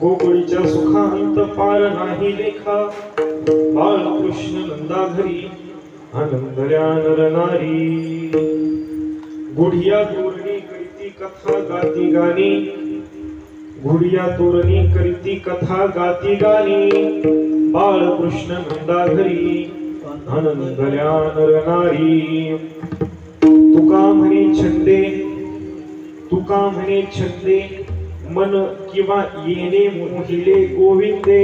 गोकुळीच्या सुखांत पार नाही लेखा, बाळकृष्ण नंदा घरी आनंदल्या नर नारी। गुढिया तोरणी करीती कथा गाती गाणी, गुढिया तोरणी करीती कथा गाती गाणी, बाळकृष्ण नंदा घरी आनंदल्या नर नारी। तुका म्हणे छंदे मन किंवा येणे मोहिले गोविंदे,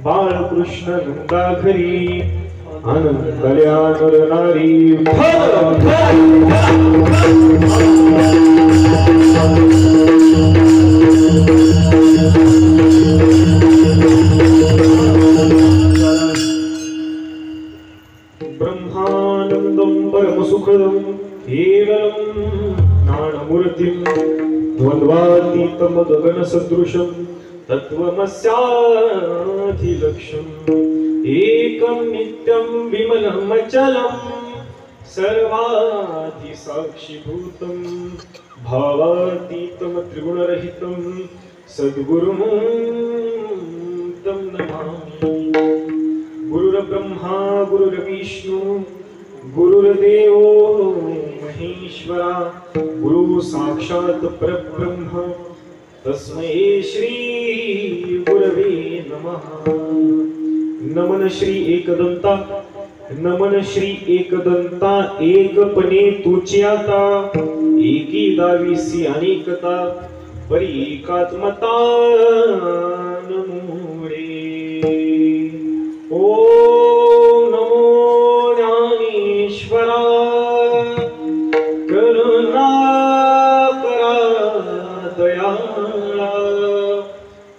बाळकृष्ण नंदा घरी आनंदल्या नर नारी। ब्रह्मानंदं परमसुखदं केवलं ज्ञानमूर्तिं द्वन्द्वातीतं गगनसदृशं तत्त्वमस्याधिलक्ष्यम् एकं नित्यं विमलमचलं सर्वाधिसाक्षिभूतं भावातीतं त्रिगुणरहितं सद्गुरुं तं नमामि। गुरुर्ब्रह्मा गुरुर्विष्णु गुरुर्देवो महेश्वरा, गुरु साक्षात् परब्रह्म तस्मै श्री गुरवे नमः। नमन श्री एकदंता, नमन श्री एकदंता, एकपणे तुची आता एकी दावीसी अनेकता, परी एकात्मता नमोरे। ओम नमो ज्ञानेश्वरा, करुणा करा दयाळा,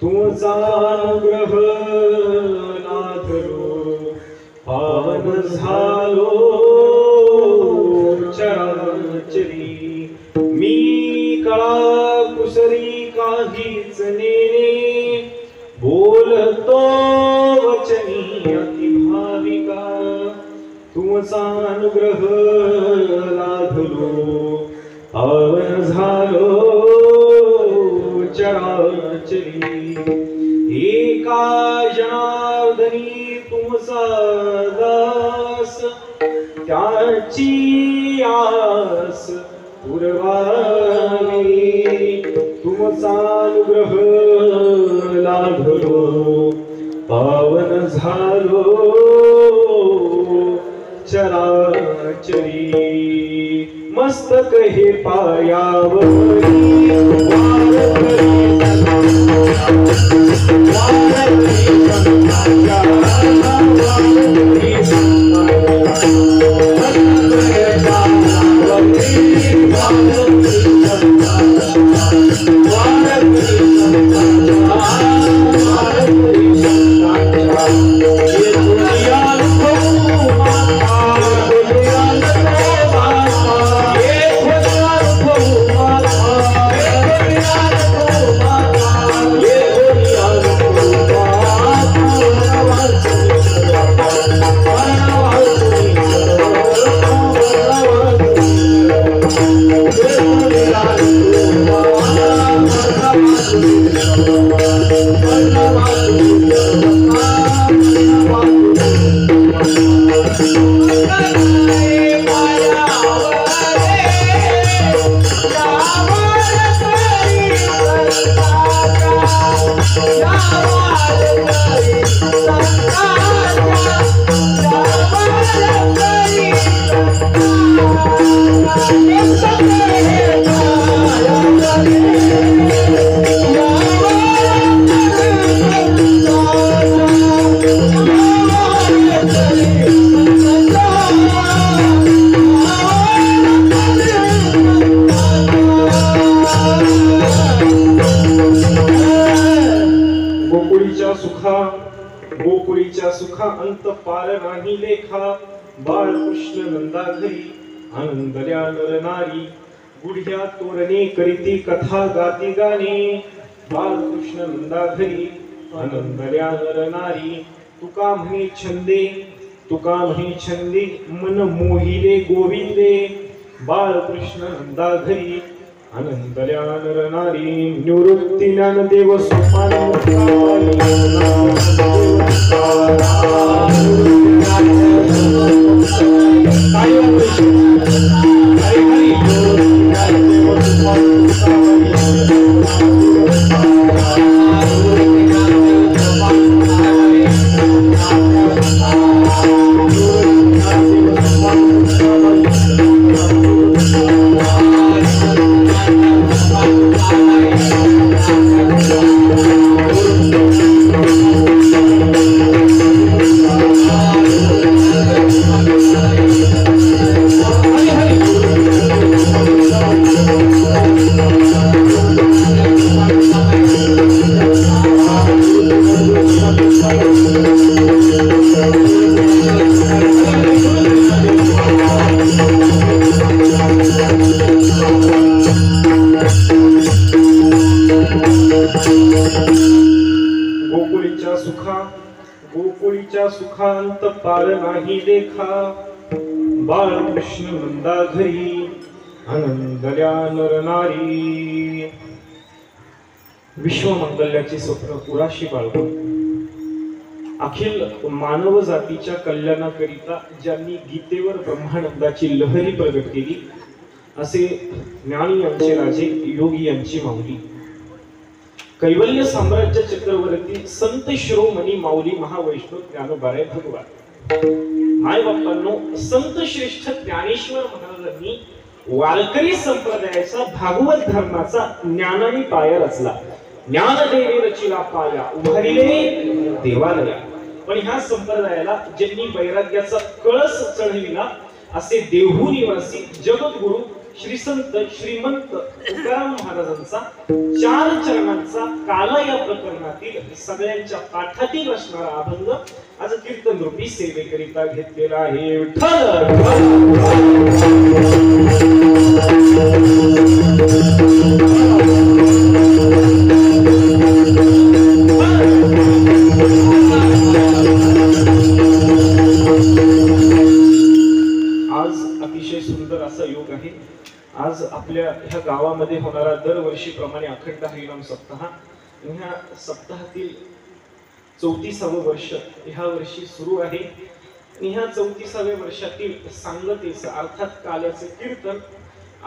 तुझा अनुग्रह नाधरो पावन झालो चराचरी। मी कळा कुसरी काहीच नेने, बोलतो वचनी अतिभाविका, तुझा अनुग्रह लाभलो पावन झालो चराचरी। एका जनार्दनी तुझा दास, त्याची आस पुरवावी, तुझा अनुग्रह लाभलो पावन झालो चराचरी। मस्तक हे पायावरी गोकुळीच्या सुखा अंत पार नाही लेखा, बाळकृष्ण नंदा घरी आनंदल्या नर नारी। गुढिया तोरणे करीती कथा गाती गाणी, बाळकृष्ण नंदा घरी आनंदल्या नर नारी। तुका म्हणे छंदे मन मोहिले गोविंदे, बाळकृष्ण नंदा घरी आनंदल्या नर नारी निवृत्ती ज्ञानदेव सोपान गोकुळीच्या सुखांत पार नाही देखा बाळकृष्ण नंदा घरी आनंदल्या नर नारी। विश्वमंगल्याचे स्वप्न पुराशी बाळगून अखिल मानव जातीच्या कल्याणाकरिता ज्यांनी गीतेवर ब्रह्मानंदाची लहरी प्रगट केली असे ज्ञानी यांचे राजे योगी यांची माऊली कैवल्य साम्राज्य चक्रवर्ती संत शिरोमणी माऊली महावैष्णव ज्ञानोबाराय भगवान माय बाप्पांनो संत श्रेष्ठ ज्ञानेश्वर महाराजांनी वारकरी संप्रदायाचा भागवत धर्माचा ज्ञानाने पाया रचला। ज्ञानदेवी रचिला पाया उभारिले देवालया। पण ह्या संप्रदायाला ज्यांनी वैराग्याचा कळस चढविला असे देहू निवासी जगद्गुरु श्री संत श्रीमंत तुकाराम महाराजांचा 4 चरणांचा काला या प्रकरणातील सगळ्यांच्या पाठातील असणारा अभंग आज कीर्तन रूपी सेवेकरिता घेतलेला आहे। आज अतिशय सुंदर असा योग आहे। आज आपल्या ह्या गावामध्ये होणारा दरवर्षीप्रमाणे अखंड हरिनाम सप्ताह, ह्या सप्ताहातील 34वे वर्ष ह्या वर्षी सुरू आहे। ह्या 34व्या वर्षातील सांगतेचं अर्थात काल्याचे कीर्तन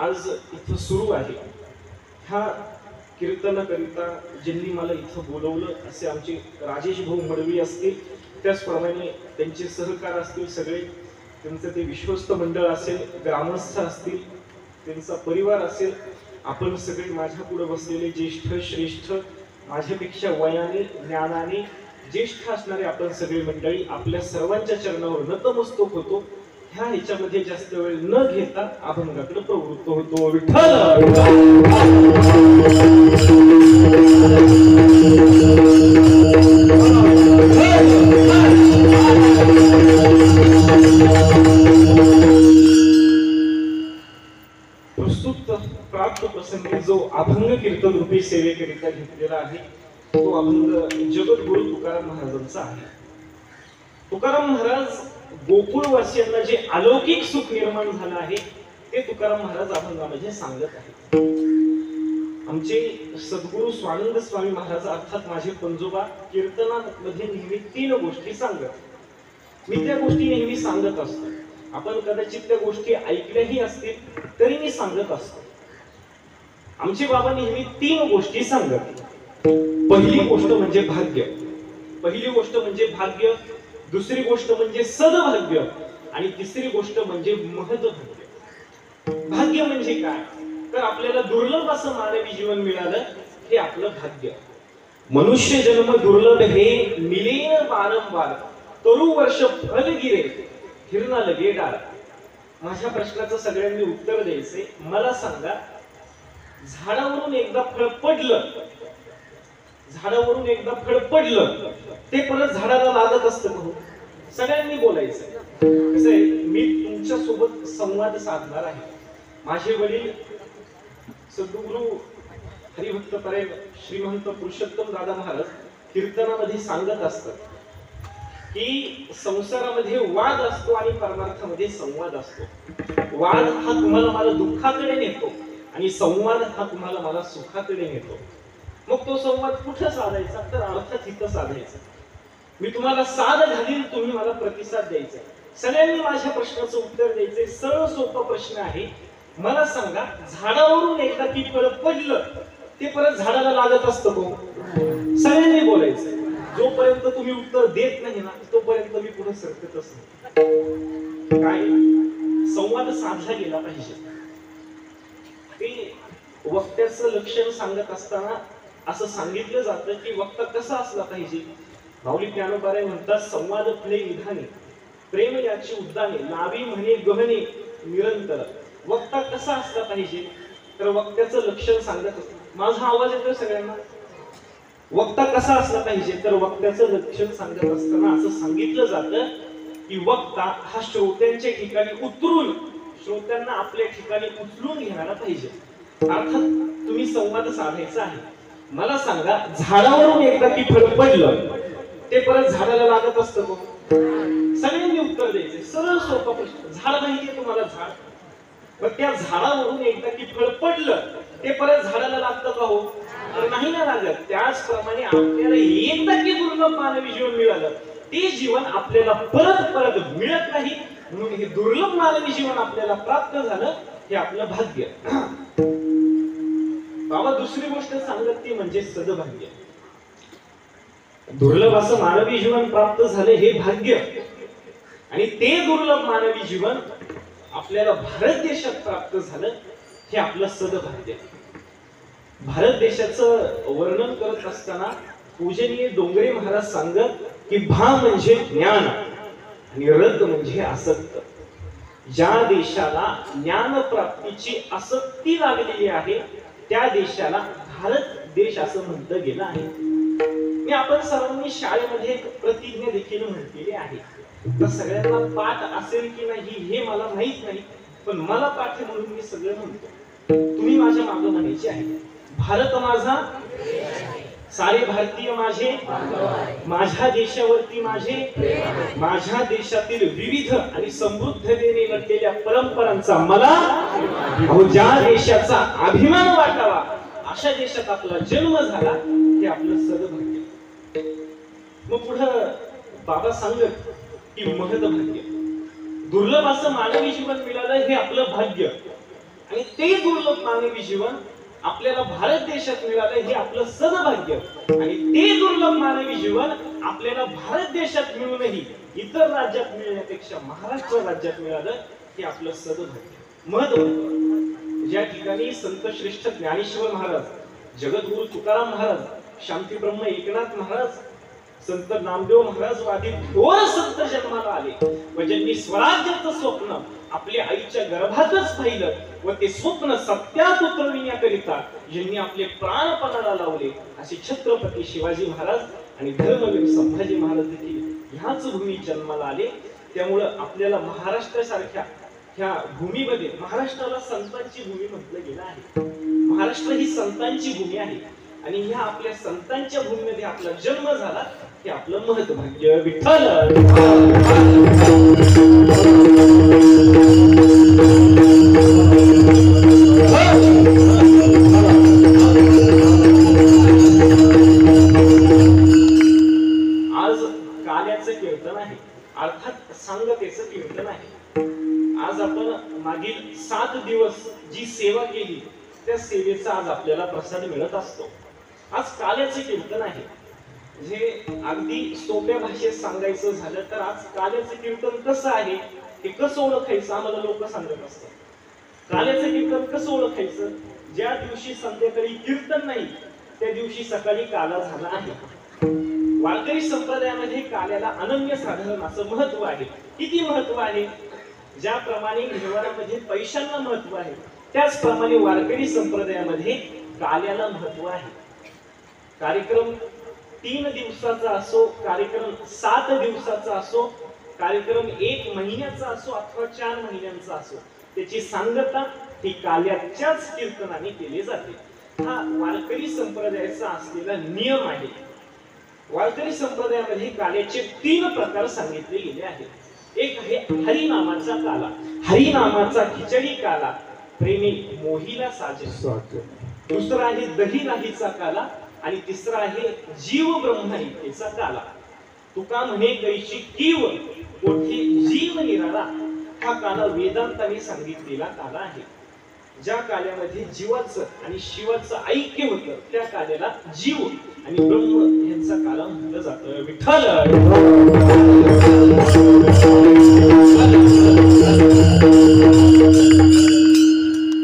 आज इथं सुरू आहे। ह्या कीर्तनाकरिता ज्यांनी मला इथं बोलवलं असे आमचे राजेश भाऊ मडवी असतील, त्याचप्रमाणे त्यांचे सहकार असतील, सगळे त्यांचं ते विश्वस्त मंडळ असेल, ग्रामस्थ असतील, त्यांचा परिवार असेल, आपण सगळे माझ्या पुढे बसलेले ज्येष्ठ श्रेष्ठ माझ्यापेक्षा वयाने ज्ञानाने ज्येष्ठ असणारे आपण सगळे मंडळी आपल्या सर्वांच्या चरणावर नतमस्तक होतो। ह्या ह्याच्यामध्ये जास्त वेळ न घेता अभंगाकडे प्रवृत्त होतो। विठ्ठल प्रस्तुत प्राप्त प्रसंगी जो अभंग कीर्तन रूपी सेवेकरिता घेतलेला आहे तो अभंग जगद्गुरु तुकाराम महाराजांचा आहे। तुकाराम महाराज गोकुळवासियांना जे अलौकिक सुख निर्माण झालं आहे ते तुकाराम महाराज अभंगामध्ये सांगत आहेत। आमचे सद्गुरु स्वानंद स्वामी महाराज अर्थात माझे पंजोबा कीर्तनामध्ये नेहमी 3 गोष्टी सांगत। मी त्या गोष्टी नेहमी सांगत असतो, आपण कदाचित त्या गोष्टी ऐकल्याही असतील तरी मी सांगत असतो। आमचे बाबा नेहमी 3 गोष्टी सांगत। पहिली गोष्ट म्हणजे भाग्य, पहिली गोष्ट म्हणजे भाग्य, दुसरी गोष्ट म्हणजे सद्भाग्य आणि तिसरी गोष्ट म्हणजे महत्भाग्य। भाग्य म्हणजे काय तर आपल्याला दुर्लभ असं मानवी जीवन मिळालं हे आपलं भाग्य। मनुष्य जन्म दुर्लभ हे मिलेन वारंवार तरु वर्ष फल गिरे फिरणा लगे डाळ। माझ्या प्रश्नाचं सगळ्यांनी उत्तर द्यायचे। मला सांगा, झाडावरून एकदा फळ पडलं, झाडावरून एकदा फळ पडलं ते परत झाडाला लागत असतं का? सगळ्यांनी बोलायचं। कसं आहे, मी तुमच्या सोबत संवाद साधणार आहे। माझे वडील सद्गुरु हरिभक्त परायण श्रीमंत पुरुषोत्तम दादा महाराज कीर्तनामध्ये सांगत असतात की संसारामध्ये वाद असतो आणि परमार्थामध्ये संवाद असतो। वाद हा तुम्हाला मला दुःखाकडे नेतो आणि संवाद हा तुम्हाला मला सुखाकडे नेतो. मग तो संवाद कुठं साधायचा, तर अर्थात इथं साधायचा. मी तुम्हाला साध घालील, तुम्ही मला प्रतिसाद द्यायचा. सगळ्यांनी माझ्या प्रश्नाचं उत्तर द्यायचंय. सरळ सोपा प्रश्न आहे. मला सांगा, झाडावरून एकदा ती फळ पडलं ते परत झाडाला लागत असतं का? सगळ्यांनी बोलायचं. जोपर्यंत तुम्ही उत्तर देत नाही ना, तोपर्यंत मी पुढे सरकतच नाही. काय संवाद साधला गेला पाहिजे. ते वक्त्याचं लक्षण सांगत असताना असं सांगितलं जातं की वक्ता कसा असला पाहिजे. माऊली ज्ञानोबाराय म्हणतात, संवाद फळे निधाने, प्रेम याची उद्दाने, लावी म्हणे गहने निरंतर. वक्ता कसा असला पाहिजे, तर वक्त्याचं लक्षण सांगत असतं. माझा आवाज येतोय सगळ्यांना? वक्ता कसा असला पाहिजे, तर वक्त्याचं लक्षण सांगत असताना असं सांगितलं जातं की वक्ता हा श्रोत्यांच्या ठिकाणी उतरून, श्रोत्यांना आपल्या ठिकाणी उचलून घ्यायला पाहिजे. अर्थात तुम्ही संवाद साधायचा आहे. मला सांगा, झाडावरून एकदा ती फळ पडलं ते परत झाडाला लागत असतं का? सगळ्यांनी उत्तर द्यायचे. सरळ सोपा प्रश्न. झाड माहितीये तुम्हाला? झाड. मग त्या झाडावरून एकदा ती फळ पडलं ते परत झाडाला लागतं का? हो, तर नाही ना लागत. त्याचप्रमाणे आपल्याला एकदा की दुर्लभ मानवी जीवन मिळालं, ते जीवन आपल्याला परत परत मिळत नाही. म्हणून हे दुर्लभ मानवी जीवन आपल्याला प्राप्त झालं, हे आपलं भाग्य. बाबा दुसरी गोष्ट सांगत ती म्हणजे सदभाग्य. दुर्लभ असं मानवी जीवन प्राप्त झालं हे भाग्य, आणि ते दुर्लभ मानवी जीवन आपल्याला भारत देशात प्राप्त झालं हे आपलं सदभाग्य. भारत देशाचं वर्णन करत असताना पूजनीय डोंगरे महाराज सांगत की भा म्हणजे ज्ञान आणि रत म्हणजे आसक्त. ज्या देशाला ज्ञान प्राप्तीची आसक्ती लागलेली आहे त्या देशाला भारत देश असं म्हटलं गेलं आहे. मी आपण सर्वांनी शाळेमध्ये एक प्रतिज्ञा देखील म्हटलेली आहे. तर सगळ्यांना पाठ असेल की नाही हे मला माहित नाही, पण मला पाठ म्हणून मी सगळं म्हणतो. तुम्ही माझ्या मागे म्हणायचे आहे, भारत माझा, सारे भारतीय माझे, माझ्या देशावरती माझे, माझ्या देशातील विविध आणि समृद्धतेने नटलेल्या परंपरांचा मला, ज्या देशाचा अभिमान वाटावा अशा देशात आपला जन्म झाला, हे आपलं सदभाग्य. मग पुढं बाबा सांगत की महत्भाग्य. दुर्लभ असं मानवी जीवन मिळालं हे आपलं भाग्य, आणि ते दुर्लभ मानवी जीवन आपल्याला भारत देशात मिळालं हे आपलं सदभाग्य, आणि ते दुर्लभ मानवी जीवन आपल्याला भारत देशात मिळूनही इतर राज्यात मिळण्यापेक्षा महाराष्ट्र राज्यात मिळालं हे आपलं सदभाग्य. महत्त्व ज्या ठिकाणी संत श्रेष्ठ ज्ञानेश्वर महाराज, जगद्गुरु तुकाराम महाराज, शांती ब्रह्म एकनाथ महाराज, संत नामदेव महाराज वादी थोर संत जन्माला आले व ज्यांनी स्वराज्याचं स्वप्न आपल्या आईच्या गर्भातच पाहिलं व ते स्वप्न सत्यात उतरविण्याकरिता ज्यांनी आपले प्राणपणाला लावले, असे छत्रपती शिवाजी महाराज आणि धर्मवीर संभाजी महाराज देखील ह्याच भूमीत जन्माला आले. त्यामुळं आपल्याला महाराष्ट्रासारख्या ह्या भूमीमध्ये, महाराष्ट्राला संतांची भूमी म्हटलं गेलं आहे. महाराष्ट्र ही संतांची भूमी आहे, आणि ह्या आपल्या संतांच्या भूमीमध्ये आपला जन्म झाला हे आपलं महत्भाग्य. विठ्ठल आज काल्याचं कीर्तन आहे, अर्थात सांगतेचं कीर्तन आहे. आज आपण मागील 7 दिवस जी सेवा केली त्या सेवेचा आज आपल्याला प्रसाद मिळत असतो. आज काल्याचं कीर्तन आहे. जे अगदी सोप्या भाषेत सांगायचं झालं तर आज काल्याचं कीर्तन कसं आहे हे कसं ओळखायचं आम्हाला लोक सांगत असतात. काल्याचं कीर्तन कसं ओळखायचं? ज्या दिवशी संध्याकाळी कीर्तन नाही त्या दिवशी सकाळी काला झाला आहे. वारकरी संप्रदायामध्ये काल्याला अनन्यसाधारण असं महत्व आहे. किती महत्व आहे? ज्याप्रमाणे व्यवहारामध्ये पैशांना महत्व आहे त्याचप्रमाणे वारकरी संप्रदायामध्ये काल्याला महत्व आहे. कार्यक्रम 3 दिवसाचा असो, कार्यक्रम 7 दिवसाचा असो, कार्यक्रम 1 महिन्याचा असो अथवा 4 महिन्यांचा असो, त्याची सांगता ही काल्याच्याच कीर्तनाने केली जाते. हा वारकरी संप्रदायाचा असलेला नियम आहे. वारकरी संप्रदायामध्ये काल्याचे 3 प्रकार सांगितले गेले आहेत. एक आहे हरिनामाचा काला, हरिनामाचा खिचडी काला, प्रेमी मोहीला साजे. दुसरा आहे दही नाहीचा काला आणि तिसरा आहे जीव ब्रह्मैक्येचा काला. तुका म्हणे कैची कीव कोठे जीव निराळा. हा काला वेदांताने सांगितलेला काला आहे. ज्या काल्यामध्ये जीवाचं आणि शिवाचं ऐक्य होतं त्या काल्याला जीव आणि ब्रह्म यांचा काला म्हटलं जातं. विठ्ठल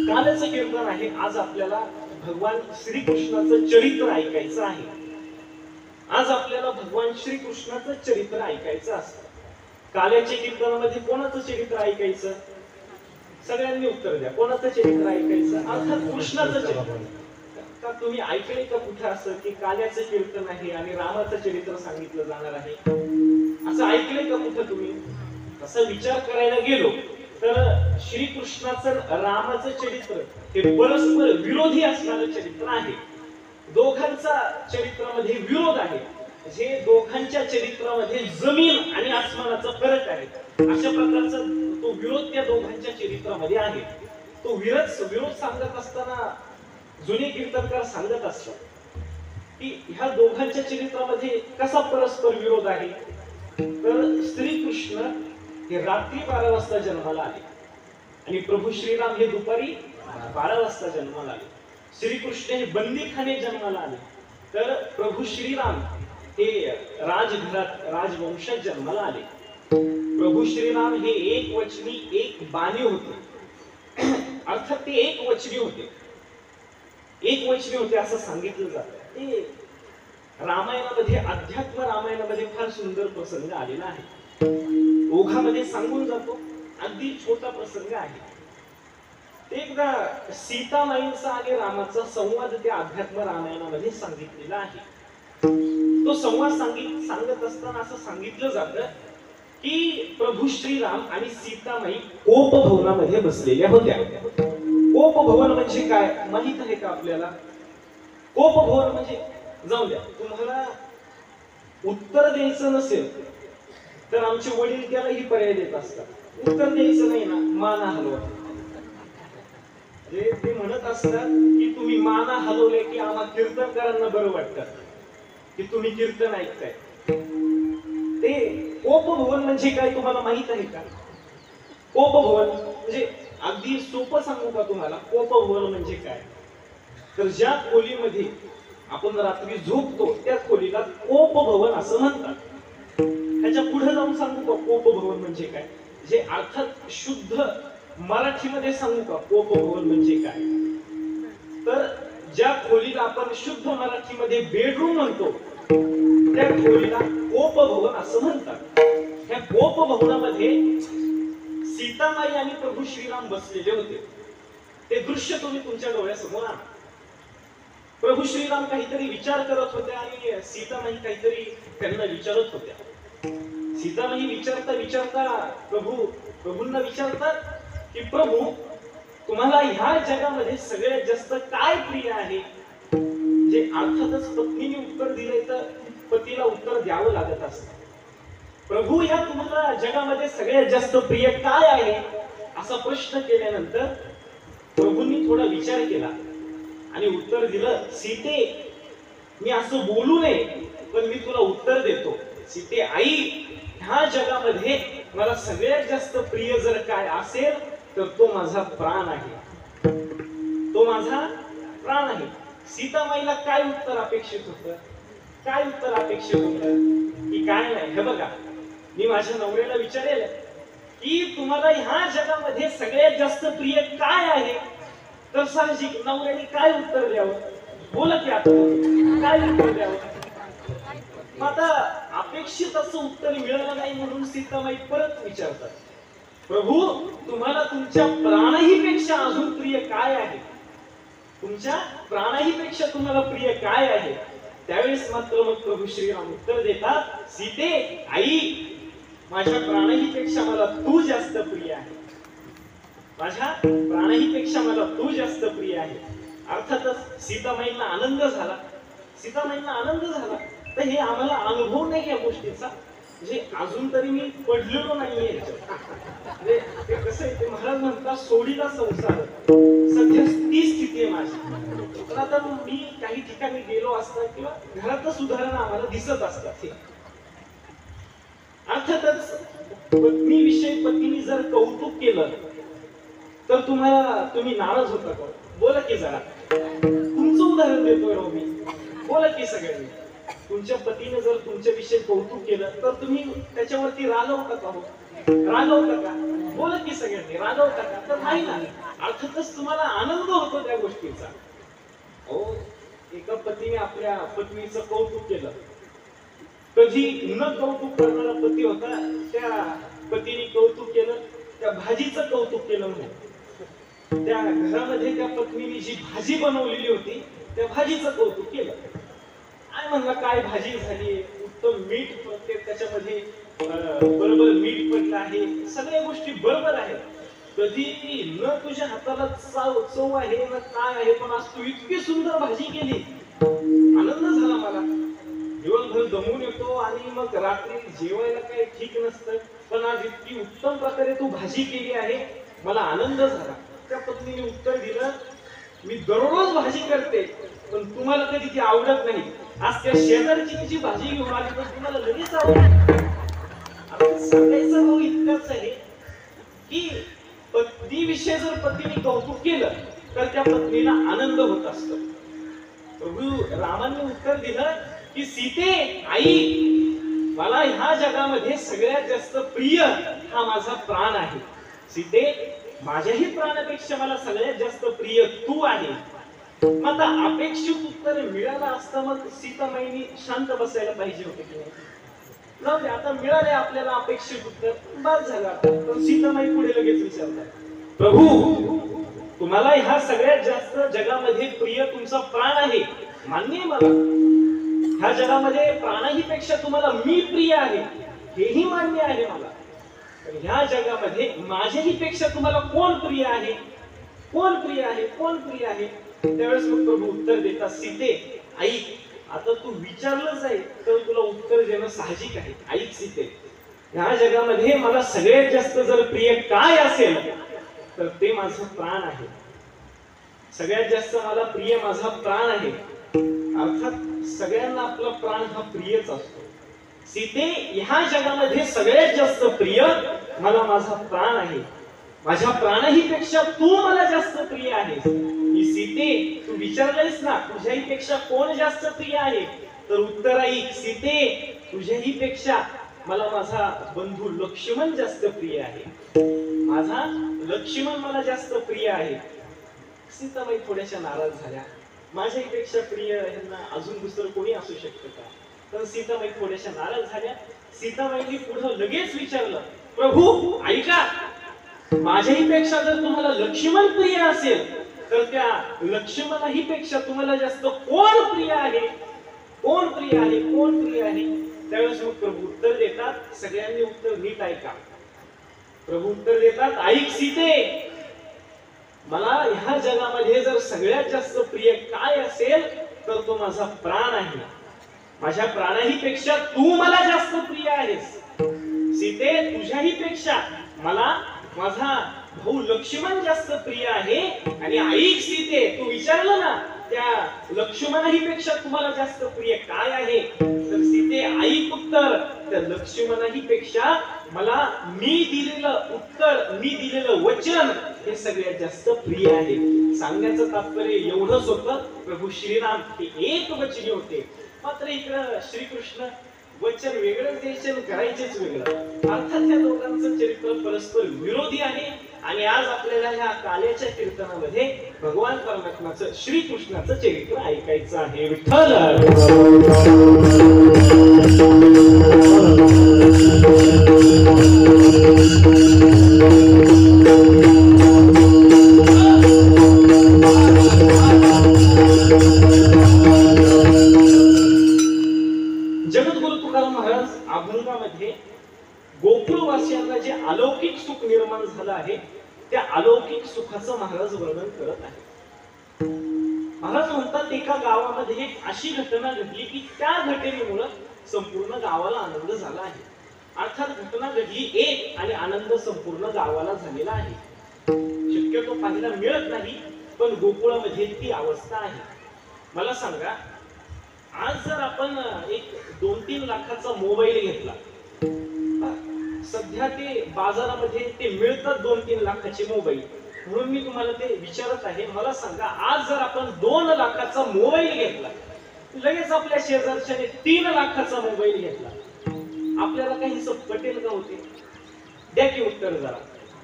कालचं कीर्तन आहे. आज आपल्याला भगवान श्रीकृष्णाचं चरित्र ऐकायचं आहे. आज आपल्याला भगवान श्रीकृष्णाचं चरित्र ऐकायचं असतं. काल्याच्या कीर्तनामध्ये कोणाचं चरित्र ऐकायचं? सगळ्यांनी उत्तर द्या. कोणाचं चरित्र ऐकायचं? अर्थात कृष्णाचं चरित्र. का तुम्ही ऐकले का कुठे असं की काल्याचं कीर्तन आहे आणि रामाचं चरित्र सांगितलं जाणार आहे? असं ऐकले का कुठं तुम्ही? असा विचार करायला गेलो तर श्रीकृष्णाचं रामाचं चरित्र हे परस्पर विरोधी असणारं चरित्र आहे. दोघांचा चरित्रामध्ये विरोध आहे. जे दोघांच्या चरित्रामध्ये जमीन आणि आसमानाचा फरक आहे. अशा प्रकारचा तो विरोध त्या दोघांच्या चरित्रामध्ये आहे. तो विरोध सांगत असताना जुने कीर्तनकार सांगत असतात की ह्या दोघांच्या चरित्रामध्ये कसा परस्पर विरोध आहे. तर श्रीकृष्ण हे रात्री 12 वाजता जन्माला आले आणि प्रभू श्रीराम हे दुपारी 12 वाजता जन्माला आले. श्रीकृष्ण हे बंदीखाने जन्माला आले तर प्रभू श्रीराम हे राजघरात राजवंशात जन्माला आले. प्रभू श्रीराम हे एक वचनी एक बाणी होते. अर्थात ते एक वचनी होते. एक वचनी होते असं सांगितलं जातं. ते रामायणामध्ये अध्यात्म रामायणामध्ये फार सुंदर प्रसंग आलेला आहे. ओघामध्ये सांगून जातो. अगदी छोटा प्रसंग आहे. एकदा सीतामाईंचा आणि रामाचा संवाद त्या अध्यात्म रामायणामध्ये सांगितलेला आहे. तो संवाद सांगत असताना असं सांगितलं जातं की प्रभू श्रीराम आणि सीतामाई कोपभवनामध्ये बसलेल्या होत्या. कोपभवन म्हणजे काय माहित आहे का आपल्याला? कोपभवन म्हणजे जाऊ द्या, तुम्हाला उत्तर द्यायचं नसेल तर आमचे वडील त्यालाही पर्याय देत असतात. उत्तर द्यायचं नाही ना, मान हलवा. ते म्हणत असतात की तुम्ही माना हलवले की आम्हा कीर्तनकारांना बरं वाटतं की तुम्ही कीर्तन ऐकताय. ते कोपभवन म्हणजे काय तुम्हाला माहित आहे का? कोपभवन म्हणजे अगदी सोपं सांगू का तुम्हाला? कोपभवन म्हणजे काय? तर ज्या खोलीमध्ये आपण रात्री झोपतो त्या खोलीला कोपभवन असं म्हणतात. त्याच्या पुढे जाऊन सांगू का कोपभवन म्हणजे काय? जे अर्थात शुद्ध मराठीमध्ये सांगू का कोपभवन म्हणजे काय? तर ज्या खोलीला आपण शुद्ध मराठीमध्ये बेडरूम म्हणतो त्या खोलीला कोपभवन असं म्हणतात. ह्या कोपभवनामध्ये सीतामाई आणि प्रभू श्रीराम बसलेले होते. ते दृश्य तुम्ही तुमच्या डोळ्यासमोर आणा. प्रभू श्रीराम काहीतरी विचार करत होते आणि सीतामाई काहीतरी त्यांना विचारत होत्या. सीतामाई विचारता विचारता प्रभूंना विचारतात की प्रभू, तुम्हाला ह्या जगामध्ये सगळ्यात जास्त काय प्रिय आहे? जे अर्थातच पत्नीने उत्तर दिले तर पतीला उत्तर द्यावं लागत असतं. प्रभू, ह्या तुम्हाला जगामध्ये सगळ्यात जास्त प्रिय काय आहे असा प्रश्न केल्यानंतर प्रभूंनी थोडा विचार केला आणि उत्तर दिलं, सीते, मी असं बोलू नये पण मी तुला उत्तर देतो. सीते आई, ह्या जगामध्ये मला सगळ्यात जास्त प्रिय जर काय असेल तर तो माझा प्राण आहे. तो माझा प्राण आहे. सीतामाईला काय उत्तर अपेक्षित होतं? काय उत्तर अपेक्षित होतं की काय नाही? हे बघा, मी माझ्या नवऱ्याला विचारेल की तुम्हाला ह्या जगामध्ये सगळ्यात जास्त प्रिय काय आहे? तर साहजिक नवऱ्याने काय उत्तर द्यावं? बोला की आता काय उत्तर द्यावं? आता अपेक्षित असं उत्तर मिळालं नाही म्हणून सीतामाई परत विचारतात, प्रभू, तुम्हाला तुमच्या प्राणहीपेक्षा अजून प्रिय काय आहे? तुमच्या प्राणहीपेक्षा तुम्हाला प्रिय काय आहे? त्यावेळेस मात्र मग प्रभू श्रीराम उत्तर देतात, सीते आई, माझ्या प्राणहीपेक्षा मला तू जास्त प्रिय आहे. माझ्या प्राणहीपेक्षा मला तू जास्त प्रिय आहे. अर्थातच सीतामाईंना आनंद झाला. सीतामाईंना आनंद झाला. तर हे आम्हाला अनुभव नाही या गोष्टीचा. म्हणजे अजून तरी मी पडलेलो नाहीये याच्यात. म्हणजे ते कसं आहे, ते महाराज म्हणतात सोडीला संसार, सध्या ती स्थिती आहे माझी. पण आता मी काही ठिकाणी गेलो असता किंवा घरातच सुधारणा आम्हाला दिसत असतात. अर्थातच पत्नीविषयी पतीने जर कौतुक केलं तर तुम्ही नाराज होता का? बोला की जरा. तुमचं उदाहरण देतोय राव मी. बोला की सगळ्यांनी. तुमच्या पतीने जर तुमच्याविषयी कौतुक केलं तर तुम्ही त्याच्यावरती रागवता का? हो, रागवता का? बोला की सगळ्यांनी, रागवता का? तर नाही ना. अर्थातच तुम्हाला आनंद होतो त्या गोष्टीचा. हो, एका पतीने आपल्या पत्नीचं कौतुक केलं. कधी न कौतुक करणारा पती होता, त्या पतीने कौतुक केलं, त्या भाजीचं कौतुक केलं. म्हणून त्या घरामध्ये त्या पत्नीने जी भाजी बनवलेली होती त्या भाजीचं कौतुक केलं. काय म्हणला, काय भाजी झाली, उत्तम मीठ प्रत्येक त्याच्यामध्ये बरोबर मीठ पडलं आहे, सगळ्या गोष्टी बरोबर आहेत. कधी न तुझ्या हाताला चव आहे ना काय आहे, पण आज तू इतकी सुंदर भाजी केली, आनंद झाला मला. दिवसभर दमून येतो आणि मग रात्री जेवायला काही ठीक नसतं, पण आज इतकी उत्तम प्रकारे तू भाजी केली आहे, मला आनंद झाला. त्या पत्नीने उत्तर दिलं, मी दररोज भाजी करते पण तुम्हाला कधी ती आवडत नाही. आज त्या शेजारची जी भाजी घेऊन आली तर तुम्हाला लगेच आवडत. सांगायचं भाऊ इतकंच आहे की पत्नीविषयी जर पतीने कौतुक केलं तर त्या पत्नीला आनंद होत असतो. प्रभू रामाने उत्तर दिलं की सीते, आई, मला ह्या जगामध्ये सगळ्यात जास्त प्रिय हा माझा प्राण आहे. सीते, माझ्याही प्राणापेक्षा मला सगळ्यात जास्त प्रिय तू आहे. मग आता अपेक्षित उत्तर मिळालं असतं मग सीतामाईनी शांत बसायला पाहिजे होते की नाही? जाऊ दे, आता मिळाले आपल्याला अपेक्षित उत्तर, बस झालं. पण सीतामाई पुढे लगेच विचारतात, प्रभू, तुम्हाला ह्या सगळ्यात जास्त जगामध्ये प्रिय तुमचा प्राण आहे, मान्य आहे मला. ह्या जगामध्ये प्राणाही पेक्षा तुम्हाला मी प्रिय आहे, हेही मान्य आहे मला. पण ह्या जगामध्ये माझ्याही पेक्षा तुम्हाला कोण प्रिय आहे? कोण प्रिय आहे? कोण प्रिय आहे? त्यावेळेस मग प्रभू उत्तर देतात, सीते, ऐक, आता तू विचारलंच आहे तर तुला उत्तर देणं साहजिक आहे. ऐक सीते, ह्या जगामध्ये मला सगळ्यात जास्त जर प्रिय काय असेल तर ते माझं प्राण आहे. सगळ्यात जास्त मला प्रिय माझा प्राण आहे. अर्थात सगळ्यांना आपला प्राण हा प्रियच असतो. सीते, ह्या जगामध्ये सगळ्यात जास्त प्रिय मला माझा प्राण आहे. माझ्या प्राणाही पेक्षा तू मला जास्त प्रिय आहेस. ही सीते, तू विचारलंयस ना तुझ्याही पेक्षा कोण जास्त प्रिय आहे, तर उत्तर ऐक, सीते, तुझ्याही पेक्षा मला माझा बंधू लक्ष्मण जास्त प्रिय आहे. माझा लक्ष्मण मला जास्त प्रिय आहे. सीताबाई थोड्याशा नाराज झाल्या. माझ्याही पेक्षा प्रिय यांना अजून दुसरं कोणी असू शकतं का? तर सीताबाई थोड्याशा नाराज झाल्या. सीताबाईंनी पुढे लगेच विचारलं, प्रभू ऐका, माझ्याही पेक्षा जर तुम्हाला लक्ष्मण प्रिय असेल तर त्या लक्ष्मणाही पेक्षा तुम्हाला जास्त कोण प्रिय आहे? कोण प्रिय आहे? कोण प्रिय आहे? त्यावेळेस मग प्रभू उत्तर देतात. सगळ्यांनी उत्तर नीट ऐका. प्रभू उत्तर देतात, ऐक सीते, मला ह्या जगामध्ये जर सगळ्यात जास्त प्रिय काय असेल तर तो माझा प्राण आहे. माझ्या प्राणाही पेक्षा तू मला जास्त प्रिय आहेस. सीते, तुझ्याही पेक्षा मला माझा भाऊ लक्ष्मण जास्त प्रिय आहे. आणि ऐक सीते, तू विचारलं ना त्या लक्ष्मणाही पेक्षा तुम्हाला जास्त प्रिय काय आहे, तर सीते ऐक उत्तर, त्या लक्ष्मणाही पेक्षा मला मी दिलेलं उत्तर, मी दिलेलं वचन हे सगळ्यात जास्त प्रिय आहे. सांगण्याचं तात्पर्य एवढंच होतं, प्रभू श्रीराम हे एक वचनी होते. मात्र इकडं श्रीकृष्ण वचन वेगळंच द्यायचे आणि करायचेच वेगळं. अर्थात या दोघांचं चरित्र परस्पर विरोधी आहे. आणि आज आपल्याला ह्या काल्याच्या कीर्तनामध्ये भगवान परमात्म्याचं श्रीकृष्णाचं चरित्र ऐकायचं आहे. विठ्ठल जगद्गुरु तुकाराम महाराज अभंगामध्ये गोकुळवासियांना जे अलौकिक सुख निर्माण झालं आहे त्या अलौकिक सुखाचं महाराज वर्णन करत आहे. महाराज म्हणतात, एका गावामध्ये एक अशी घटना घडली की त्या घटनेमुळे संपूर्ण गावाला आनंद झाला आहे. अर्थात घटना घडली एक आणि आनंद संपूर्ण गावाला झालेला आहे. शक्यतो पाहायला मिळत नाही, पण गोकुळामध्ये ती अवस्था आहे. मला सांगा, आज जर आपण एक 2-3 लाखाचा मोबाईल घेतला, सध्या ते बाजारामध्ये ते मिळतात 2-3 लाखाचे मोबाईल, म्हणून मी तुम्हाला ते विचारत आहे. मला सांगा, आज जर आपण 2 लाखाचा मोबाईल घेतला, लगेच आपल्या शेजारच्याने 3 लाखाचा मोबाईल घेतला, आपल्याला काही पटेल का होते? द्या की उत्तर जरा.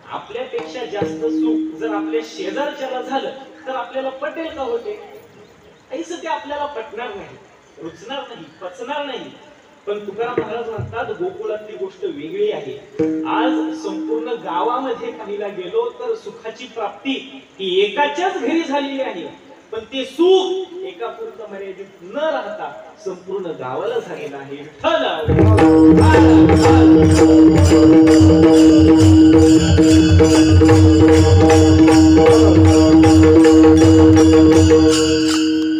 आपल्यापेक्षा जास्त सुख जर आपल्या शेजारच्याला झालं तर आपल्याला पटेल का होते? ऐसं ते आपल्याला पटणार नाही, रुचणार नाही, पचणार नाही. पण तुकाराम महाराज म्हणतात, गोकुळातली गोष्ट वेगळी आहे. आज संपूर्ण गावामध्ये पाहिला गेलो तर सुखाची प्राप्ती ही एकाच्याच घरी झालेली आहे, पण ते सुख एका पुरतं मर्यादित न राहता संपूर्ण गावाला झालेलं आहे.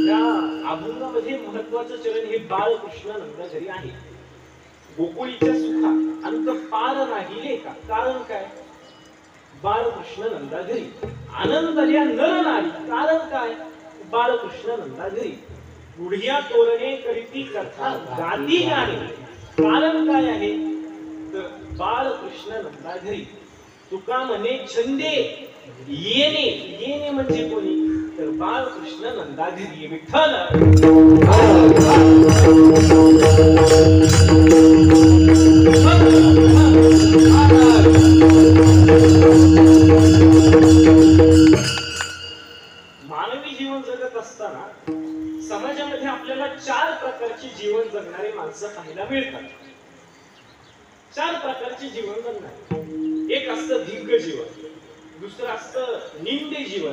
या अभंगामध्ये महत्वाचं चरण हे बाळकृष्ण नंदाघरी आहे. गोकुळीच्या सुखा अंत पार राहिले का? कारण काय? बाळकृष्ण नंदाघरी आनंदल्या नर नारी. कारण काय? बाळकृष्ण नंदाघरी गुढिया तोरणे करीती कथा गाती गाणे. कारण काय आहे? तर बाळकृष्ण नंदाघरी तुका म्हणे छंदे येणे. येणे म्हणजे कोणी? तर बाळकृष्ण नंदाघरी विठ्ठल. मानवी जीवन जगत असताना समाजामध्ये आपल्याला 4 प्रकारची जीवन जगणारी माणसं पाहायला मिळतात. 4 प्रकारचे जीवन जगणारे. एक असतं दिग्ग जीवन, दुसरं असतं निंदे जीवन,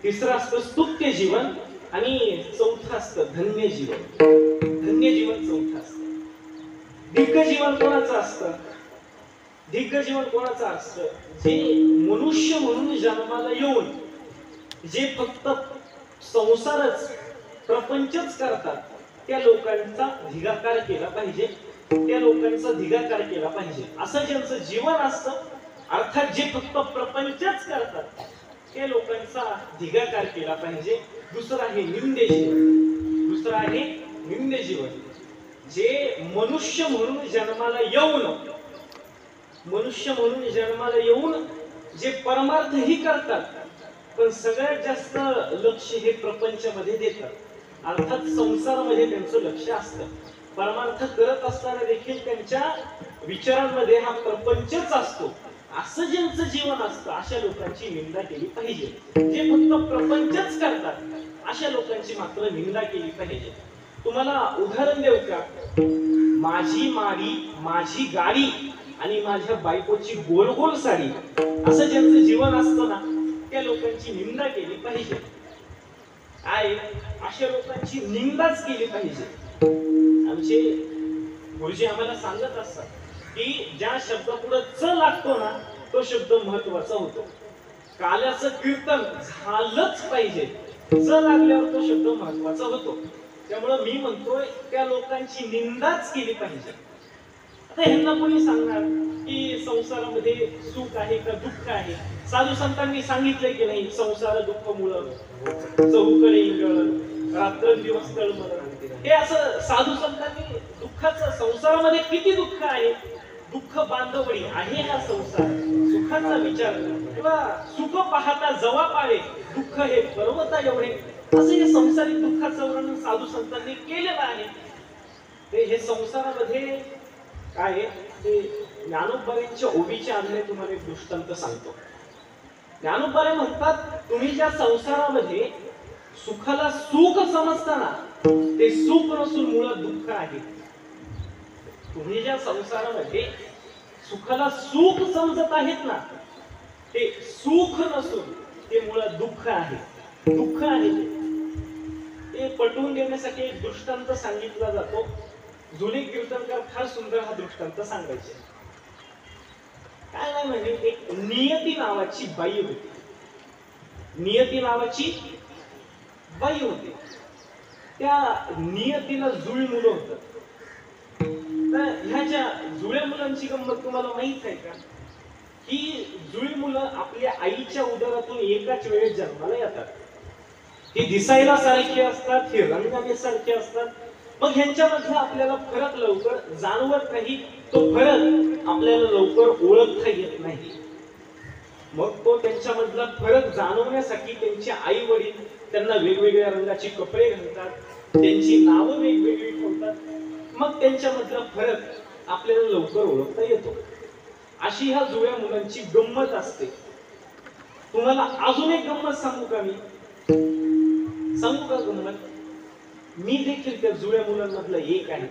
तिसरं असतं स्तुत्य जीवन आणि चौथं असतं धन्य जीवन. धन्य जीवन चौथं असतं. दिग्ग जीवन कोणाचं असतं? दिग्ग जीवन कोणाचं असतं? जे मनुष्य म्हणून जन्माला येऊन जे फक्त संसारच प्रपंचच करतात, त्या लोकांचा धिगाकार केला पाहिजे, त्या लोकांचा धिगाकार केला पाहिजे. असं ज्यांचं जीवन असतं, अर्थात जे फक्त प्रपंचच करतात, त्या लोकांचा धिगाकार केला पाहिजे. दुसरं आहे निंदे जीवन. दुसरं आहे निंदे जीवन. जे मनुष्य म्हणून जन्माला येऊन जे परमार्थही करतात, पण सगळ्यात जास्त लक्ष हे प्रपंचामध्ये देतात. अर्थात संसारामध्ये त्यांचं लक्ष असतं. परमार्थ करत असताना देखील त्यांच्या विचारांमध्ये हा प्रपंचच असतो. असं ज्यांचं जीवन असतं, अशा लोकांची निंदा केली पाहिजे. जे फक्त प्रपंचच करतात, अशा लोकांची मात्र निंदा केली पाहिजे. तुम्हाला उदाहरण देऊ का? माझी माडी, माझी गाडी आणि माझ्या बायकोची गोल गोल साडी, असं ज्यांचं जीवन असतं ना, त्या लोकांची निंदा केली पाहिजे. अशा लोकांची निंदाच केली पाहिजे. आमचे गुरुजी आम्हाला सांगत असतात की ज्या शब्दापुढे च लागतो ना, तो शब्द महत्वाचा होतो. काल्याचं कीर्तन झालंच पाहिजे, च लागल्यावर तो शब्द महत्वाचा होतो. त्यामुळे मी म्हणतोय त्या लोकांची निंदाच केली पाहिजे. आता ह्यांना कोणी सांगणार की संसारामध्ये सुख आहे का दुःख आहे? साधू संतांनी सांगितलंय की नाही, संसार दुःख मुळ चौकडे इंगळ रात्रंदिवस तळमळ. हे असं साधू संतांनी दुःखाचं, संसारामध्ये किती दुःख आहे, दुःख बांधवडी आहे हा संसार, सुखाचा विचार किंवा सुख पाहता जवा पाळे, दुःख हे पर्वता एवढे, असं हे संसारिक दुःखाचं वर्णन साधू संतांनी केलेलं आहे. हे संसारामध्ये काय ते ज्ञानोबांच्या ओबीच्या आधारे तुम्हाला एक दृष्टांत सांगतो. ज्ञानोबा म्हणतात, तुम्ही ज्या संसारामध्ये सुखाला सुख समजताना ते सुख नसून मुळात दुःख आहे. तुम्ही ज्या संसारामध्ये सुखाला सुख समजत आहेत ना, ते सुख नसून ते मुळात दुःख आहे. दुःख आहे ते पटवून देण्यासाठी एक दृष्टांत सांगितला जातो. जुने कीर्तनकार फार सुंदर हा दृष्टांत सांगायचे. काय नाही म्हणजे, एक नियती नावाची बाई होती. नियती नावाची बाई होती. त्या नियतीला जुळी मुलं होतं. तर ह्या ज्या जुळ्या मुलांची गंमत तुम्हाला माहित आहे का? ही जुळी मुलं आपल्या आईच्या उदरातून एकाच वेळेस जन्माला येतात. ही दिसायला सारखी असतात, ही रंगाने सारखी असतात. मग ह्यांच्यामधला आपल्याला फरक लवकर जाणवत नाही, तो फरक आपल्याला लवकर ओळखता येत नाही. मग तो त्यांच्यामधला फरक जाणवण्यासाठी त्यांचे आई वडील त्यांना वेगवेगळ्या रंगाचे कपडे घालतात, त्यांची नावं वेगवेगळी ठेवतात. मग त्यांच्यामधला फरक आपल्याला लवकर ओळखता येतो. अशी ह्या जुळ्या मुलांची गंमत असते. तुम्हाला अजून एक गंमत सांगू का? सांगू का गंमत? मी देखील त्या जुळ्या मुलांमधला एक आहे.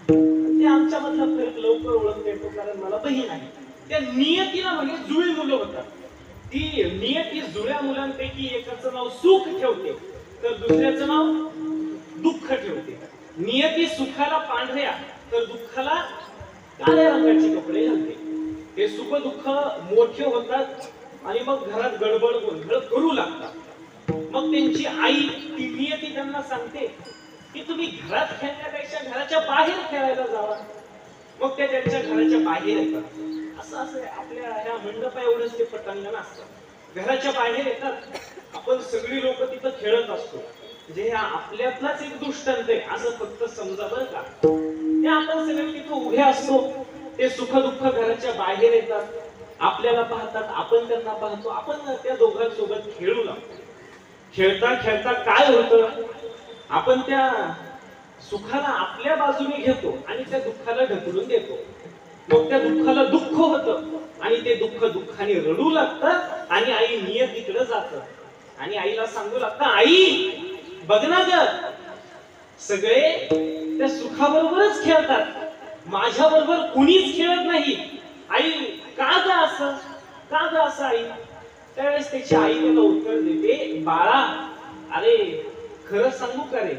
ते आमच्यामधला फरक लवकर ओळखता येतो कारण मला बहीण आहे. त्या नियतीला म्हणजे जुळी मुलं होतात. ती नियती जुळ्या मुलांपैकी एकाचं नाव सुख ठेवते तर दुसऱ्याचं नाव दुःख ठेवते. नियती सुखाला पांढऱ्या तर दुःखाला काळ्या रंगाचे कपडे घालते. हे सुख दुःख मोठे होतात आणि मग घरात गडबड गोंधळ करू लागतात. मग त्यांची आई ती नियती त्यांना सांगते की तुम्ही घरात खेळण्यापेक्षा घराच्या बाहेर खेळायला जावा. मग ते त्यांच्या घराच्या बाहेर येतात. असं आपल्या ह्या मंडपा एवढंच ते पटांगण असतं. घराच्या बाहेर येतात, आपण सगळी लोक तिथं खेळत असतो. म्हणजे ह्या आपल्यातलाच एक दृष्टांत आहे असं फक्त समजा बरं का. ते आपण सगळे तिथं उभे असतो. ते सुख दुःख घराच्या बाहेर येतात, आपल्याला पाहतात, आपण त्यांना पाहतो. आपण त्या दोघांसोबत खेळू लागतो. खेळता खेळता काय होतं, आपण त्या सुखाला आपल्या बाजूने घेतो आणि त्या दुःखाला ढकलून देतो. मग त्या दुःखाला दुःख होतं आणि ते दुःख दुःखाने रडू लागतं आणि आई नियतीकडे जातं आणि आईला सांगू लागतं, आई बघ ना ग, सगळे त्या सुखाबरोबरच खेळतात, माझ्या बरोबर कुणीच खेळत नाही. आई का ग असं, का ग असं आई? त्यावेळेस त्याची आई त्याला उत्तर देते, बाळा अरे खरं सांगू का रे,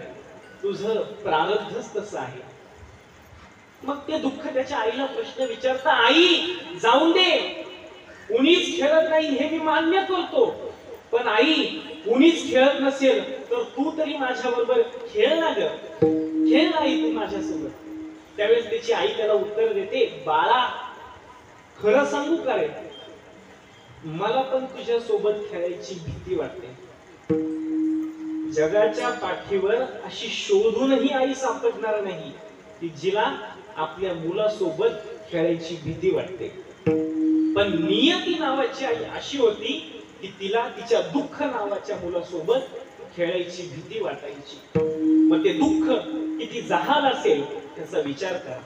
तुझं प्रारब्धच तसं आहे. मग ते दुःख त्याच्या आईला प्रश्न विचारता, आई जाऊन दे, कुणीच खेळत नाही हे मी मान्य करतो, पण आई कुणीच खेळत नसेल तर तू तरी माझ्या बरोबर खेळ ना ग, खेळ नाही तू माझ्यासोबत. त्यावेळेस त्याची आई त्याला उत्तर देते, बाळा खरं सांगू का रे, मला पण तुझ्या सोबत खेळायची भीती वाटते. जगाच्या पाठीवर अशी शोधूनही आई सापडणार नाही की जिला आपल्या मुलासोबत खेळायची भीती वाटते. पण नियती नावाची आई अशी होती की तिला तिच्या दुःख नावाच्या मुलासोबत खेळायची भीती वाटायची. मग ते दुःख किती जहाल असेल त्याचा विचार करा.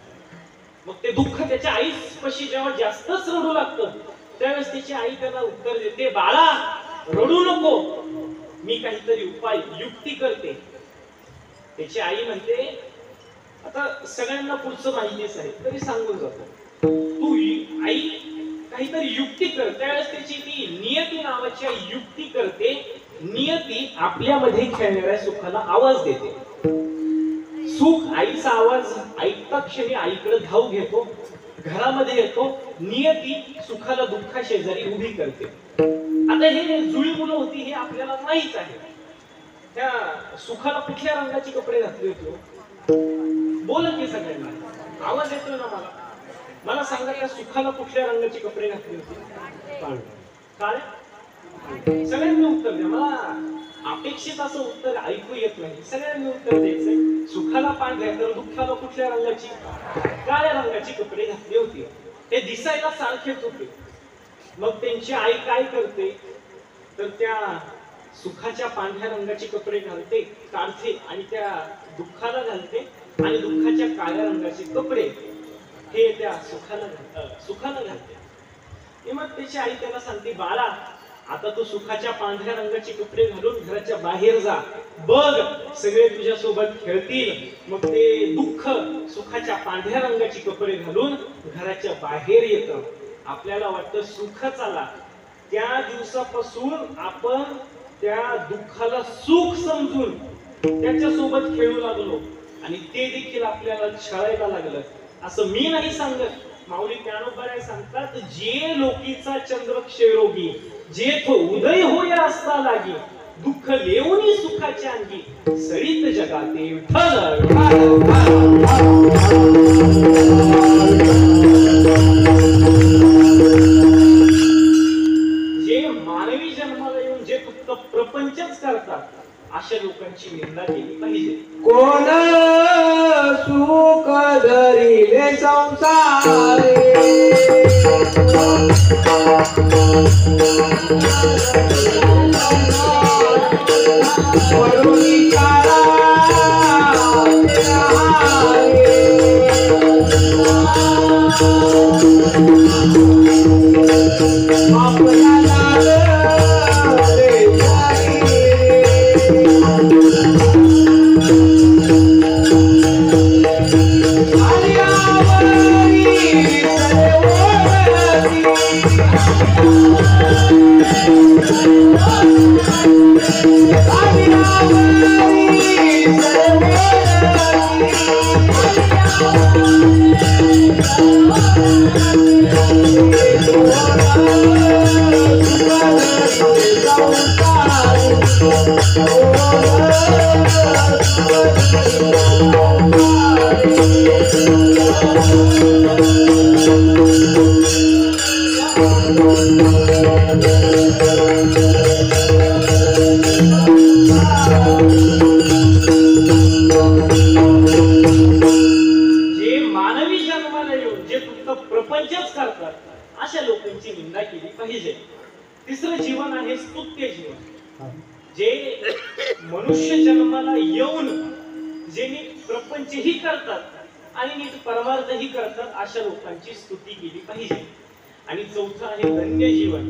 मग ते दुःख त्याच्या आईपाशी जेव्हा जास्तच रडू लागतं त्यावेळेस तिची आई त्याला उत्तर देते, बाळा रडू नको, मी काहीतरी उपाय युक्ती करते. त्याची आई म्हणते, आता सगळ्यांना पुढचं माहितीच आहे तरी सांगून जातो, तू आई काहीतरी युक्ती कर. त्यावेळेस त्याची ती नियती नावाची युक्ती करते. नियती आपल्यामध्ये खेळणाऱ्या सुखाला आवाज देते. सुख आईचा आवाज ऐकता क्षणी आईकडे धाव घेतो, घरामध्ये येतो. नियती सुखाला दुःखा शेजारी उभी करते. आता हे जुळी मुलं होती हे आपल्याला माहित आहे. त्या सुखाला कुठल्या रंगाचे कपडे घातले होते? बोला की सगळ्यांना, आवाज येतोय ना मला? मला सांगा, या सुखाला कुठल्या रंगाचे कपडे घातले होते? काळे. सगळ्यांनी उत्तर द्या. मला अपेक्षित असं उत्तर ऐकू येत नाही. सगळ्यांनी उत्तर द्यायचंय. सुखाला पांढऱ्या तर दुःखाला कुठल्या रंगाची? काळ्या रंगाची कपडे घातले होते. ते दिसायला सारखेच होते. मग त्यांची आई काय करते तर त्या सुखाच्या पांढऱ्या रंगाचे कपडे घालते, काढते आणि त्या दुःखाला घालते आणि दुःखाच्या काळ्या रंगाचे कपडे हे त्या सुखाला घालते. मग त्याची आई त्याला सांगते, बाळा आता तू सुखाच्या पांढऱ्या रंगाचे कपडे घालून घराच्या बाहेर जा, बघ सगळे तुझ्या सोबत खेळतील. मग ते दुःख सुखाच्या पांढऱ्या रंगाचे कपडे घालून घराच्या बाहेर येतं. आपल्याला वाटतं सुख चाला. त्या दिवसापासून आपण त्या दुःखाला सुख समजून त्याच्या सोबत खेळू लागलो आणि ते देखील आपल्याला छळायला लागलं. असं मी नाही सांगत, माऊली ज्ञानोबराय सांगतात, जे लोकीचा चंद्र क्षयरोगी, जे तो उदय होय असता लागी, दुःख लेऊनी सुखाच्या अंगी, सरित जगाते विठ्ठल. धरिले संसारे वरुणी काळा प्रपंचच करतात अशा लोकांची निंदा केली पाहिजे. तिसरं जीवन आहे स्तुत्य जीवन. जे मनुष्य जन्माला येऊन जे नीट प्रपंचही करतात आणि नीट परमार्थही करतात अशा लोकांची स्तुती केली पाहिजे. आणि चौथं आहे धन्य जीवन.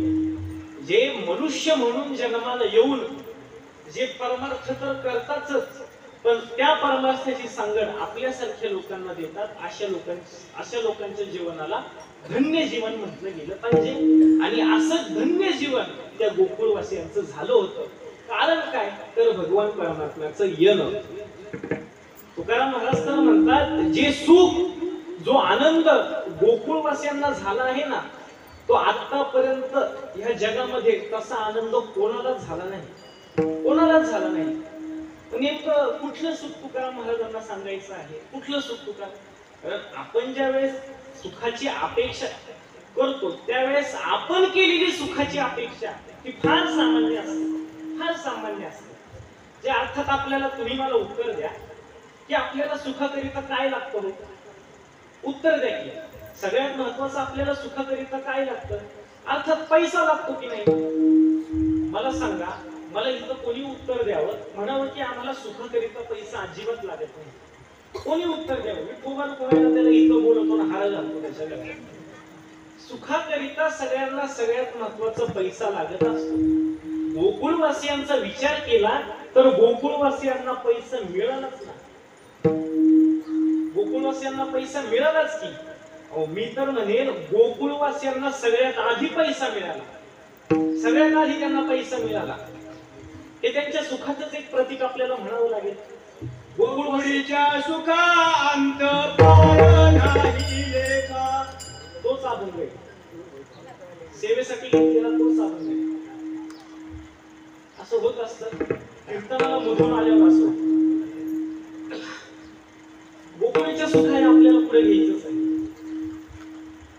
जे मनुष्य म्हणून जन्माला येऊन जे परमार्थ तर करतातच पण त्या परमार्थाची सांगड आपल्यासारख्या लोकांना देतात अशा लोकांच्या जीवनाला धन्य जीवन म्हटलं गेलं पाहिजे. आणि असं धन्य जीवन त्या गोकुळवासियांचं झालं होतं. कारण काय तर भगवान परमात्म्याचं येणं. तुकाराम महाराज तर म्हणतात जे सुख जो आनंद गोकुळवासियांना झाला आहे ना तो आतापर्यंत ह्या जगामध्ये तसा आनंद कोणालाच झाला नाही. कोणालाच झाला नाही. नेमकं कुठलं सुख तुकाराम महाराजांना सांगायचं आहे. कुठलं सुख तुकाराम. कारण आपण ज्या वेळेस सुखाची अपेक्षा करतो त्यावेळेस आपण केलेली सुखाची अपेक्षा ही फार सामान्य असते. फार सामान्य असते. जे अर्थात आपल्याला तुम्ही मला उत्तर द्या की आपल्याला सुखाकरिता काय लागतं. उत्तर द्या की सगळ्यात महत्वाचं आपल्याला सुखाकरिता काय लागतं. अर्थात पैसा लागतो की नाही. मला सांगा. मला इथं कोणी उत्तर द्यावं म्हणावं की आम्हाला सुखाकरिता पैसा अजिबात लागत नाही. कोणी उत्तर द्यावं. मी कोणाला त्याला इथं बोलवतो ना हार घालतो त्याच्या. सुखाकरिता सगळ्यांना सगळ्यात महत्वाचा पैसा लागत असतो. गोकुळवासियांचा विचार केला तर गोकुळवासियांना पैसा मिळालाच ना. गोकुळवासियांना पैसा मिळालाच की. मी तर म्हणेन गोकुळवासियांना सगळ्यात आधी पैसा मिळाला. सगळ्यात आधी त्यांना पैसा मिळाला. हे त्यांच्या सुखाचंच एक प्रतीक आपल्याला म्हणावं लागेल. गोकुळीच्या सुखांत पार नाही लेखा. तोच अभंग आहे. सेवेसाठी घेतलेला तोच अभंग आहे. असं होत असतं कीर्तनाला मधून आल्यावर असो. गोकुळीच्या सुखाने आपल्याला पुढे घ्यायचंच आहे.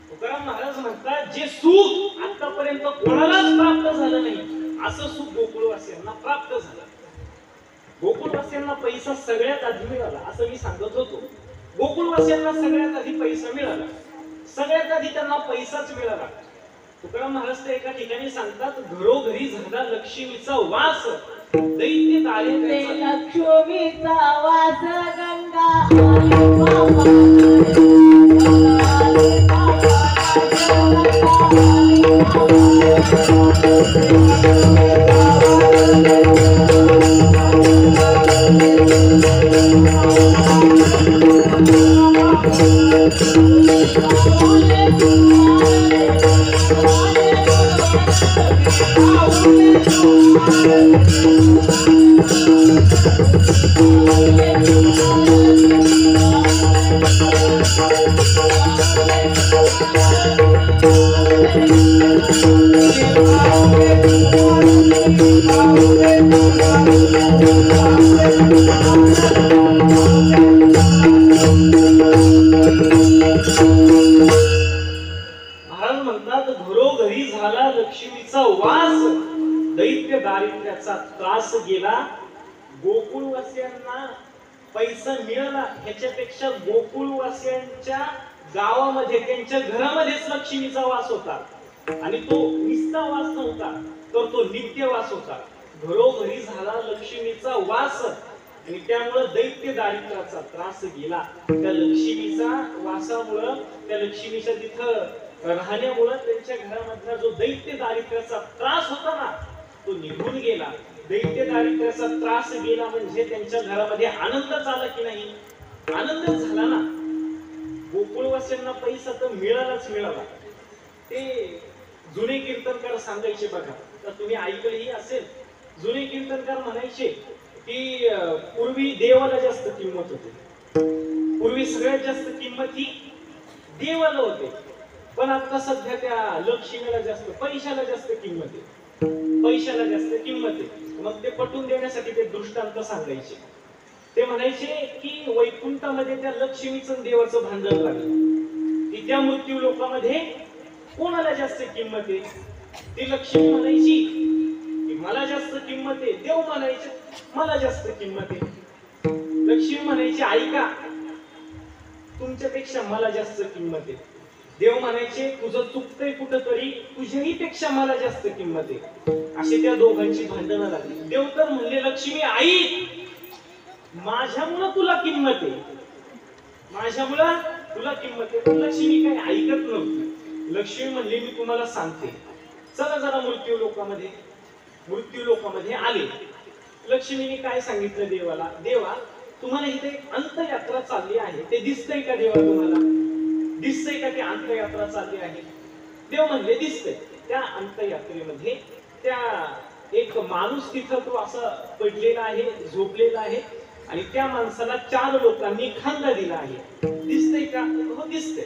तुकाराम महाराज म्हणतात जे सुख आतापर्यंत कोणालाच प्राप्त झालं नाही असं सुख गोकुळवासियांना प्राप्त झालं. गोकुळवासियांना पैसा सगळ्यात आधी मिळाला असं मी सांगत होतो. गोकुळवासियांना सगळ्यात आधी पैसा मिळाला. सगळ्यात आधी त्यांना पैसाच मिळाला. तुकाराम महाराज तर एका ठिकाणी सांगतात घरोघरी झाला लक्ष्मीचा वास दैत्य दारिद्र्य लक्ष्मीचा वास गंगा महाराज म्हणतात घरोघरी झाला लक्ष्मीचा वास दैत्य दारिद्र्याचा त्रास गेला. गोकुळवासियांना पैसा मिळाला ह्याच्यापेक्षा गोकुळवासियांच्या गावामध्ये त्यांच्या घरामध्येच लक्ष्मीचा वास होता आणि तो निस्ता वास नव्हता तर तो नित्य वास होता. घरोघरी झाला लक्ष्मीचा वास आणि त्यामुळे दैत्य दारिद्र्याचा त्रास गेला. त्या लक्ष्मीचा वासामुळं त्या लक्ष्मीच्या तिथं राहण्यामुळं त्यांच्या घरामधला जो दैत्य दारिद्र्याचा त्रास होता ना तो निघून गेला. दैत्य दारिद्र्याचा त्रास गेला म्हणजे त्यांच्या घरामध्ये आनंदच आला की नाही? आनंदच झाला ना. गोकुळवासियांना पैसा तर मिळालाच मिळाला. ते जुने कीर्तनकार सांगायचे बघा, तर तुम्ही ऐकलेही असेल. जुने कीर्तनकार म्हणायचे की पूर्वी देवाला जास्त किंमत होती. पूर्वी सगळ्यात जास्त किंमत ही देवाला होते. पण आता सध्या त्या लक्ष्मीला जास्त, पैशाला जास्त किंमत आहे. पैशाला जास्त किंमत आहे. मग ते पटवून देण्यासाठी ते दृष्टांत सांगायचे. ते म्हणायचे की वैकुंठामध्ये त्या लक्ष्मीचं देवाचं भांडण लागलं की त्या मृत्यू लोकांमध्ये कोणाला जास्त किंमत आहे? ती लक्ष्मी म्हणायची की मला जास्त किंमत आहे. देव म्हणायचे मला जास्त किंमत आहे. लक्ष्मी म्हणायची ऐका, तुमच्यापेक्षा मला जास्त किंमत आहे. देव म्हणायचे तुझं चुकतंय कुठंतरी, तुझ्याही पेक्षा मला जास्त किंमत आहे. अशी त्या दोघांची भांडणं लागली. देव तर म्हणले लक्ष्मी आई, माझ्यामुळं तुला किंमत आहे, माझ्यामुळं तुला किंमत आहे. पण लक्ष्मी काही ऐकत नव्हती. लक्ष्मी म्हणली मी तुम्हाला सांगते, चला जरा मृत्यू लोकामध्ये आले. लक्ष्मीने काय सांगितलं देवाला? देवा, तुम्हाला इथे एक अंतयात्रा चालली आहे, ते दिसतंय का देवा? तुम्हाला दिसतंय का ती अंतयात्रा चालली आहे? देव म्हणले दिसतंय. त्या अंतयात्रेमध्ये त्या एक माणूस तिथं तो असा पडलेला आहे, झोपलेला आहे आणि त्या माणसाला 4 लोकांनी खांदा दिला आहे. दिसतंय का? हो दिसतंय.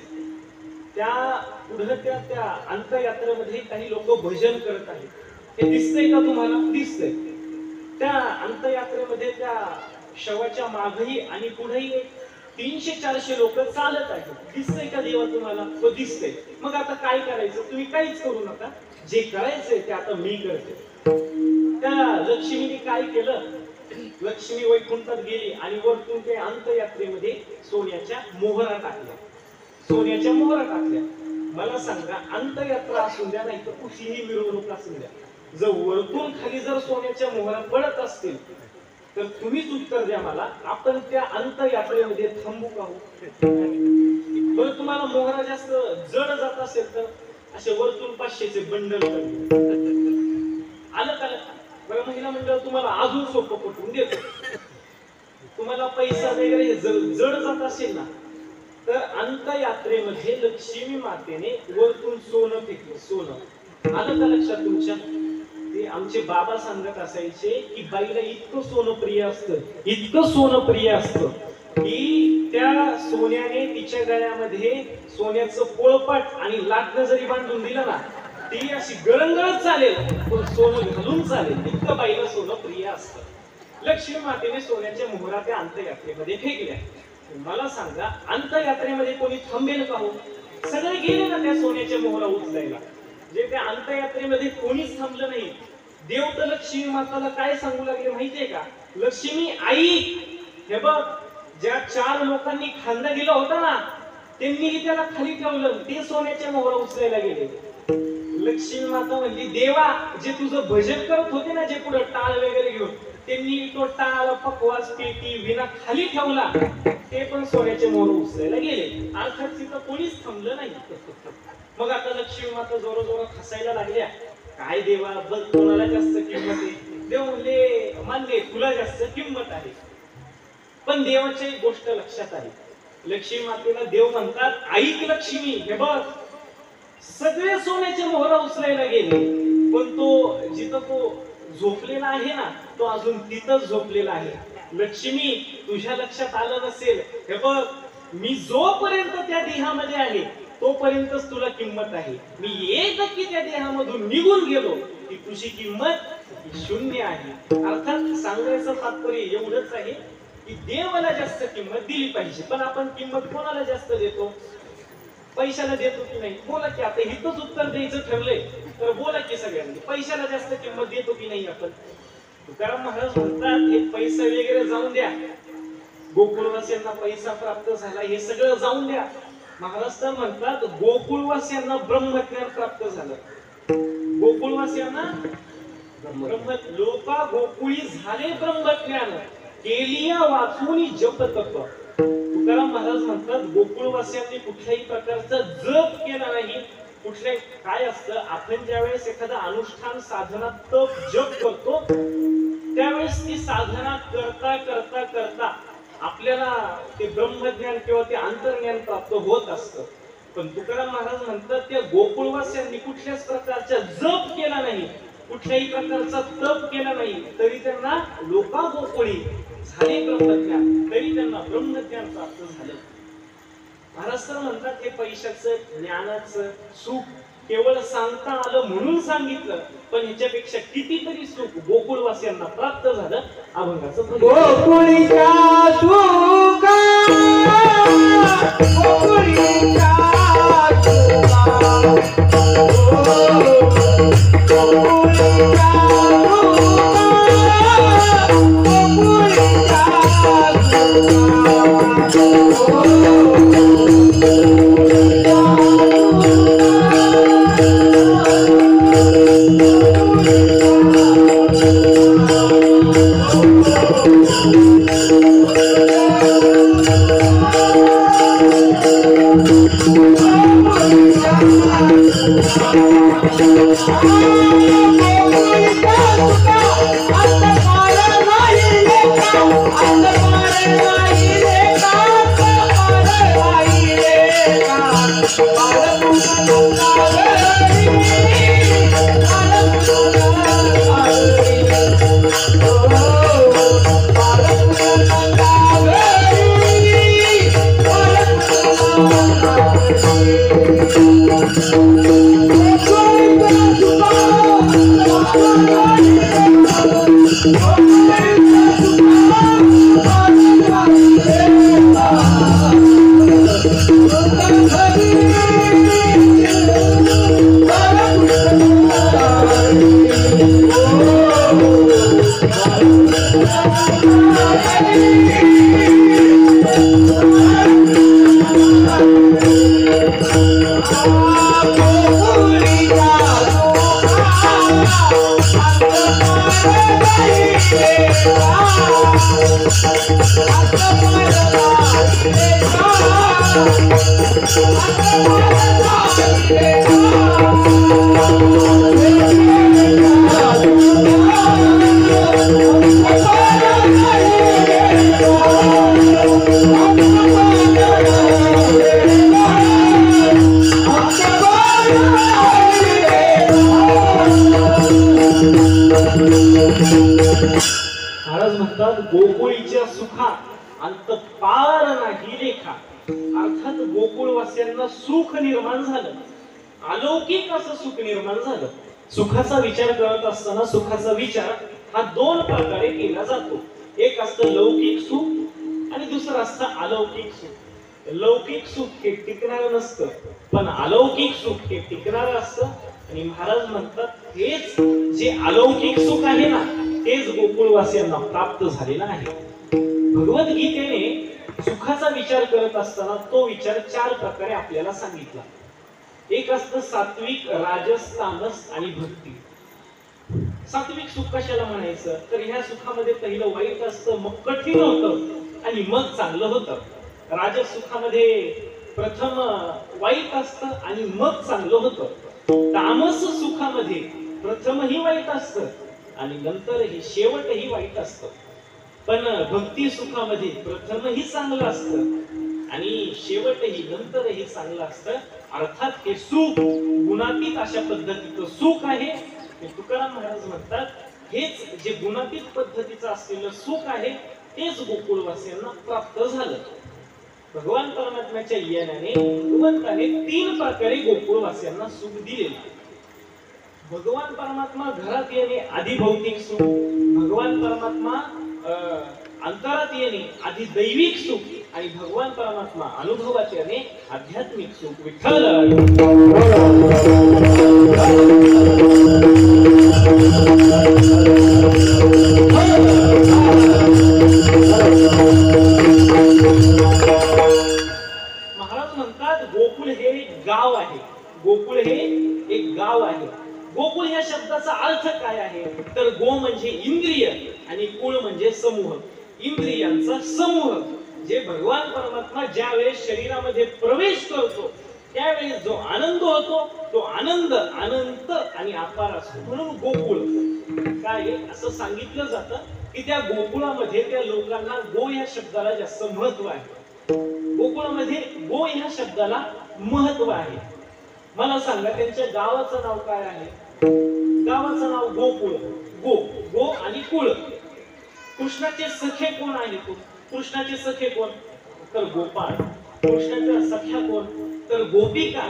त्या पुढे त्या अंतयात्रेमध्ये काही लोक भजन करत आहेत. हे दिसतंय का तुम्हाला? दिसतंय. त्या अंतयात्रेमध्ये त्या शवाच्या मागही आणि पुढेही 300-400 लोक चालत आहेत. दिसतंय का देवा तुम्हाला? हो दिसतंय. मग आता काय करायचं? तुम्ही काहीच करू नका, जे करायचंय ते आता मी करते. त्या लक्ष्मीने काय केलं? लक्ष्मी वैकुंठात गेली आणि वरतून ते अंतयात्रेमध्ये सोन्याच्या मोहरा टाकल्या. सोन्याच्या मोहरा टाकल्या. मला सांगा, अंतयात्रा असून द्या नाही तर कुठलीही मिरवणूक असून द्या, जर वरतून खाली जर सोन्याच्या मोहरा पडत असतील तर तुम्हीच उत्तर द्या मला, आपण त्या अंतयात्रेमध्ये थांबू का? बरं, तुम्हाला मोहरा जास्त जड जात असेल तर असे वरतून 500चे बंडल आलं का? बरं, महिला मंडळ तुम्हाला अजून सोपं पटवून देतो. तुम्हाला पैसा वगैरे जड जात असेल ना तर अंतयात्रेमध्ये लक्ष्मी मातेने वरतून सोनं फेकलं. सोनं आलं का लक्षात तुमच्या? ते आमचे बाबा सांगत असायचे की बाईला इतकं सोनं प्रिय असतं, इतकं सोनं प्रिय असतं की त्या सोन्याने तिच्या गळ्यामध्ये सोन्याचं पोळपाट आणि लाटणं जरी बांधून दिलं ना ती अशी गरंगळत चालेल, पण सोनं घालून चालेल, इतकं बाईला सोनं प्रिय असतं. लक्ष्मी मातेने सोन्याच्या मोहरा त्या अंतयात्रेमध्ये फेकल्या. मला सांगा, अंतयात्रेमध्ये कोणी थांबेल का? हो, सगळे गेले ना त्या सोन्याच्या मोहरा उचलायला. जे त्या अंतयात्रेमध्ये कोणीच थांबलं नाही. देव तर लक्ष्मी माताला काय सांगू लागले माहितीये का? लक्ष्मी आई, हे बघ, ज्या 4 लोकांनी खांदा दिला होता ना त्यांनी त्याला खाली ठेवलं, ते सोन्याच्या मोहरा उचलायला गेले. लक्ष्मी माता म्हणली देवा, जे तुझं भजन करत होते ना, जे पुढे टाळ वगैरे घेऊन, त्यांनी तो टाळ, पकवास, पेटी, विना खाली ठेवला, ते पण सोन्याचे मोहर उचलायला गेले. अर्थात तिथं कोणीच थांबलं नाही. मग आता लक्ष्मी माता जोरा हसायला लागल्या. काय देवा, बघ कोणाला जास्त किंमत आहे? देव म्हणले मान्य, तुला जास्त किंमत आहे. पण देवाची एक गोष्ट लक्षात आहे. लक्ष्मी मातेला देव म्हणतात ऐक लक्ष्मी, हे बघ, सगळे सोन्याचे मोहरा उचलायला गेले, पण तो जिथं तो झोपलेला आहे ना तो अजून तिथंच झोपलेला आहे. लक्ष्मी, तुझ्या लक्षात आलं नसेल, हे बघ, मी जोपर्यंत त्या देहामध्ये आहे तोपर्यंतच तुला किंमत आहे. मी एकदा की त्या देहामधून निघून गेलो की तुझी किंमत शून्य आहे. अर्थात सांगायचं तात्पर्य एवढंच आहे की देवाला जास्त किंमत दिली पाहिजे. पण आपण किंमत कोणाला जास्त देतो? पैशाला देतो की नाही? बोला की, आता इथंच उत्तर द्यायचं ठरलंय तर बोला की सगळ्यांनी, पैशाला जास्त किंमत देतो की नाही आपण? तुकाराम महाराज म्हणतात हे पैसा वगैरे जाऊन द्या, गोकुळवासियांना पैसा प्राप्त झाला हे सगळं जाऊन द्या. महाराज तर म्हणतात गोकुळवासियांना ब्रह्मज्ञान प्राप्त झालं. गोकुळवासियांना लोका गोकुळी झाले ब्रह्मज्ञान केलिया वाचून जप तप. तुकाराम महाराज म्हणतात गोकुळवासियांनी कुठल्याही प्रकारचा जप केला नाही. कुठले काय असतं, आपण ज्यावेळेस एखादा अनुष्ठान साधना तप जप करतो त्यावेळेस ती साधना करता करता करता आपल्याला ते ब्रह्मज्ञान किंवा ते अंतर्ज्ञान प्राप्त होत असतं. पण तुकाराम महाराज म्हणतात त्या गोकुळवासियांनी कुठल्याच प्रकारचा जप केला नाही, कुठल्याही प्रकारचा तप केला नाही, तरी त्यांना लोका गोकुळी झाले ब्रह्मज्ञान, तरी त्यांना ब्रह्मज्ञान प्राप्त झालं. महाराज तर म्हणतात हे पैशाचं ज्ञानाचं सुख केवळ सांगता आलं म्हणून सांगितलं, पण ह्याच्यापेक्षा कितीतरी सुख गोकुळवासियांना प्राप्त झालं. अभंगाचं गोकुळीच्या सुखा गोकुळीच्या महाराज म्हणतात गोकुळीच्या सुखात अंत पार नाही रेखा. अर्थात गोकुळवासियांना सुख निर्माण झालं, अलौकिक असं सुख निर्माण झालं. सुखाचा विचार करत असताना सुखाचा विचार हा दोन प्रकारे केला जातो. एक असतं लौकिक सुख आणि दुसरं असतं अलौकिक सुख. लौकिक सुख हे टिकणारं नसतं, पण अलौकिक सुख हे टिकणारं असतं. आणि महाराज म्हणतात हेच जे अलौकिक सुख आहे ना तेच गोकुळवासियांना प्राप्त झालेला आहे. भगवद्गीतेने सुखाचा विचार करत असताना तो विचार चार प्रकारे आपल्याला सांगितला. एक असतं सात्विक, राजस, तामस आणि भक्ती. सात्विक सुख कशाला म्हणायचं तर ह्या सुखामध्ये पहिलं वाईट असतं, मग कठीण होतं आणि मग चांगलं होतं. राजस सुखामध्ये प्रथम वाईट असतं आणि मग चांगलं होतं. तामस सुखामध्ये प्रथमही वाईट असतं आणि नंतरही शेवटही वाईट असतं. पण भक्ती सुखामध्ये प्रथमही चांगलं असतं आणि शेवटही नंतरही चांगलं असतं. अर्थात हे सुख गुणातीत अशा पद्धतीचं सुख आहे. तुकाराम महाराज म्हणतात हेच जे गुणातीत पद्धतीचं असलेलं सुख आहे तेच गोकुळवासियांना प्राप्त झालं. भगवान परमात्म्याच्या येण्याने भगवंताने तीन प्रकारे गोकुळवासियांना सुख दिलेलं. भगवान परमात्मा घरात येणे आधी भौतिक सुख, भगवान परमात्मा अंतरात येणे आधी दैविक सुख आणि भगवान परमात्मा अनुभवात येणे आध्यात्मिक सुख. विठ्ठल महाराज म्हणतात गोकुळ हे एक गाव आहे. गोकुळ हे एक गाव आहे. गोकुळ या शब्दाचा अर्थ काय आहे तर गो म्हणजे इंद्रिय आणि कुळ म्हणजे समूह. इंद्रियांचा समूह. जे भगवान परमात्मा ज्या वेळेस शरीरामध्ये प्रवेश करतो त्यावेळेस जो आनंद होतो तो आनंद अनंत आणि अपार असतो. म्हणून गोकुळ काय असं सांगितलं जातं की त्या गोकुळामध्ये त्या लोकांना गो या शब्दाला जास्त महत्व आहे. गोकुळामध्ये गो या शब्दाला महत्व आहे. मला सांगा त्यांच्या गावाचं नाव काय आहे? गावाचं नाव गोकुळ. गो गो आणि कुळ. कृष्णाचे सखे कोण आहेत? कृष्णाचे सखे कोण तर गोपाळ. कृष्णाच्या सख्या कोण तर गोपिका.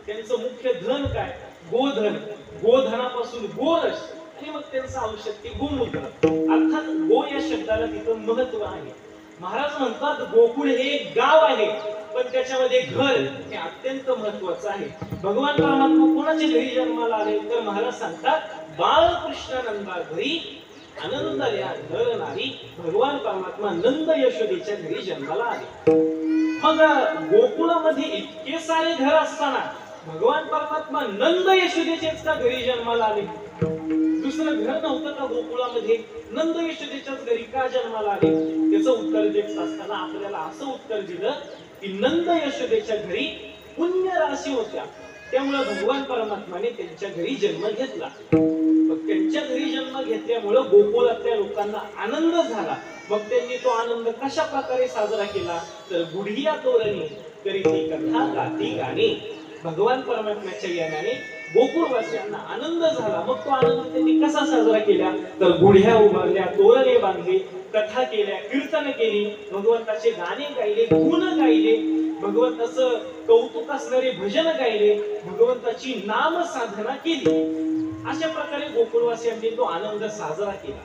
त्यांचं मुख्य धन काय? गोधन. गोधनापासून गोरस आणि मग त्यांचं औषध ते गोमूत्र. अर्थात गो या शब्दाला तिथं महत्व आहे. महाराज म्हणतात गोकुळ हे एक गाव आहे पण त्याच्यामध्ये घर हे अत्यंत महत्वाचं आहे. भगवान परमात्मा कोणाच्या घरी जन्माला आले तर महाराज सांगतात बाळकृष्णानंदा घरी आनंदाल्या नर नारी. भगवान परमात्मा नंद यशोदेच्या घरी जन्माला आले. मग गोकुळामध्ये इतके सारे घर असताना भगवान परमात्मा नंद यशोदेच्याच का घरी जन्माला आले? दुसरं घर नव्हतं का गोकुळामध्ये? नंद यशोदेच्याच घरी का जन्माला आले? त्याचं उत्तर देत असताना आपल्याला असं उत्तर दिलं की नंद यशोदेच्या घरी पुण्य राशी होत्या त्यामुळे भगवान परमात्माने त्यांच्या घरी जन्म घेतला. मग त्यांच्या घरी जन्म घेतल्यामुळे गोकुळातल्या लोकांना आनंद झाला. मग त्यांनी तो आनंद कशा प्रकारे साजरा केला तर गुढिया तोरणी करीती कथा गाती गाणी. भगवान परमात्म्याच्या याने गोकुळवासियांना आनंद झाला. मग तो आनंद त्यांनी कसा साजरा केला तर गुढ्या उभारल्या, तोरणे बांधले, कथा केल्या, कीर्तन केली, भगवंताचे गाणे गायले, गुण गायले, भगवंताचं कौतुक असणारे भजन गायले, भगवंताची नाम साधना केली. अशा प्रकारे गोकुळवासियांनी तो आनंद साजरा केला.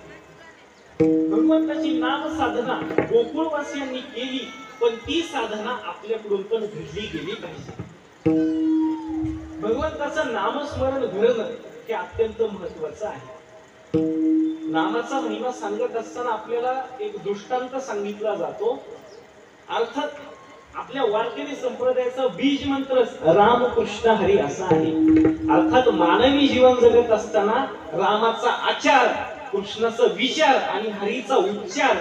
भगवंताची नाम साधना गोकुळवासियांनी केली पण ती साधना आपल्याकडून पण घडली गेली पाहिजे. भगवंताचं नामस्मरण घडणं हे अत्यंत महत्वाचं आहे. नामाचा महिमा सांगत असताना आपल्याला एक दृष्टांत सांगितला जातो. अर्थात आपल्या वारकरी संप्रदायाचा बीज मंत्र रामकृष्ण हरी असा आहे. अर्थात मानवी जीवन जगत असताना रामाचा आचार, कृष्णाचा विचार आणि हरीचा उच्चार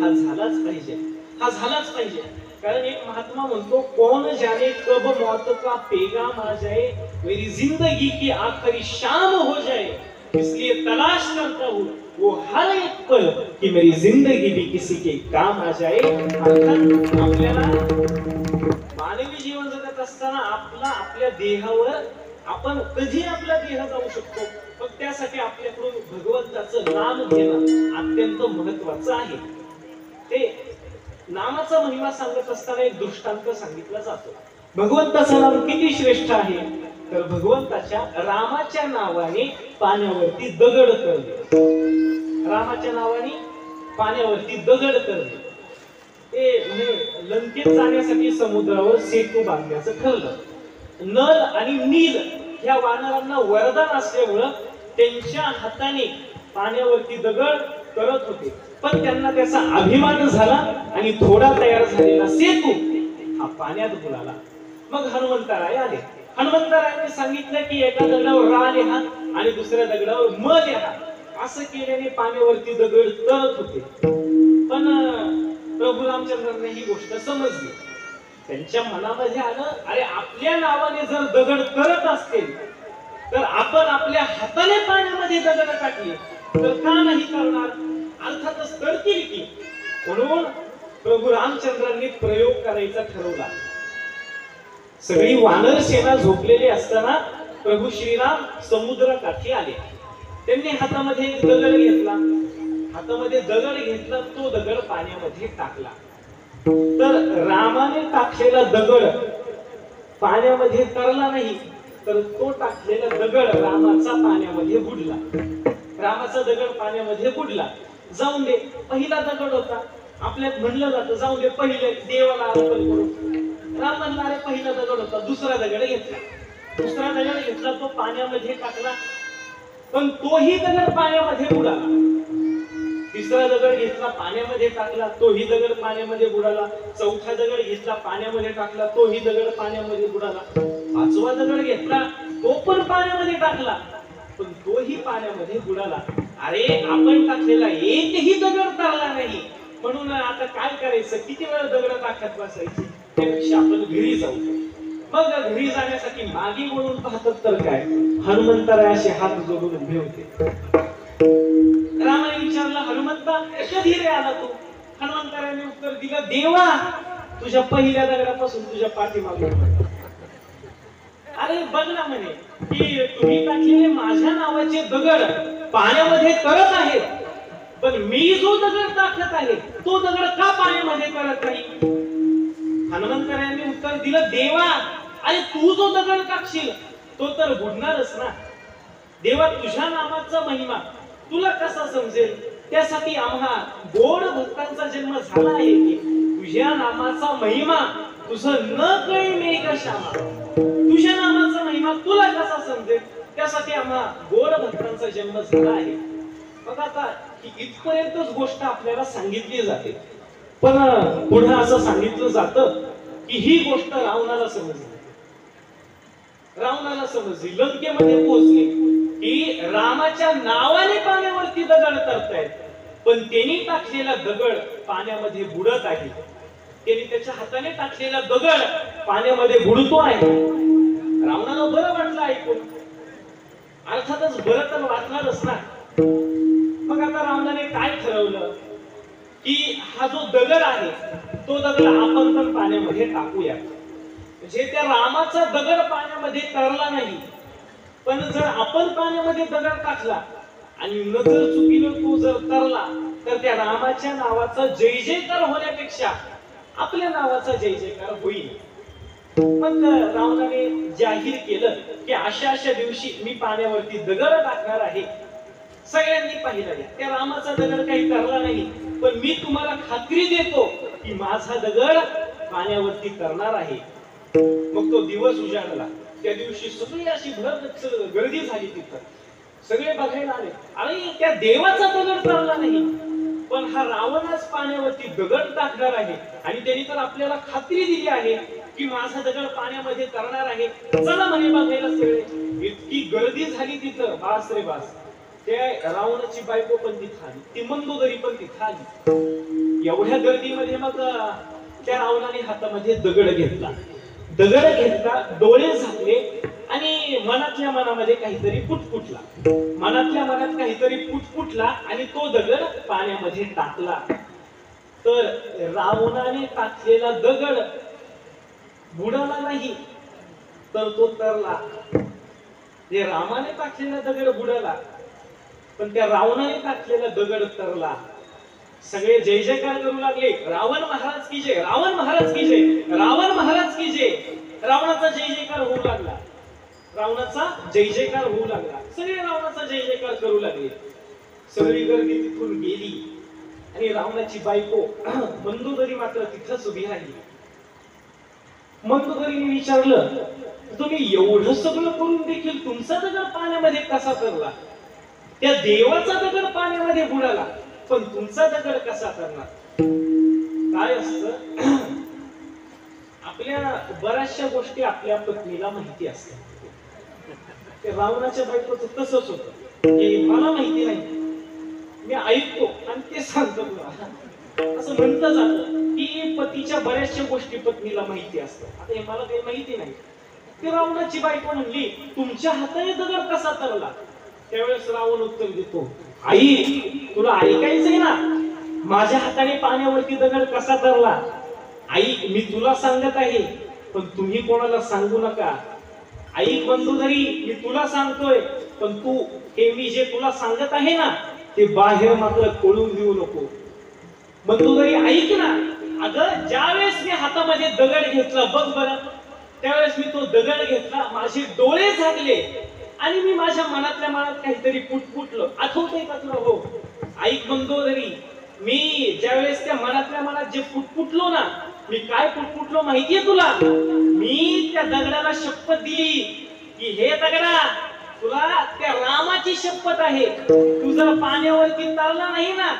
हा झालाच पाहिजे. हा झालाच पाहिजे. कारण एक महात्मा म्हणतो कौन जाने कब मौत का पैगाम आ जाए, मेरी जिंदगी की आखिरी शाम हो जाए, इसलिए तलाश करता हूँ वो हर एक पल कि मेरी जिंदगी भी किसी के काम आ जाए. अर्थात आपल्याला मानवी जीवन जगत असताना आपल्या देहावर आपण कधी आपला देह जाऊ शकतो पण त्यासाठी आपल्याकडून भगवंताचं नाम घेणं अत्यंत महत्वाचं आहे. ते नामाचा महिमा सांगत असताना एक दृष्टांत सांगितला जातो. भगवंताचं नाम किती श्रेष्ठ आहे तर भगवंताच्या रामाच्या नावाने पाण्यावरती दगड करले. रामाच्या नावाने पाण्यावरती दगड करले. ते म्हणजे लंकेत जाण्यासाठी समुद्रावर सेतू बांधण्याचं ठरलं. नल आणि नील ह्या वानरांना वरदान असल्यामुळं त्यांच्या हाताने पाण्यावरती दगड करत होते पण त्यांना त्याचा अभिमान झाला आणि थोडा तयार झालेला सेतू हा पाण्यात बुडाला. मग हनुमंतराय आले. हनुमंतरायांनी सांगितलं की एका दगडावर रा लिहा आणि दुसऱ्या दगडावर म लिहा. असं केल्याने पाण्यावरती दगड तरत होते. पण प्रभू रामचंद्रांना ही गोष्ट समजली. त्यांच्या मनामध्ये आलं अरे आपल्या नावाने जर दगड करत असतील तर आपण आपल्या हाताने पाण्यामध्ये दगड टाकले तर का नाही करणार? अर्थातच करतील की. म्हणून प्रभू रामचंद्रांनी प्रयोग करायचा ठरवला. सगळी वानर सेना झोपलेली असताना प्रभू श्रीराम समुद्र काठी आले. त्यांनी हातामध्ये एक दगड घेतला. हातामध्ये दगड घेतला तो दगड पाण्यामध्ये टाकला. तर रामाने टाकलेला दगड पाण्यामध्ये तरला नाही तर तो टाकलेला दगड रामाचा पाण्यामध्ये बुडला. रामाचा दगड पाण्यामध्ये बुडला. जाऊन दे पहिला दगड होता. आपल्यात म्हणलं जातं जाऊन दे पहिले देवाला अर्पण करू. राम म्हणणारे पहिला दगड होता. दुसरा दगड घेतला. दुसरा दगड घेतला तो पाण्यामध्ये टाकला पण तोही दगड पाण्यामध्ये बुडाला. तिसरा दगड घेतला पाण्यामध्ये टाकला, तोही दगड पाण्यामध्ये बुडाला. चौथा दगड घेतला पाण्यामध्ये टाकला, तोही दगड पाण्यामध्ये बुडाला. पाचवा दगड घेतला, तो पण पाण्यामध्ये टाकला, पण तोही पाण्यामध्ये बुडाला. अरे आपण टाकलेला एकही दगड तरला नाही, म्हणून आता काय करायचं, किती वेळा दगड टाकत बसायची, त्यापेक्षा आपण घरी जाऊ. मग घरी जाण्यासाठी मागे वळून पाहतात तर काय, हनुमंतराय असे हात जोडून उभे होते. रामाने विचारलं, हनुमंता कधी रे आला तू? हनुमंतराने उत्तर दिलं, देवा तुझ्या पहिल्या दगडापासून तुझ्या पाठीमागे. अरे बघ ना म्हणे की तुम्ही टाकलेले माझ्या नावाचे दगड पाण्यामध्ये तरत आहेत, पण मी जो दगड टाकत आहे तो दगड का पाण्यामध्ये तरत नाही? हनुमंतराने उत्तर दिलं, देवा अरे तू जो दगड टाकशील तो तर बुडणारच ना. देवा तुझ्या नावाचा महिमा तुला कसा समजेल? त्यासाठी आम्हा गोड भक्तांचा जन्म झाला आहे की तुझ्या नामाचा महिमा तुझं न कळे मेघ श्यामा. तुझ्या नामाचा महिमा तुला कसा समजेल? त्यासाठी आम्हा गोड भक्तांचा जन्म झाला आहे. बघा आता इथपर्यंतच गोष्ट आपल्याला सांगितली जाते, पण पुढे असं सांगितलं जातं की ही गोष्ट रावणाला समजली. रावणाला समजली, लंकेमध्ये पोहोचली की रामाच्या नावाने पाण्यावरती दगड तरतायत, पण त्यांनी टाकलेला दगड पाण्यामध्ये बुडत आहे. त्यांनी त्याच्या हाताने टाकलेला दगड पाण्यामध्ये बुडतो आहे. रावणाला बरं वाटलं ऐकून, अर्थातच बरं तर वाटणारच ना. मग आता रावणाने काय ठरवलं की हा जो दगड आहे तो दगड आपण पण पाण्यामध्ये टाकूया. म्हणजे त्या रामाचा दगड पाण्यामध्ये तरला नाही, पण जर आपण पाण्यामध्ये दगड टाकला आणि नजर चुकीनं तो जर तरला तर त्या रामाच्या नावाचा जय जयकार होण्यापेक्षा आपल्या नावाचा जय जयकार होईल. मग रावणाने जाहीर केलं की अशा अशा दिवशी मी पाण्यावरती दगड टाकणार आहे. सगळ्यांनी पाहिलं त्या रामाचा दगड काही तरला नाही, पण मी तुम्हाला खात्री देतो की माझा दगड पाण्यावरती तरणार आहे. मग तो दिवस उजाडला. त्या दिवशी सगळी अशी भरगच्च गर्दी झाली तिथं. सगळे बघायला आले, आणि त्या देवाचा दगड तरला नाही, पण हा रावणच पाण्यावरती दगड टाकणार आहे आणि त्यांनी तर आपल्याला खात्री दिली आहे की माझा दगड पाण्यामध्ये तरणार आहे. चला म्हणे बघायला सगळे. इतकी गर्दी झाली तिथं, बास रे बास. त्या रावणाची बायको पण तिथं आली, ती मंदोदरी पण तिथं आली. एवढ्या गर्दीमध्ये मग त्या रावणाने हातामध्ये दगड घेतला. डोळे झाकले आणि मनातल्या मनामध्ये काहीतरी पुटपुटला. मनातल्या मनात काहीतरी पुटपुटला आणि तो दगड पाण्यामध्ये टाकला. तर रावणाने टाकलेला दगड बुडाला नाही, तर तो तरला. जे रामाने टाकलेला दगड बुडाला, पण त्या रावणाने टाकलेला दगड तरला. सगळे जय जयकार करू लागले, रावण महाराज की जय, रावण महाराज की जय, रावण महाराज की जय. रावणाचा जय जयकार होऊ लागला, रावणाचा जय जयकार होऊ लागला. सगळे रावणाचा जय जयकार करू लागले. सगळी गर्दी तिथून गेली आणि रावणाची बायको मंदोदरी मात्र तिथंच उभी राहिली. मंदोदरीने विचारलं, तुम्ही एवढं सगळं करून देखील तुमचा दगड पाण्यामध्ये कसा तरला? त्या देवाचा दगड पाण्यामध्ये बुडाला, पण तुमचा दगड कसा करणार? काय असतं, आपल्या बऱ्याचशा गोष्टी आपल्या पत्नीला माहिती असतात. ते रावणाच्या बायकोचं तसंच होतं की मला माहिती नाही, मी ऐकतो आणि ते सांगतो तुला. असं म्हटलं जातं की पतीच्या बऱ्याचशा गोष्टी पत्नीला माहिती असतात. आता हे मला काही माहिती नाही. ते रावणाची बायको म्हणली, तुमच्या हाताने दगड कसा तरला? त्यावेळेस रावण उत्तर देतो, आई तुला ऐकायचंय ना, माझ्या हाताने पाण्यावरती दगड कसा तरला? आई मी तुला सांगत आहे, पण तुम्ही कोणाला सांगू नका. आई मंदोदरी मी तुला सांगतोय, पण तू हे मी जे तुला सांगत आहे ना ते बाहेर मात्र कळून देऊ नको. मंदोदरी ऐक ना, अगं ज्यावेळेस मी हातामध्ये दगड घेतला बघ बरं, त्यावेळेस मी तो दगड घेतला, माझे डोळे झाकले आणि मी माझ्या मनातल्या मनात काहीतरी पुटपुटलं. आठवतंय का तुला? हो. ऐक मंदोदरी, मी ज्यावेळेस त्या मनातल्या मनात जे पुटपुटलो ना, मी काय पुटपुटलो माहितीये तुला? मी त्या दगडाला शपथ दिली की हे दगडा, तुला त्या रामाची शपथ आहे, तू जर पाण्यावरती तरला नाही ना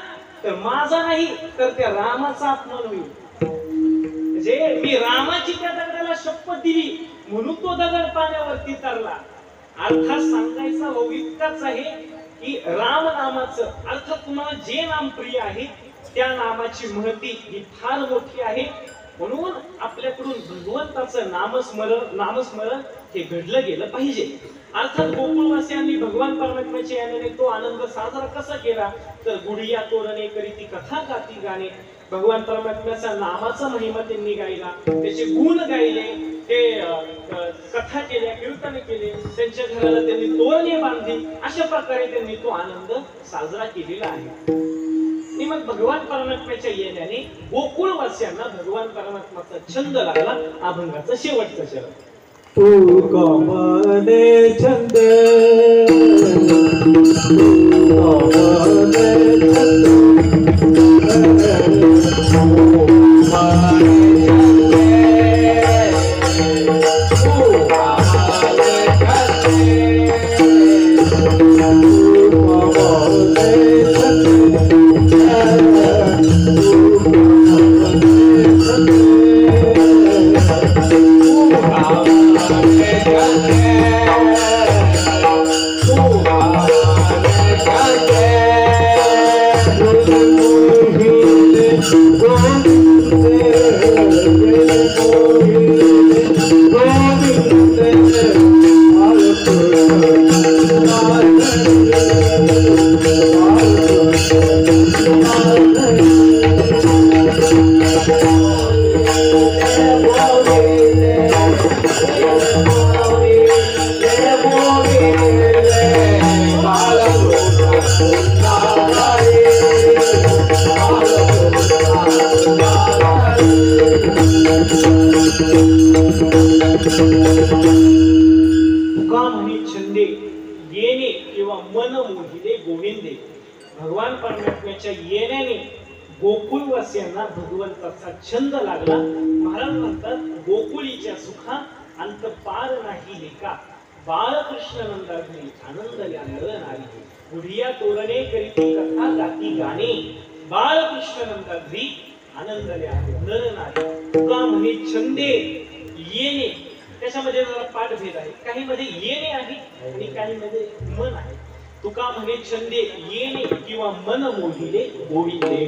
तर माझा नाही तर त्या रामाचा अपमान होईल. म्हणजे मी रामाची त्या दगडाला शपथ दिली म्हणून तो दगड पाण्यावरती तरला. अर्थात सांगायचा भाऊ इतकाच आहे की राम नामाचं अर्थात तुम्हाला जे नाम प्रिय आहे त्या नामाची महती ही फार मोठी आहे. म्हणून आपल्याकडून भगवंताचं नामस्मरण हे घडलं गेलं पाहिजे. अर्थात गोकुळवासियांनी भगवान परमात्म्याच्या याने तो आनंद साजरा कसा केला तर गुढिया तोरणे करीती कथा गाती गाणे. भगवान परमात्म्याचा नामाचा महिमा त्यांनी गायला, त्याचे गुण गायले, ते कथा केल्या, कीर्तन केले, त्यांच्या घराला त्यांनी तोरणे बांधली. अशा प्रकारे त्यांनी तो आनंद साजरा केलेला आहे. आणि मग भगवान परमात्म्याच्या येण्याने गोकुळवासियांना भगवान परमात्म्याचा छंद लागला. अभंगाचा शेवटचा शब्द तू कमने छंद तुका म्हणे छंदे येणे किंवा मन मोहिले गोविंदे. भगवान परमात्म्याच्या येण्याने गोकुळवासियांना भगवंताचा छंद लागला. महाराज म्हणतात गोकुळीच्या सुखा अंत पार नाही लेका. बाळकृष्ण नंदाघरी आनंदल्या नर नारी. गुढिया तोरणे करीती कथा गाती गाणे. बाळकृष्ण नंदाघरी आनंदल्या नर नारी. तुका म्हणे छंदे येणे, त्याच्यामध्ये जरा पाठभेद आहे. काही मध्ये येणे आहे आणि काही मध्ये मन आहे. तुका म्हणे छंदे येणे किंवा मन मोहिले गोविंदे.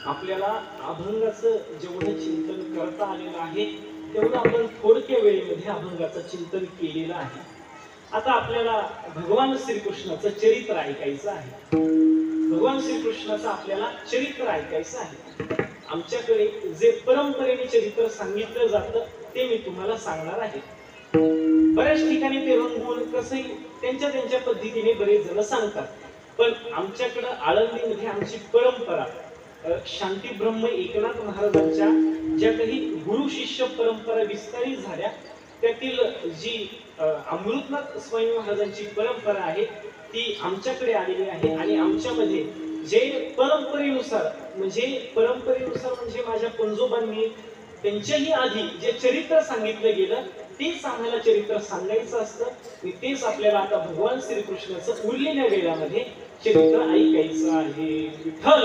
आपल्याला अभंगाचं जेवढं चिंतन करता आलेलं आहे तेवढं आपण थोडक्या वेळेमध्ये अभंगाचं चिंतन केलेलं आहे. आता आपल्याला भगवान श्रीकृष्णाचं चरित्र ऐकायचं आहे. भगवान श्रीकृष्णाचं आपल्याला चरित्र ऐकायचं आहे. आमच्याकडे जे परंपरेने चरित्र सांगितलं जातं ते मी तुम्हाला सांगणार आहे. बऱ्याच ठिकाणी ते रंगवून कसंही त्यांच्या त्यांच्या पद्धतीने बरेच जण सांगतात. पण आमच्याकडं आळंदीमध्ये आमची परंपरा शांती ब्रह्म एकनाथ महाराजांच्या ज्या काही गुरु शिष्य परंपरा विस्तारित झाल्या त्यातील जी अमृतनाथ स्वामी महाराजांची परंपरा आहे ती आमच्याकडे आलेली आहे. आणि आमच्यामध्ये जे परंपरेनुसार म्हणजे माझ्या पंजोबांनी त्यांच्याही आधी जे चरित्र सांगितलं गेलं तेच आम्हाला चरित्र सांगायचं असतं आणि तेच आपल्याला आता भगवान श्रीकृष्णाचं उरलेल्या वेळामध्ये चरित्र ऐकायचं आहे. विठ्ठल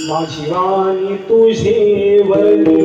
माझी वाणी तुझे वर्णी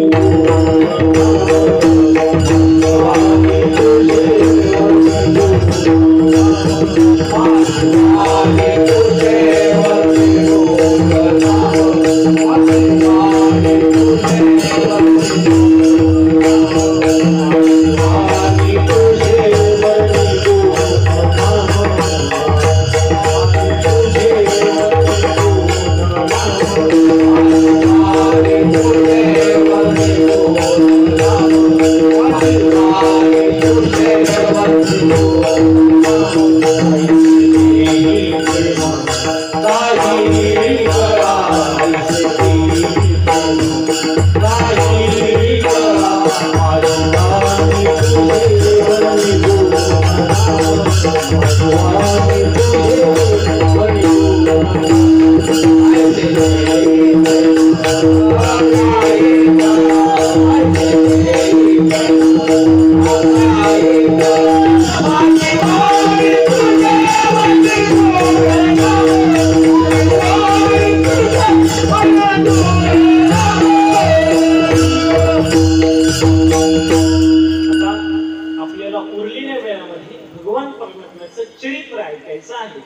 चरित्र ऐकायचं आहे.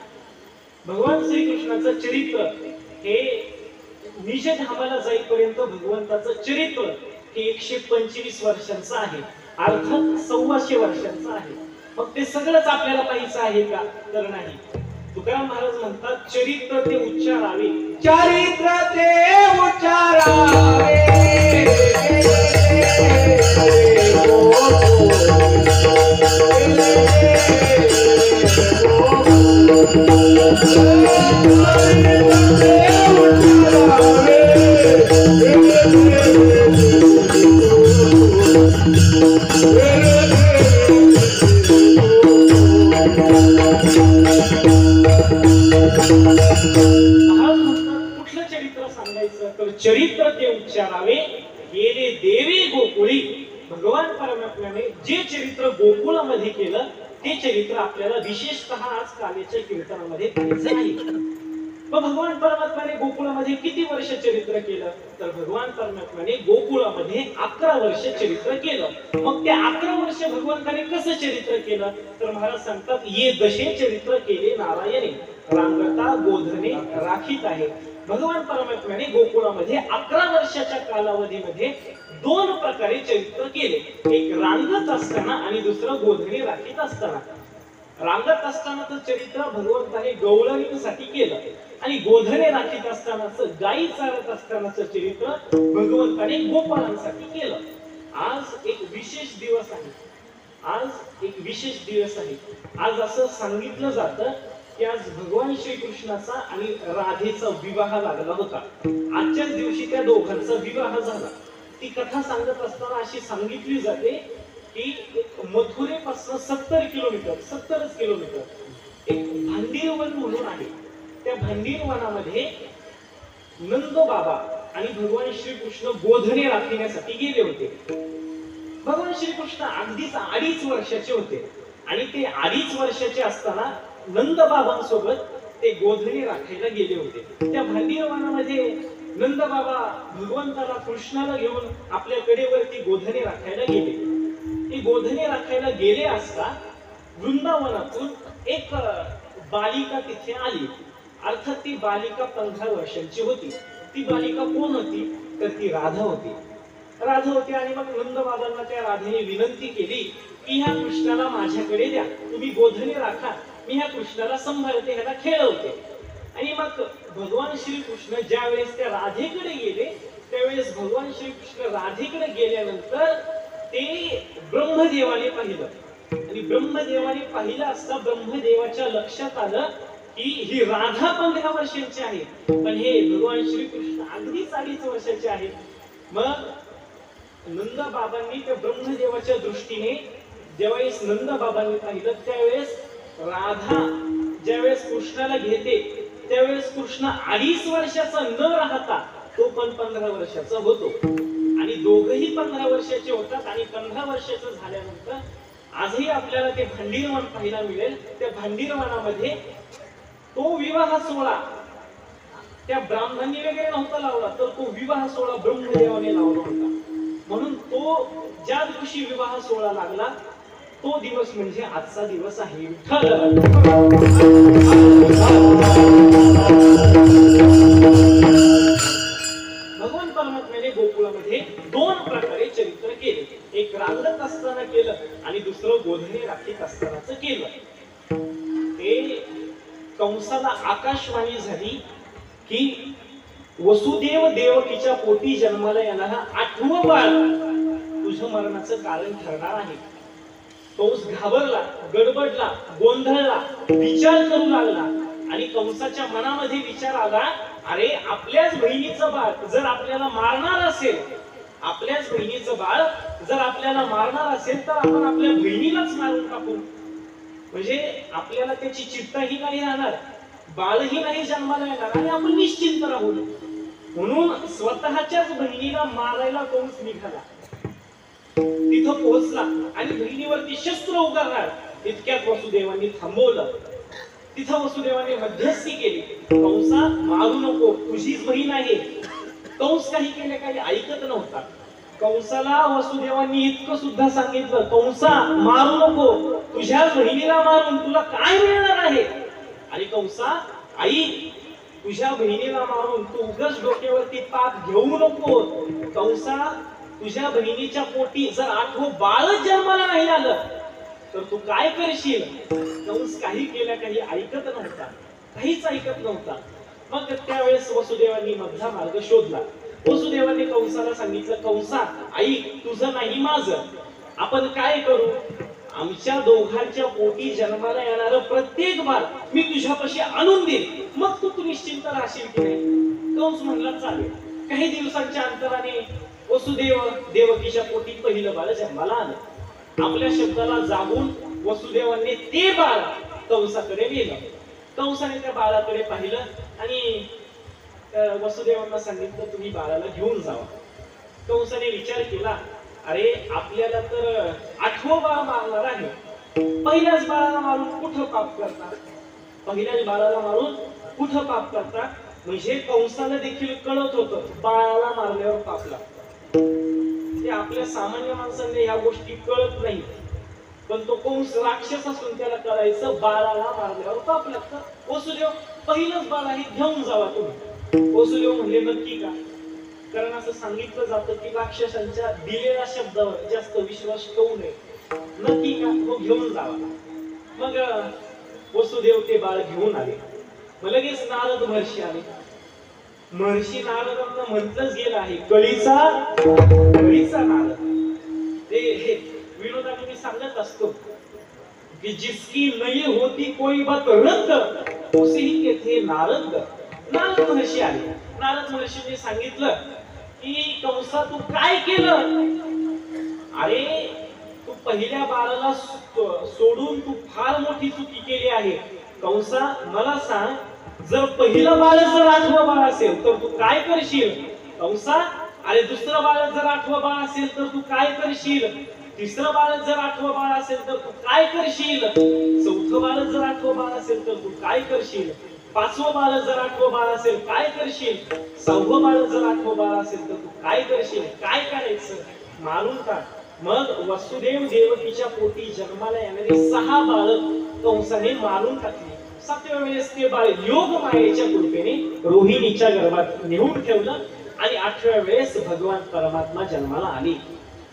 भगवान श्रीकृष्णाचं चरित्र हे निजधामाला जाईपर्यंत भगवंताचं चरित्र हे 125 वर्षांचं आहे, अर्थात 125 वर्षांचं आहे. मग ते सगळंच आपल्याला पाहिजे आहे का? तर नाही. तुकाराम महाराज म्हणतात चरित्र ते उच्चारावे, चरित्र ते उच्चारावे कुठलं चरित्र सांगायचं तर चरित्र ते उच्चारावे गेले देवी गोकुळी. भगवान परमात्म्याने जे चरित्र गोकुळामध्ये केलं ते चरित्र आपल्याला विशेषतः आज कालेच्या कीर्तनामध्ये पाहायचं आहे. मग भगवान परमात्म्याने गोकुळामध्ये किती वर्ष चरित्र केलं तर भगवान परमात्म्याने गोकुळामध्ये 11 वर्ष चरित्र केलं. मग ते 11 वर्ष भगवंताने कसं चरित्र केलं तर महाराज सांगतात ये दशे चरित्र केले नारायणे रांगता गोधने राखीत आहे. भगवान परमात्म्याने गोकुळामध्ये 11 वर्षाच्या कालावधीमध्ये 2 प्रकारे चरित्र केले. एक रांगत असताना आणि दुसरं गोधने राखीत असताना. रांगत असतानाचं चरित्र भगवंताने गवळणीसाठी केलं आणि गोधने राखीत असतानाचं गायी चारत असतानाचं चरित्र भगवंताने गोपाळांसाठी केलं. आज एक विशेष दिवस आहे. आज एक विशेष दिवस आहे. आज असं सांगितलं जातं की आज भगवान श्रीकृष्णाचा आणि राधेचा विवाह लागला होता. आजच्याच दिवशी त्या दोघांचा विवाह झाला. ती कथा सांगत असताना अशी सांगितली जाते की मथुरेपासून 70 किलोमीटर एक भांडीरवन म्हणून आहे. त्या भांडीरवनामध्ये नंदबाबा आणि भगवान श्रीकृष्ण गोधने राखण्यासाठी गेले होते. भगवान श्रीकृष्ण अगदीच 2.5 वर्षाचे होते आणि ते 2.5 वर्षाचे असताना नंदबाबांसोबत ते गोधने राखायला गेले होते. त्या भांडीरवनामध्ये नंदबाबा भगवंताला कृष्णाला घेऊन आपल्या कडेवरती गोधने राखायला गेले. ती गोधने राखायला गेले असता वृंदावनातून एक बालिका तिथे आली. अर्थात ती बालिका 15 वर्षांची होती. ती बालिका कोण होती तर ती राधा होती. आणि मग नंदबाबांना त्या राधेने विनंती केली की ह्या कृष्णाला माझ्याकडे द्या, तुम्ही गोधने राखा, मी ह्या कृष्णाला सांभाळते, ह्याला खेळवते. आणि मग भगवान श्रीकृष्ण ज्या वेळेस त्या राधेकडे गेले त्यावेळेस भगवान श्रीकृष्ण राधेकडे गेल्यानंतर ते ब्रह्मदेवाने पाहिलं आणि ब्रह्मदेवाने पाहिलं असता ब्रह्मदेवाच्या लक्षात आलं की ही राधा 15 वर्षांची आहे पण हे भगवान श्रीकृष्ण अगदी 2.5 वर्षाचे आहेत. मग नंदबाबांनी त्या ब्रह्मदेवाच्या दृष्टीने ज्यावेळेस नंदबाबांनी पाहिलं त्यावेळेस राधा ज्यावेळेस कृष्णाला घेते त्यावेळेस कृष्ण 2.5 वर्षाचा न राहता तो पण 15 वर्षाचा होतो आणि दोघही 15 वर्षाचे होतात आणि 15 वर्षाचं झाल्यानंतर आजही आपल्याला ते भांडीरवण पाहायला मिळेल. त्या भांडीरवनामध्ये तो विवाह सोहळा त्या ब्राह्मणांनी वगैरे नव्हता लावला, तर तो विवाह सोहळा ब्रह्मदेवाने लावला होता. म्हणून तो ज्या दिवशी विवाह सोहळा लागला तो दिवस म्हणजे आजचा दिवस आहे. विठ्ठल भगवान परमात्म्याने गोकुळामध्ये 2 प्रकारे चरित्र केले. एक रांगत असताना केलं आणि दुसरं गोधने राखीत असतानाच केलं. ते कंसाला आकाशवाणी झाली की वसुदेव देवकीच्या पोटी जन्माला येणारा 8वं बाळ तुझ्या मरणाचं कारण ठरणार आहे. कंस घाबरला, गडबडला, गोंधळला, विचार करू लागला आणि कंसाच्या मनामध्ये विचार आला, अरे आपल्याच बहिणीचं बाळ जर आपल्याला मारणार असेल, आपल्याच बहिणीचं बाळ जर आपल्याला मारणार असेल तर आपण आपल्या बहिणीलाच मारून टाकू. म्हणजे आपल्याला त्याची चिंताही नाही राहणार, बाळही नाही जन्माला येणार आणि आपण निश्चिंत राहू. म्हणून स्वतःच्याच बहिणीला मारायला कंस निघाला. तिथं पोहोचला आणि बहिणीवरती शस्त्र उगारणार. इतक्यात वसुदेवांनी थांबवलं. तिथं वसुदेवाने मध्यस्थी केली, कंसा मारू नको, तुझीच बहीण आहे. कंस काही केले काही ऐकत नव्हता. कंसाला वसुदेवांनी इतकं सुद्धा सांगितलं, कंसा मारू नको, तुझ्या बहिणीला मारून तुला काय मिळणार आहे. आणि कंसा, आई तुझ्या बहिणीला मारून तू उगाच डोक्यावरती पाप घेऊ नको. कंसा तुझ्या बहिणीच्या पोटी जर 8वं बाळ जन्माला नाही आलं तर तू काय करशील. कंस काही केल्या काही ऐकत नव्हता, काहीच ऐकत नव्हता. मग त्यावेळेस वसुदेवांनी मधला मार्ग शोधला. वसुदेवांनी कंसाला सांगितलं, कंसा ऐक, तुझं नाही माझं, आपण काय करू, आमच्या दोघांच्या पोटी जन्माला येणारं प्रत्येक बाळ मी तुझ्यापाशी आणून देईन, मग तू निश्चिंत राहशील की नाही. कंस म्हणला चालेल. काही दिवसांच्या अंतराने वसुदेव देवकीच्या पोटी पहिलं बाळ जन्माला आलं. आपल्या शब्दाला जागून वसुदेवांनी ते बाळ कंसाकडे नेलं. कंसाने त्या बाळाकडे पाहिलं आणि वसुदेवांना सांगितलं, तुम्ही बाळाला घेऊन जावा. कंसाने विचार केला, अरे आपल्याला तर 8वं बाळ मारणार आहे, पहिल्याच बाळाला मारून कुठं पाप करता, पहिल्याच बाळाला मारून कुठं पाप करता. म्हणजे कंसाला देखील कळत होतं बाळाला मारल्यावर पाप लागतं. ते आपल्या सामान्य माणसांना ह्या गोष्टी कळत नाही, पण तो कंस राक्षस असून त्याला कळायचं बाळाला मारल्यावर पाप लागतं. वसुदेव पहिलंच बाळ आहे, घेऊन जावा तुम्ही. वसुदेव म्हणले नक्की का, कारण असं सांगितलं जातं की राक्षसांच्या दिलेल्या शब्दावर जास्त विश्वास ठेवू नये. नक्की का, मग घेऊन जावा. मग वसुदेव ते बाळ घेऊन आले. मग लगेच नारद महर्षी आले. महर्षी नारदांना म्हटलंच गेलं आहे, कळीचा नारद. ते विनोदाने मी सांगत असतो की जिसकी नहीं होती कोई बात रद्द उसे ही कहते नारद. नारद महर्षी आले. नारद महर्षीने सांगितलं की कंसा तू काय केलं. अरे तू पहिल्या बाळाला सोडून तू फार मोठी चुकी केली आहे. कंसा मला सांग, जर पहिलं बाळ जर 8वं बाळ असेल तर तू काय करशील. कंसा, अरे दुसरं बाळ जर 8वं बाळ असेल तर तू काय करशील. तिसरं बाळ जर 8वं बाळ असेल तर तू काय करशील. चौथं बाळ जर 8वं बाळ असेल तर तू काय करशील. 5वं बाळ जर 8वं बाळ असेल काय करशील. 6वं बाळ जर 8वं बाळ असेल तर तू काय करशील. काय करायचं, मारून टाक. मग वसुदेव देवकीच्या पोटी जन्माला येणारी 6 बाळ कंसाने मारून टाकली. 7व्या वेळेस ते बाळ योग मायेच्या कृपेने रोहिणीच्या गर्भात नेऊन ठेवलं आणि 8व्या वेळेस भगवान परमात्मा जन्माला आले.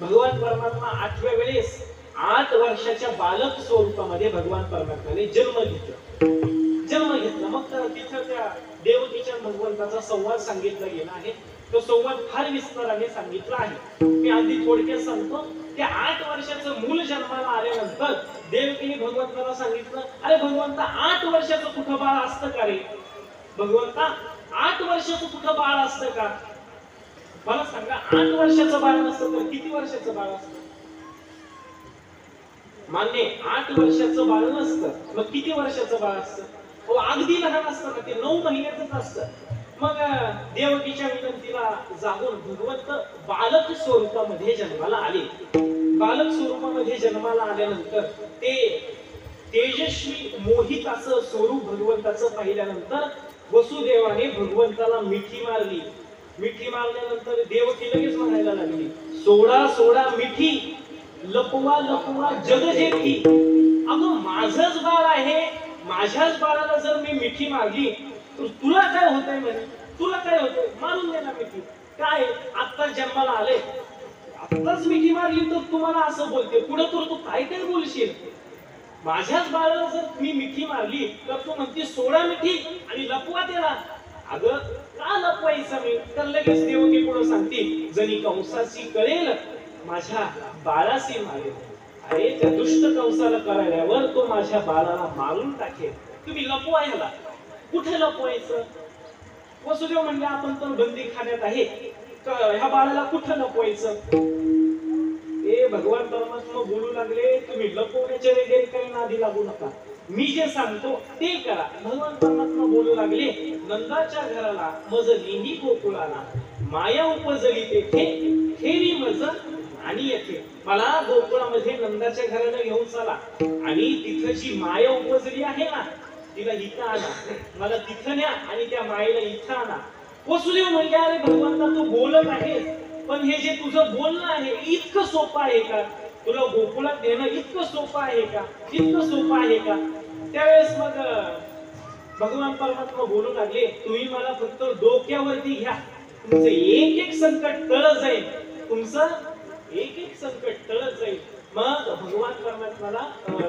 भगवान परमात्मा 8व्या वेळेस 8 वर्षाच्या बालक स्वरूपामध्ये भगवान परमात्म्याने जन्म घेतला. मग तिथं त्या देवकीच्या भगवंताचा संवाद सांगितला गेला आहे. तो संवाद फार विस्ताराने सांगितला आहे. मी आधी थोडक्यात सांगतो. त्या 8 वर्षाचं मूल जन्माला आल्यानंतर देवकीने भगवंताला सांगितलं, अरे भगवंता 8 वर्षाचं कुठं बाळ असतं का रे. भगवंता 8 वर्षाचं कुठं बाळ असतं का, मला सांगा. 8 वर्षाचं बाळ नसतं तर किती वर्षाचं बाळ असतं. मान्य 8 वर्षाचं बाळ नसतं, मग किती वर्षाचं बाळ असतं. अगदी लहान असताना ते 9 महिन्याचंच असतं. मग देवकीच्या विनंतीला जागून भगवंत बालक स्वरूपामध्ये जन्माला आले. बालक स्वरूपामध्ये जन्माला आल्यानंतर ते तेजस्वी मोहित असं स्वरूप भगवंताचं पाहिल्यानंतर वसुदेवाने भगवंताला मिठी मारली. मिठी मारल्यानंतर देवकी लगेच म्हणायला लागली, सोडा सोडा मिठी, लपवा लपवा जग जेठी. अगं माझंच बाळ आहे, माझ्याच बाळाला जर मी मिठी मारली तर तुला काय होतंय म्हणे, तुला काय होतंय, मारून दे ना मिठी. काय आत्ताच जन्माला आले, आत्ताच मिठी मारली तर तुम्हाला असं बोलते, पुढे तर तू काय काय बोलशील. माझ्याच बाळाला जर मी मिठी मारली तर तू म्हणते सोडा मिठी आणि लपवा त्याला. अगं का लपवायचं मी, तर लगेच देवकी पुढे सांगते, जणी कंसाची कळेल माझ्या बाळाशी मारेल. अरे त्या दुष्ट कंसाला कळल्यावर तो माझ्या बाळाला मारून टाकेल, तुम्ही लपवा ह्याला. कुठे लपवायचं. वसुदेव म्हणले आपण तर बंदी खाण्यात आहे, ह्या बाळाला कुठं लपवायचं. हे भगवान परमात्मा बोलू लागले, तुम्ही लपवण्याचे वगैरे काही नादी लागू नका, मी जे सांगतो ते करा. भगवान परमात्मा बोलू लागले, नंदाच्या घराला मज नेही गोकुळाला, माया उपजली तेथे ठेवी मज आणि येथे. मला गोकुळामध्ये नंदाच्या घराला घेऊन चला आणि तिथं जी माया उपजली आहे ना तिला इथं आणा, मला तिथं न्या आणि त्या मायेला इथं आणा. वसुदेव म्हणजे अरे भगवंता तू बोलत आहेस, पण हे जे तुझं बोलणं आहे इतकं सोपं आहे का, तुला गोकुळात नेणं इतकं सोपं आहे का, इतकं सोपं आहे का. त्यावेळेस मग भगवान परमात्मा बोलू लागले, तुम्ही मला फक्त डोक्यावरती घ्या, तुमचं एक एक संकट टळत जाईल, तुमचं एक एक संकट टळत जाईल. मग भगवान परमात्माला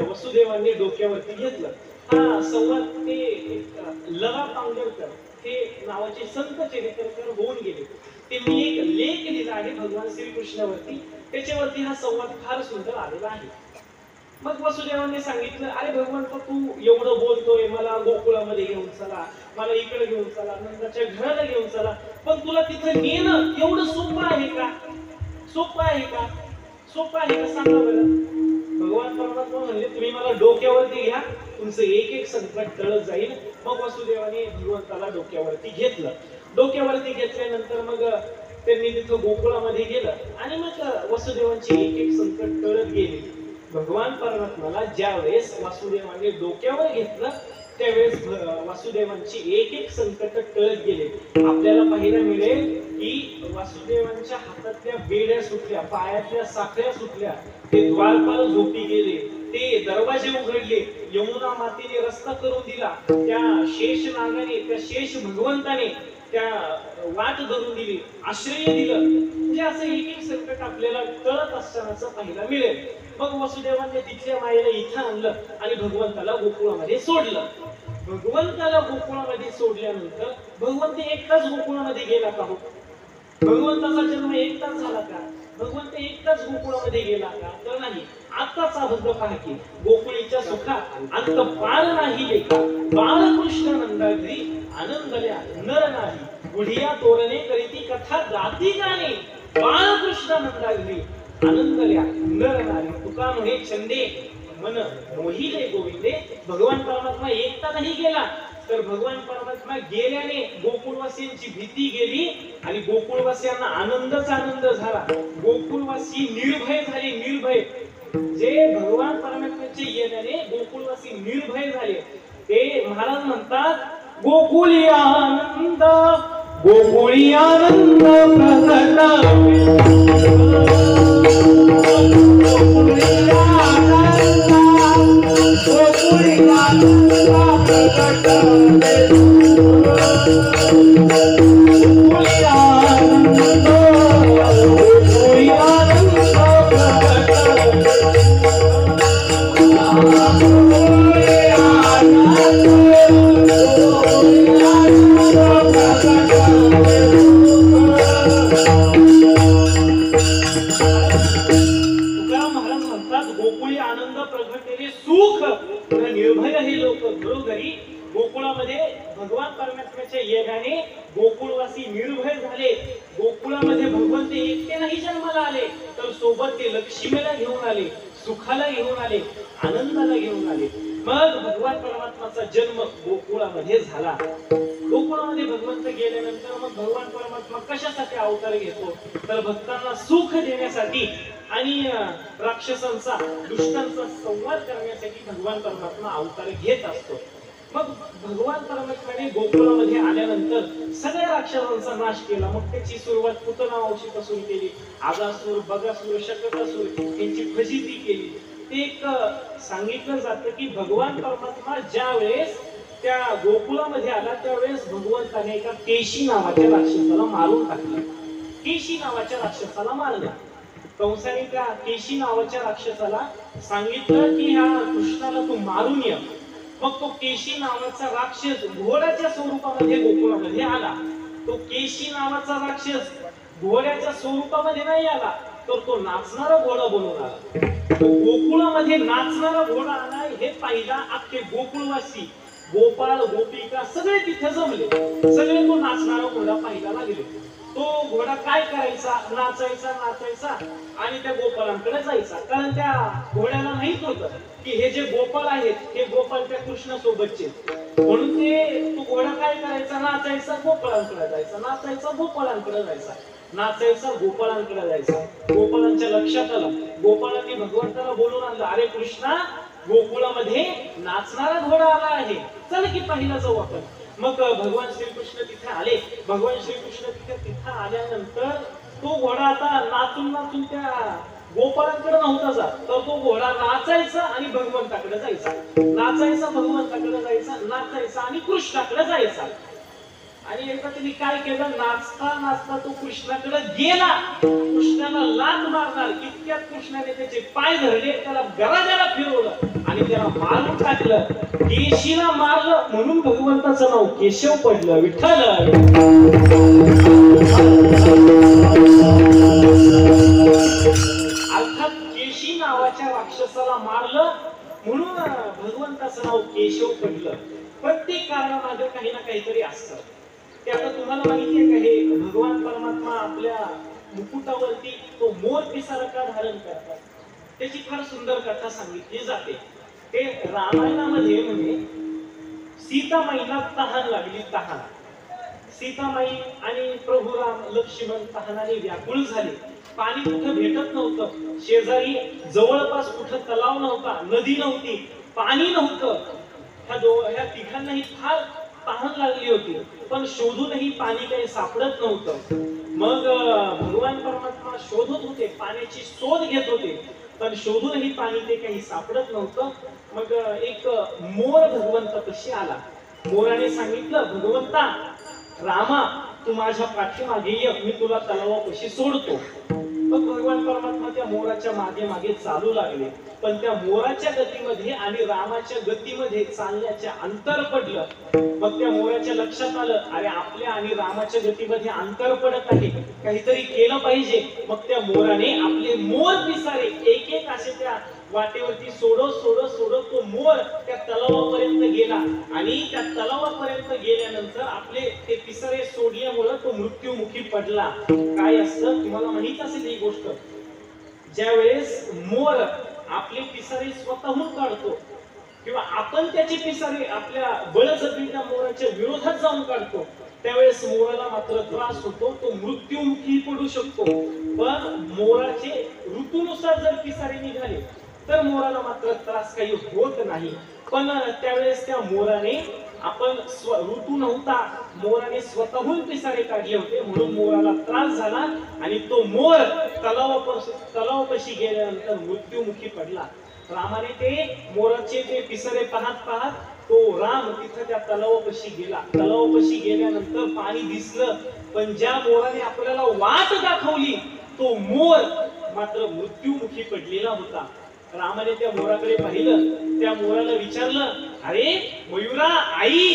वसुदेवांनी डोक्यावरती घेतलं. हा संवाद ते लवा पांगरकर हे नावाचे संत चरित्रकार होऊन गेले. ते मी एक लेख लिहिला आहे भगवान श्रीकृष्णावरती, त्याच्यावरती हा संवाद फार सुंदर आलेला आहे. मग वसुदेवांनी सांगितलं, अरे भगवंत तू एवढं बोलतोय, मला गोकुळामध्ये घेऊन चला, मला इकडे घेऊन चला, नंदाच्या घराला घेऊन चला, पण तुला तिथं नेणं एवढं सोपं आहे का, सोपं आहे का, सोपं आहे का सांगा बरं. भगवान परमात्मा म्हणले, तुम्ही मला डोक्यावरती घ्या, तुमचं एक एक संकट टळत जाईल. मग वसुदेवाने भगवंताला डोक्यावरती घेतलं. डोक्यावरती घेतल्यानंतर मग त्यांनी तिथं गोकुळामध्ये गेलं आणि मग वसुदेवांची एक एक संकट टळत गेली. भगवान परमात्माला ज्या वेळेस वासुदेवाने डोक्यावर घेतलं त्यावेळेस वासुदेवांची एक एक संकट टळत गेले. आपल्याला पाहायला मिळेल की वासुदेवांच्या हातातल्या बेड्या सुटल्या, पायातल्या साखळ्या सुटल्या, ते द्वारपाल झोपी गेले, ते दरवाजे उघडले, यमुना मातेने रस्ता करून दिला, त्या शेष नागाने, त्या शेष भगवंताने त्या वाट धरून दिली, आश्रय दिलं. म्हणजे असं एक एक संकट आपल्याला टळत असतानाच पाहायला मिळेल. मग वसुदेवाने तिथल्या मायेला इथं आणलं आणि भगवंताला गोकुळामध्ये सोडलं. भगवंताला गोकुळामध्ये सोडल्यानंतर भगवंत एकटाच गोकुळामध्ये गेला का हो, भगवंताचा जन्म एकटाच झाला का, भगवंत एकटाच गोकुळामध्ये गेला का, तर नाही. आत्ताचा भक्त पहा की गोकुळीच्या सुखात अंत पार नाही लेखा, बाळकृष्ण नंदाघरी आनंदल्या नर नाही, गुढिया तोरणे करीती कथा गाती गाणे, बाळकृष्ण नंदाघरी आनंदल्या नर नाही. तुका म्हणे छंदे मन मोहिले गोविंदे. भगवान परमात्मा एकटा नाही गेला, तर भगवान परमात्मा गेल्याने गोकुळवासीयांची भीती गेली आणि गोकुळवासियांना आनंदच आनंद झाला. गोकुळवासी निर्भय झाले, निर्भय. जे भगवान परमात्म्याचे येण्याने गोकुळवासी निर्भय झाले. ते महाराज म्हणतात, गोकुळी आनंद, गोकुळी आनंद प्रकट, निर्भय हे लोक घरोघरी. गोकुळामध्ये भगवान परमात्म्याच्या येण्याने गोकुळवासी निर्भय झाले. गोकुळामध्ये भगवंत एकटे नाही जन्माला आले, तर सोबत ते लक्ष्मीला घेऊन आले, सुखाला घेऊन आले, आनंदाला घेऊन आले. मग भगवान परमात्माचा जन्म गोकुळामध्ये झाला. गोकुळामध्ये भगवंत गेल्यानंतर मग भगवान परमात्मा कशासाठी अवतार घेतो तर भक्तांना सुख देण्यासाठी आणि राक्षसांचा दुष्टांचा संवार करण्यासाठी भगवान परमात्मा अवतार घेत असतो. मग भगवान परमात्म्याने गोकुळामध्ये आल्यानंतर सगळ्या राक्षसांचा नाश केला. मग त्याची सुरुवात पूतनापासून केली. आगासूर, बगासूर, शकटासूर यांची फजिती केली. ते एक सांगितलं जातं की भगवान परमात्मा ज्या वेळेस त्या गोकुळामध्ये आला त्यावेळेस भगवंताने एका केशी नावाच्या राक्षसाला मारून टाकलं. केशी नावाच्या राक्षसाला मारलं. कंसाने त्या केशी नावाच्या राक्षसाला सांगितलं की ह्या कृष्णाला तू मारून ये. मग तो केशी नावाचा राक्षस घोड्याच्या स्वरूपामध्ये गोकुळामध्ये आला. तो केशी नावाचा राक्षस घोड्याच्या स्वरूपामध्ये नाही आला तर तो नाचणारा घोडा बनून आला. तो गोकुळामध्ये नाचणारा घोडा आला हे पाहिला अख्खे गोकुळवासी, गोपाळ गोपिका सगळे तिथे जमले. सगळे तो नाचणारा घोडा पाहायला लागले. तो घोडा काय करायचा, नाचायचा नाचायचा आणि त्या गोपाळांकडे जायचा. कारण त्या घोड्याला माहित होतं की हे जे गोपाळ आहेत हे गोपाळ त्या कृष्णासोबतचे. म्हणून ते तो घोडा काय करायचा, नाचायचा गोपाळांकडे जायचा, नाचायचा गोपाळांकडे जायचा, नाचायचा गोपाळांकडे जायचा. गोपाळांच्या लक्षात आलं. गोपाळांनी भगवंताला बोलून आणलं, अरे कृष्णा, गोकुळामध्ये नाचणारा घोडा आला आहे, चल की पाहिला जाऊ आपण. मग भगवान श्रीकृष्ण तिथे आले. भगवान श्रीकृष्ण तिथे आल्यानंतर तो घोडा आता नाचून नाचून त्या गोपाळांकडे नव्हता जात तर तो घोडा नाचायचा आणि भगवंताकडे जायचा, नाचायचा भगवंताकडे जायचा, नाचायचा आणि कृष्णाकडे जायचा. आणि एकदा त्यांनी काय केलं, नाचता नाचता तो कृष्णाकडे गेला. कृष्णाला लाथ मारणार इतक्यात कृष्णाने त्याचे पाय धरले, त्याला गरागरा फिरवलं आणि त्याला मारून टाकलं. केशीला मारलं म्हणून भगवंताचं नाव केशव पडलं. विठ्ठल. अर्थात केशी नावाच्या राक्षसाला मारलं म्हणून भगवंताचं नाव केशव पडलं. प्रत्येक कारणामागे काही ना काहीतरी असतं. ते आता तुम्हाला माहिती आहे का, हे भगवान परमात्मा आपल्या मुकुटावरती तो मोर पिसारा का धारण करतात त्याची फार सुंदर कथा सांगितली जाते. ते रामायणामध्ये म्हणजे सीतामाईला तहान लागली. तहान सीतामाई आणि प्रभू राम लक्ष्मण तहानाने व्याकुळ झाले. पाणी कुठं भेटत नव्हतं. शेजारी जवळपास कुठं तलाव नव्हता, नदी नव्हती, पाणी नव्हतं. ह्या तिघांनाही फार तहान लागली होती पण शोधूनही पाणी काही सापडत नव्हतं. मग भगवान परमात्मा शोधत होते, पाण्याची शोध घेत होते पण शोधूनही पाणी ते काही सापडत नव्हतं. मग एक मोर भगवंतापाशी आला. मोराने सांगितलं, भगवंता रामा, तू माझ्या पाठीमागे ये, मी तुला तलावापाशी सोडतो. मग भगवान परमात्मा त्या मोराच्या मागे मागे चालू लागले. पण त्या मोराच्या गतीमध्ये आणि रामाच्या गतीमध्ये चालण्याचे अंतर पडलं. मग त्या मोराच्या लक्षात आलं, अरे आपल्या आणि रामाच्या गतीमध्ये अंतर पडत आहे, काहीतरी केलं पाहिजे. मग त्या मोराने आपले मोर पिसारे एक एक असे त्या वाटेवरती सोडत सोडत सोडत तो मोर त्या तलावापर्यंत गेला. आणि त्या तलावापर्यंत गेल्यानंतर आपले ते पिसारे सोडल्यामुळे तो मृत्यूमुखी पडला. काय असतं तुम्हाला माहित असेल ही गोष्ट, ज्या वेळेस मोर आपले पिसारे स्वतःहून काढतो किंवा आपण त्याचे पिसारे आपल्या बळजबरीच्या मोराच्या विरोधात जाऊन काढतो त्यावेळेस मोराला मात्र त्रास होतो, तो मृत्यूमुखी पडू शकतो. पण मोराचे ऋतूनुसार जर पिसारे निघाले तर मोराला मात्र त्रास काही होत नाही. पण त्यावेळेस त्या मोराने आपण ऋतू नव्हता, मोराने स्वतःहून पिसारे काढले होते म्हणून मोराला त्रास झाला आणि तो मोर तलावापाशी गेल्यानंतर मृत्यूमुखी पडला. रामाने ते मोराचे ते पिसारे पाहत पाहत तो राम तिथं त्या तलावापाशी गेला. तलावापाशी गेल्यानंतर पाणी दिसलं पण ज्या मोराने आपल्याला वाट दाखवली तो मोर मात्र मृत्यूमुखी पडलेला होता. रामाने त्या मोराकडे पाहिलं, त्या मोराला विचारलं, अरे मयुरा आई.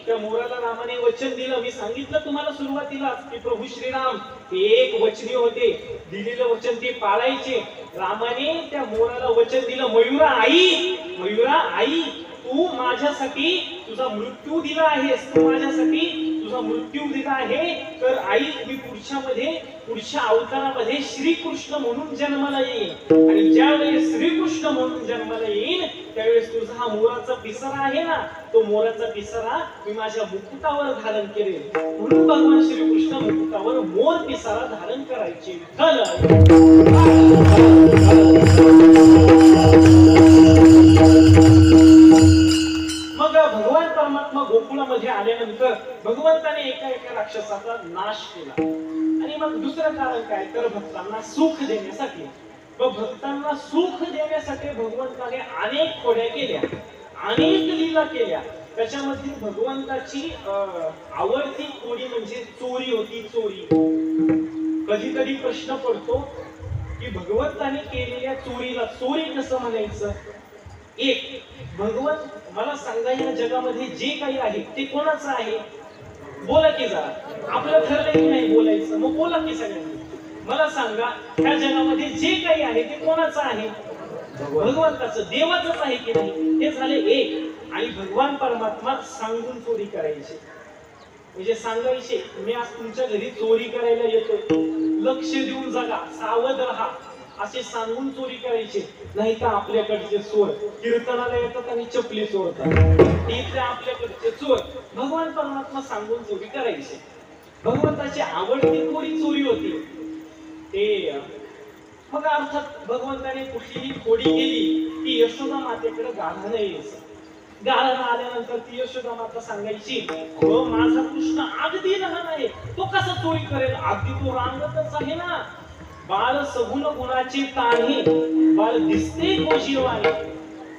त्या मोराला रामाने वचन दिलं. मी सांगितलं तुम्हाला सुरुवातीला की प्रभू श्रीराम हे एक वचनी होते, दिलेलं वचन ते पाळायचे. रामाने त्या मोराला वचन दिलं, मयुरा आई, मयुरा आई, तू माझ्यासाठी तुझा मृत्यू दिला आहेस, तू माझ्यासाठी तुझा मृत्यू दिला आहे तर आई मी पुढच्या अवतारामध्ये श्रीकृष्ण म्हणून जन्माला येईन आणि ज्या वेळेस श्रीकृष्ण म्हणून जन्माला येईन त्यावेळेस तुझा हा मोराचा पिसारा आहे ना तो मोराचा पिसारा मी माझ्या मुकुटावर धारण करेन म्हणून भगवान श्रीकृष्ण मुकुटावर मोर पिसारा धारण करायचे मग भगवान परमात्मा गोकुळामध्ये आल्यानंतर भगवंताने एका राक्षसाचा नाश केला आणि मग दुसरं कारण काय तर भक्तांना सुख देण्यासाठी व भक्तांना सुख देण्यासाठी भगवंताने अनेक खोड्या केल्या अनेक लीला केल्या त्याच्यामध्ये भगवंताची आवडती खोडी म्हणजे चोरी होती चोरी कधी कधी प्रश्न पडतो की भगवंताने केलेल्या चोरीला चोरी कसं म्हणायचं एक भगवंत मला सांगा या जगामध्ये जे काही आहे ते कोणाचं आहे बोला की जरा आपलं ठरलंय की नाही बोलायचं मग बोला की सगळ्यांनी मला सांगा ह्या जगामध्ये जे काही आहे ते कोणाचं आहे भगवंताचं देवाचंच आहे की नाही हे झाले एक आणि भगवान परमात्मा सांगून चोरी करायची म्हणजे सांगायचे मी आज तुमच्या घरी चोरी करायला येतो लक्ष देऊन जागा सावध राहा असे सांगून चोरी करायचे नाही तर आपल्याकडचे चोर कीर्तनाला येतात आणि चपली चोरतात इथे आपल्याकडचे चोर भगवान परमात्मा सांगून चोरी करायचे भगवंताची आवडती खोडी चोरी होती ते मग अर्थात भगवंताने कुठलीही खोडी केली की यशोदा मातेकडे गाढा नाही यायचं गाढा आल्यानंतर ती यशोदा माता सांगायची हो माझा कृष्ण अगदी लहान आहे तो कसा चोरी करेल अगदी तो रांगतच आहे ना बाळ सगुण गुणाची ताणी बाळ दिसते गोजीवाने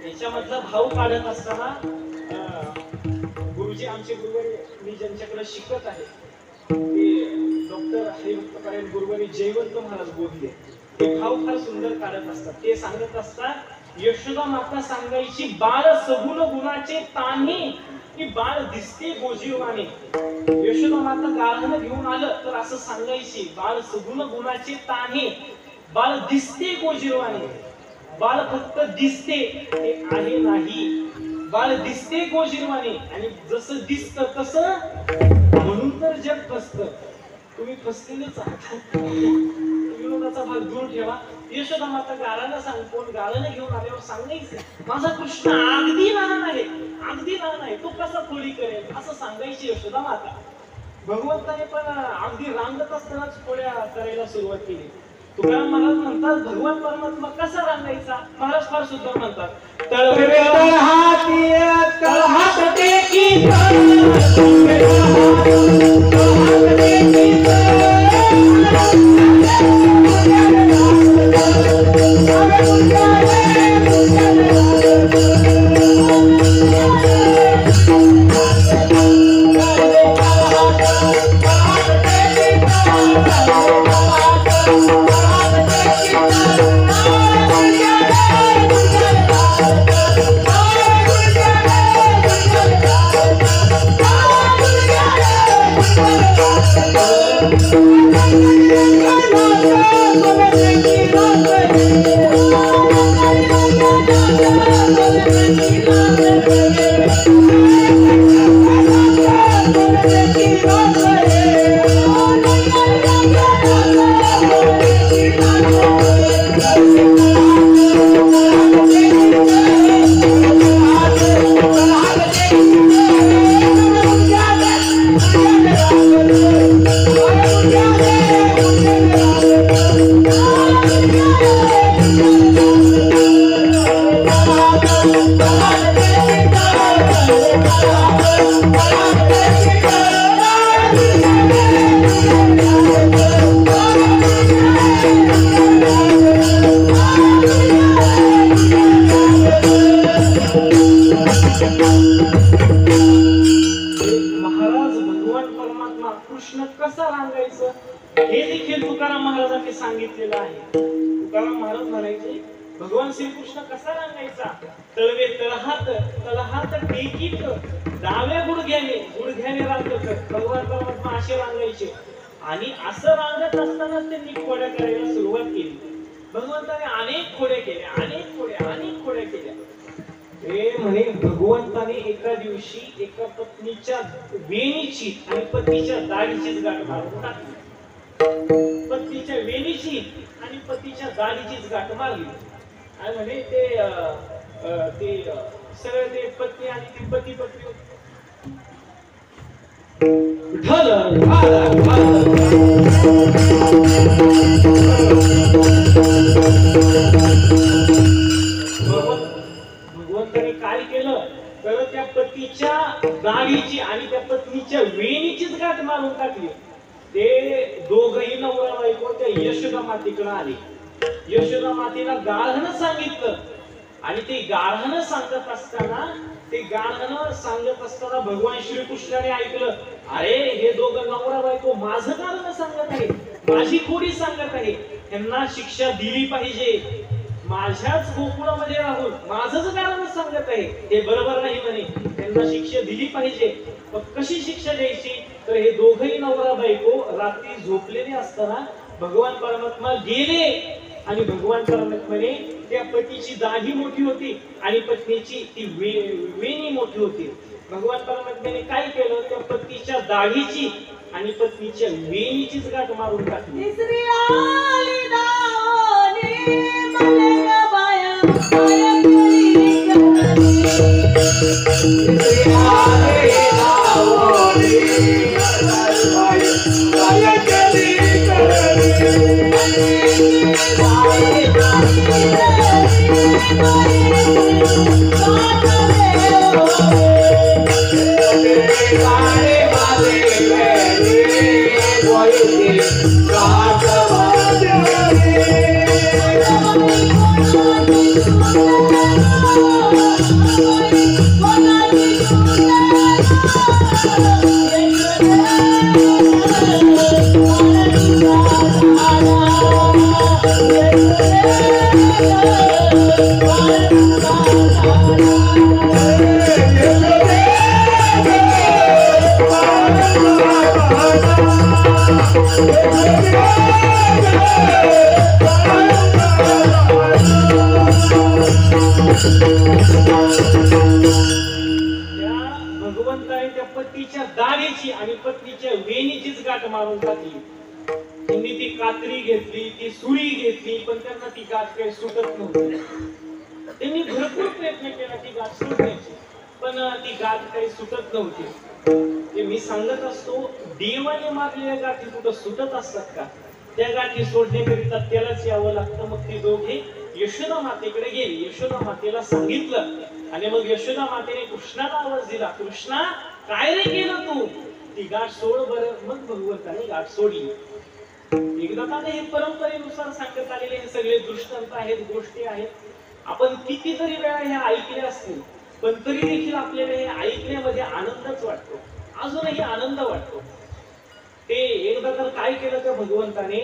याच्यामधला भाव काढत असताना गुरुजी आमचे गुरुवारी मी ज्यांच्याकडे शिकत आहे ते डॉक्टर हरिभक्त गुरुवारी जयवंत महाराज बोलले ते भाव फार सुंदर काढत असतात ते सांगत असतात यशोदा माता सांगायची बाळ सगुण गुणाचे ताणी की बाळ दिसते गोजीवाने यशोदा माता गाढानं घेऊन आलं तर असं सांगायची बाळ सगुण गुणाचे ताणे बाळ दिसते गोजीवाने बाळ फक्त दिसते ते आहे नाही बाळ दिसते गोजीवाने आणि जसं दिसतं तसं म्हणून तर जग फसतं तुम्ही फसलेलेच आहात विनोदाचा भाग दूर ठेवा यशोदा माता गाळानं सांगतो गाळानं घेऊन आल्यावर सांगायचं माझा कृष्ण अगदी लहान आहे तो कसा खोडी करेल असं सांगायची यशोदा माता भगवंताने पण अगदी रांगत असतानाच खोड्या करायला सुरुवात केली तुकाराम महाराज म्हणतात भगवान परमात्मा कसा रांगायचा महाराज फार सुंदर म्हणतात कृष्ण कसा रांगायचं हे देखील तुकाराम महाराजांनी सांगितलेलं आहे तुकाराम महाराज म्हणायचे भगवान श्रीकृष्ण कसा रांगायचा तळवे तळहात टेकीत डाव्या गुडघ्याने रांगत भगवान परमात्मा असे रांगायचे आणि असं रांगत असताना त्यांनी खोड्या करायला सुरुवात केली भगवंताने अनेक खोड्या केल्या हे म्हणे भगवंताने एका दिवशी एका पत्नीच्या वेणीची आणि पतीच्या दाढीचीच गाठ मारून टाकली. पत्नीच्या वेणीची आणि पतीच्या दाढीचीच गाठ मारली. आणि म्हणे ते सगळे ते पत्नी आणि ती पती पत्नी भगवंताने काय केलं तर त्या पतीच्या दाढीची आणि त्या पत्नीच्या वेणीचीच गाठ मारून टाकली. ते दोघही नवरा बायको त्या यशोदा मातेकडे आले. यशोदा मातेला गाढण सांगितलं आणि ते गाढण सांगत असताना भगवान श्रीकृष्णाने ऐकलं. अरे हे दोघं नवरा बायको माझं कारण सांगत आहे, माझी खोडी सांगत आहे, त्यांना शिक्षा दिली पाहिजे. माझ्याच गोकुळामध्ये राहून माझंच कारण सांगत आहे, हे बरोबर नाही म्हणे, त्यांना शिक्षा दिली पाहिजे. मग कशी शिक्षा द्यायची तर हे दोघही नवरा बायको रात्री झोपलेले असताना भगवान परमात्मा गेले आणि भगवान परमात्माने त्या पतीची दाढी मोठी होती आणि पत्नीची ती वेणी मोठी होती. भगवान परमात्म्याने काय केलं त्या पतीच्या दाढीची आणि पत्नीच्या वेणीचीच गाठ मारून टाकली. तिसरी आली दावणी मलया बाया बाया करी करणी. तिसरी आली दावणी बाया करी करणी. भगवंताने त्या पतीच्या दाढीची आणि पत्नीच्या वेणीचीच गाठ मारून टाकली. त्यांनी ती कात्री घेतली, ती सुरी घेतली, पण त्यांना ती गाठ काही सुटत नव्हती. त्यांनी भरपूर प्रयत्न केला ती गाठ सुटण्याची, पण ती गाठ काही सुटत नव्हती. ते मी सांगत असतो, देवाने मारलेल्या गाठी कुठं सुटत असतात का? त्या गाठी सोडण्याकरिता त्यालाच यावं लागतं. मग ते दोघे यशोदा मातेकडे गेले. यशोदा मातेला सांगितलं आणि मग यशोदा मातेने कृष्णाला आवाज दिला, कृष्णा काय रे केलं तू? ती गाठ सोड बरं. मग भगवंताने गाठ सोडली. एकदा का हे परंपरेनुसार सांगत आलेले हे सगळे दृष्टांत आहेत, गोष्टी आहेत. आपण कितीतरी वेळा ह्या ऐकल्या असतील, पण तरी देखील आपल्याला हे ऐकण्यामध्ये आनंदच वाटतो, अजूनही आनंद वाटतो. ते एकदा तर काय केलं त्या भगवंताने,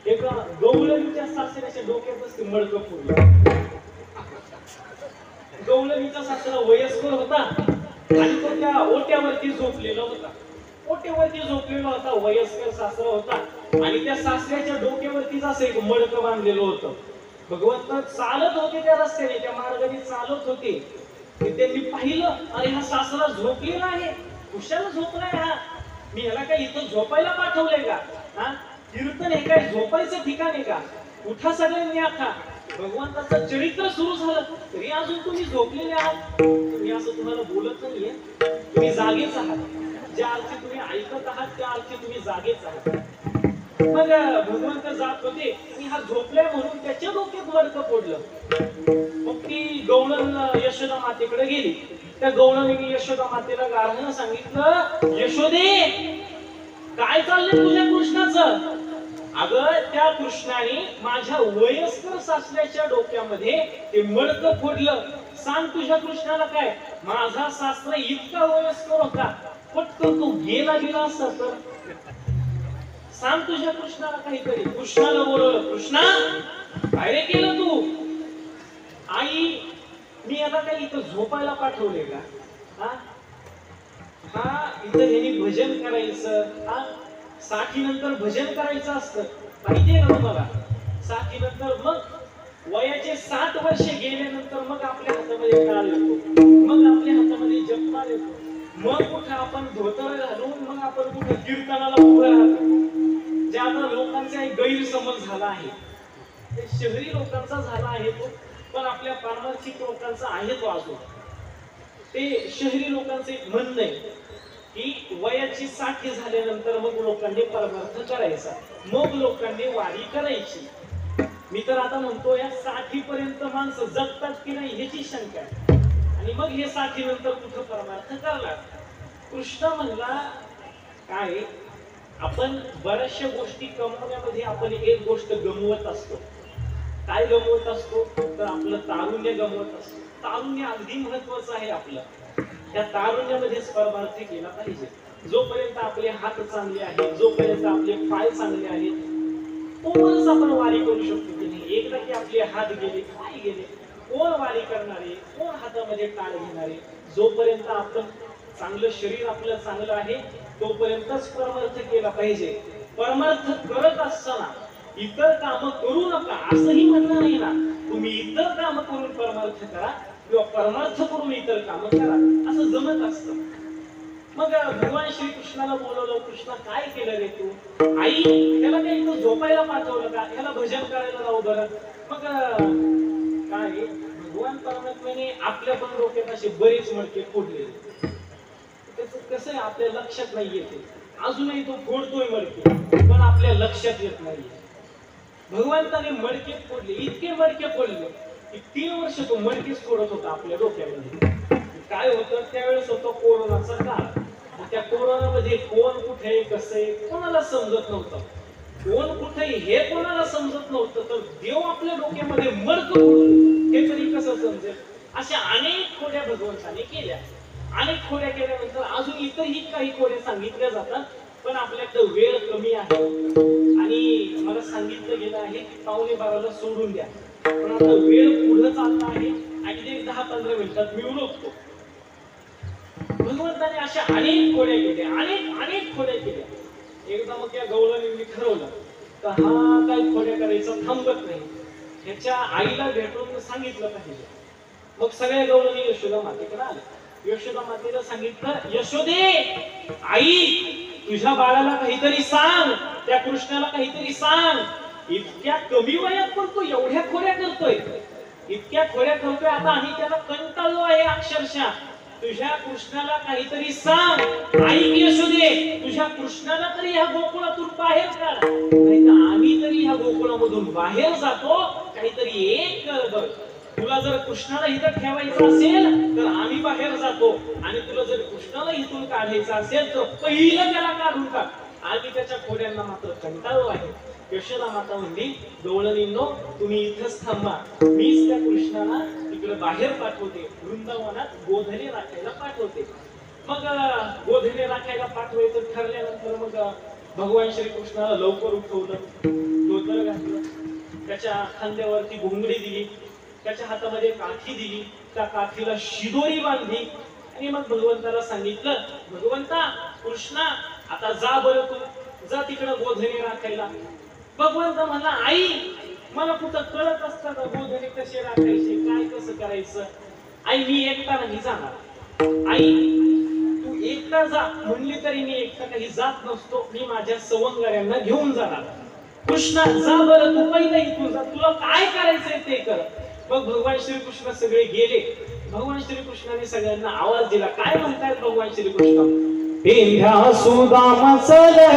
एका गवळणीच्या सासऱ्याच्या डोक्यातच ते मडकं फोडलं. गवळणीचा सासरा वयस्कर होता आणि तो त्या ओट्यावरती झोपलेला होता. ओट्यावरती झोपलेला होता, वयस्कर सासरा होता आणि त्या सासऱ्याच्या डोक्यावरतीच असं एक मडकं बांधलेलं होतं. भगवंत चालत होते त्या रस्त्याने, त्या मार्गाने चालत होते. त्यांनी पाहिलं, अरे हा सासरा झोपलेला आहे, कुशाला झोपलाय हा, मी ह्याला काय इथं झोपायला पाठवलंय का? हा कीर्तन हे काय झोपायचं ठिकाण आहे का? उठा सगळ्यांनी आता. भगवंताचं चरित्र सुरू झालं तरी अजून तुम्ही झोपलेले आहात. तुम्ही असं तुम्हाला बोलत नाहीये, तुम्ही जागेच आहात. ज्या अर्थी तुम्ही ऐकत आहात त्या अर्थी तुम्ही जागेच आहात. मग भगवंत जात होते आणि हा झोपलाय म्हणून त्याच्या डोक्यात मडकं फोडलं. मग ती गवळण यशोदा मातेकडे गेली. त्या गवळणीने यशोदा मातेला गाढवानं सांगितलं, यशोदे काय चाललंय तुझ्या कृष्णाचं? अगं त्या कृष्णाने माझ्या वयस्कर सासऱ्याच्या डोक्यामध्ये ते मडकं फोडलं. सांग तुझ्या कृष्णाला काय? माझा सासरा इतका वयस्कर होता, पटकन तो गेला असता तर. सांग तुझ्या कृष्णाला काहीतरी. कृष्णाला बोलवलं, कृष्णा काय रे केलं तू? आई मी याला काही इथं झोपायला पाठवले का? हा इथं यांनी भजन करायचं, हा साठी नंतर भजन करायचं असतं, माहितीये ना तुम्हाला? साठी नंतर मग वयाचे 60 वर्षे गेल्यानंतर मग आपल्या हातामध्ये टाळ येतो, मग आपल्या हातामध्ये जपमाळ येतो, मग कुठं आपण धोतर घालून मग आपण कुठं कीर्तनाला उभं राहतो. जे आता लोकांचा एक गैरसमज झाला आहे, ते शहरी लोकांचा झाला आहे तो, पण आपल्या पारमार्थिक लोकांचा आहे तो अजून. ते शहरी लोकांचं एक म्हणणं आहे की वयाची 60 झाल्यानंतर मग लोकांनी परमार्थ करायचा, मग लोकांनी वारी करायची. मी तर आता म्हणतो या 60 पर्यंत माणसं जगतात की नाही ह्याची शंका आहे, आणि मग हे 60 नंतर कुठं परमार्थ करणार. कृष्ण म्हणला काय, आपण बऱ्याचशा गोष्टी कमवण्यामध्ये आपण एक गोष्ट गमवत असतो. काय गमवत असतो तर आपलं तारुण्य गमवत असतो. तारुण्य अगदी महत्वाचं आहे आपलं. त्या तारुण्यामध्येच परमार्थ केला पाहिजे. जोपर्यंत आपले हात चांगले आहेत, जोपर्यंत आपले पाय चांगले आहेत, तोपर्यंत आपण वारी करू शकतो की नाही. एकदा की आपले हात गेले, पाय गेले, कोण वारी करणारे, कोण हातामध्ये टाळ घेणारे. जोपर्यंत आपण चांगलं शरीर आपलं चांगलं आहे तोपर्यंतच परमार्थ केला पाहिजे. परमार्थ करत असताना इतर काम करू नका असंही म्हणणं नाही ना. तुम्ही इतर काम करून परमार्थ करा किंवा परमार्थ करून इतर काम करा, असं जमत असतं. मग भगवान श्रीकृष्णाला बोलवलं, कृष्णा काय केलं रे तू? आई त्याला काही इथं झोपायला पाठवलं का, ह्याला भजन करायला लावू बरं. मग काय भगवान परमात्म्याने आपल्या पण डोक्यात असे बरेच मडके फोडले. कसं आहे आपल्या लक्षात नाही येते, अजूनही तो फोडतोय मडके पण आपल्या लक्षात येत नाही. भगवंताने मडके फोडले, इतके मडके फोडले की 3 वर्ष तो मडकेच फोडत होता आपल्या डोक्यामध्ये. काय होतं त्यावेळेस होतो कोरोनाचा काळ. त्या कोरोनामध्ये कोण कुठे कसं आहे कोणाला समजत नव्हतं, कोण कुठे हे कोणाला समजत नव्हतं. तर देव आपल्या डोक्यामध्ये मडकं फोडलं हे तरी कसं समजेल. अशा अनेक खोड्या भगवंताने केल्या. अनेक खोड्या केल्यानंतर अजून इतरही काही खोड्या सांगितल्या जातात, पण आपल्याकडे वेळ कमी आहे आणि मला सांगितलं गेलं आहे की 11:15 सोडून द्या. पण आता वेळ पुढे चालला आहे आणि 10-15 मिनिटात मी उरकतो. भगवंताने अशा अनेक खोड्या केल्या, अनेक खोड्या केल्या. एकदा मग त्या गवळणींनी ठरवलं तर हा काय खोड्या करायचा थांबत नाही, ह्याच्या आईला भेटून सांगितलं पाहिजे. मग सगळ्या गवळणी यशोदा मातेकडे आल्या. यशोदा मातेला सांगितलं, यशोदे आई तुझ्या बाळाला काहीतरी सांग, त्या कृष्णाला काहीतरी सांग. इतक्या कमी वयात पण तो एवढ्या खोड्या करतोय, इतक्या खोड्या करतोय. आता आम्ही त्याला कंटाळलो आहे अक्षरशः. तुझ्या कृष्णाला काहीतरी सांग. आई यशोदे तुझ्या कृष्णाला तरी ह्या गोकुळातून बाहेर काढ, नाहीतर आम्ही तरी ह्या गोकुळामधून बाहेर जातो. काहीतरी एक कर बघ. तुला जर कृष्णाला इथं ठेवायचं असेल तर आम्ही बाहेर जातो, आणि तुला जर कृष्णाला इथून काढायचं असेल तर पहिलं त्याला काढून टाक. आम्ही त्याच्या खोड्यांना मात्र कंटाळलो आहे. यशोदा माता म्हणली, गवळणींनो तुम्ही इथंच थांबा, मीच त्या कृष्णाला तिकडे बाहेर पाठवते, वृंदावनात गोधने राखायला पाठवते. मग गोधने राखायला पाठवायचं ठरल्यानंतर मग भगवान श्रीकृष्णाला लवकर उठवलं, धोतर घातलं, त्याच्या खांद्यावरती घोंगडी दिली, त्याच्या हातामध्ये काठी दिली, त्या काठीला शिदोरी बांधली आणि मग भगवंताला सांगितलं, भगवंता कृष्णा आता जा बरं, तू जा तिकडे गोधने राखायला. भगवंत म्हणला, आई मला कुठं कळत असतं का गोधने कसे राखायचे, काय कसं करायचं. आई मी एकटा नाही जाणार. आई तू एकटा जा म्हणली तरी मी एकटा काही जात नसतो, मी माझ्या सवंगड्यांना घेऊन जाणार. कृष्णा जा बरं, तू पहिला इथून जा, तुला काय करायचंय ते कर. मग भगवान श्रीकृष्ण सगळे गेले. भगवान श्रीकृष्णाने सगळ्यांना आवाज दिला. काय म्हणतायत भगवान श्रीकृष्ण? पेंढ्या सुदाम चलले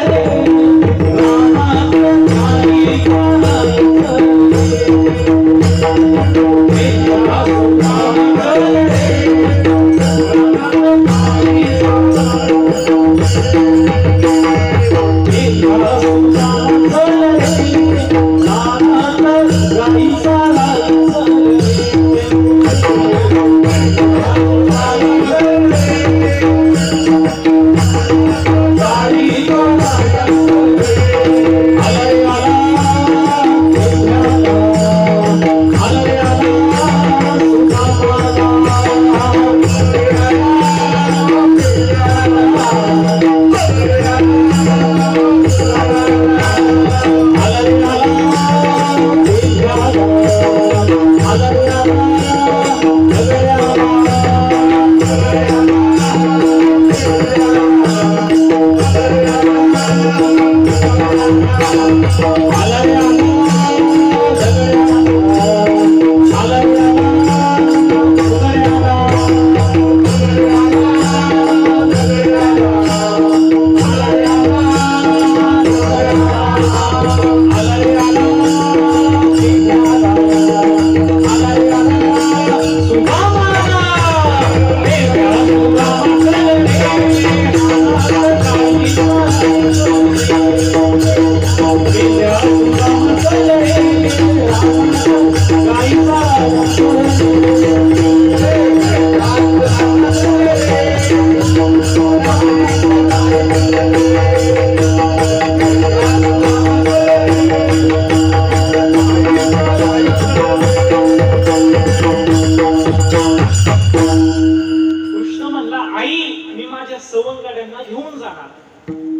सवंगड्यांना घेऊन जाणार.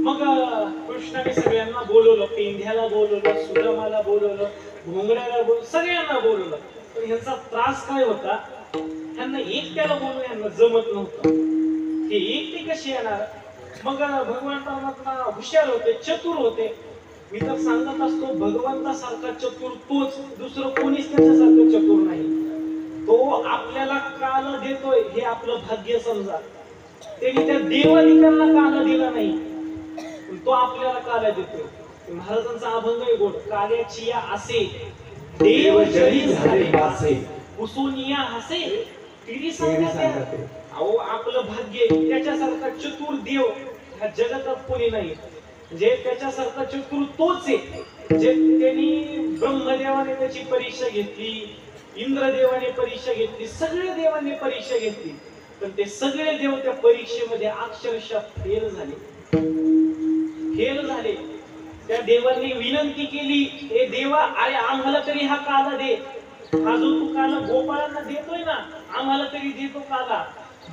मग कृष्णाने सगळ्यांना बोलवलं, पेंढ्याला बोलवलं, सुदामाला बोलवलं, घोंगड्याला बोलवलं, सगळ्यांना बोलवलं. पण ह्यांचा त्रास काय होता, त्यांना एकट्याला बोलवून यांना जमत नव्हतं. हे एकटे कसे येणार. मग भगवान परमात्मा हुशार होते, चतुर होते. मी तर सांगत असतो, भगवंतासारखा चतुर तोच, दुसरं कोणीच त्याच्यासारखं चतुर नाही. तो आपल्याला काल देतोय हे आपलं भाग्य समजा. त्यांनी त्या देवादिकांना काल दिला नाही, पण तो आपल्याला काल देतोय. महाराजांचा अभंग आहे गोड. काल्याची या असे देव जरी झाले पासे, कुसुनिया हसे तिरी सांगते. अहो आपलं भाग्य, त्याच्यासारखा चतुर देव ह्या जगात कोणी नाही. जे त्याच्यासारखा चतुर तोच आहे, जे त्यांनी ब्रह्मदेवाने त्याची परीक्षा घेतली, इंद्रदेवाने परीक्षा घेतली, सगळ्या देवांनी परीक्षा घेतली, पण ते सगळे देव त्या परीक्षेमध्ये अक्षरशः फेल झाले. त्या देवांनी विनंती केली, हे देवा, अरे आम्हाला तरी हा काला दे. हा जो तू काला गोपाळांना देतोय ना, आम्हाला तरी देतो काला.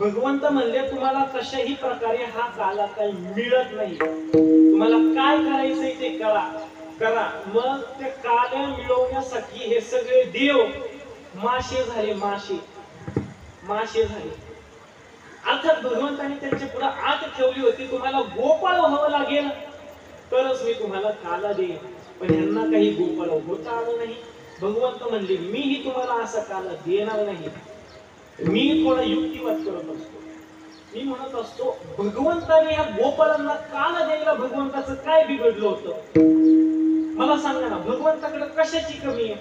भगवंत म्हणले, तुम्हाला कशाही प्रकारे हा काला काही मिळत नाही, तुम्हाला काय करायचंय ते करा. मग ते काला मिळवण्यासाठी हे सगळे देव माशे झाले. अर्थात भगवंताने त्यांच्या पुढे आत ठेवली होती, तुम्हाला गोपाळ व्हावं लागेल तरच मी तुम्हाला काला देईन. पण यांना काही गोपाळ होता आलं नाही. भगवंत म्हणले, मीही तुम्हाला असा काला देणार नाही. मी थोडा युक्तिवाद करत असतो. मी म्हणत असतो, भगवंताने या गोपाळांना काला द्यायला भगवंताचं काय बिघडलं होतं. मला सांगा ना, भगवंताकडे कशाची कमी आहे.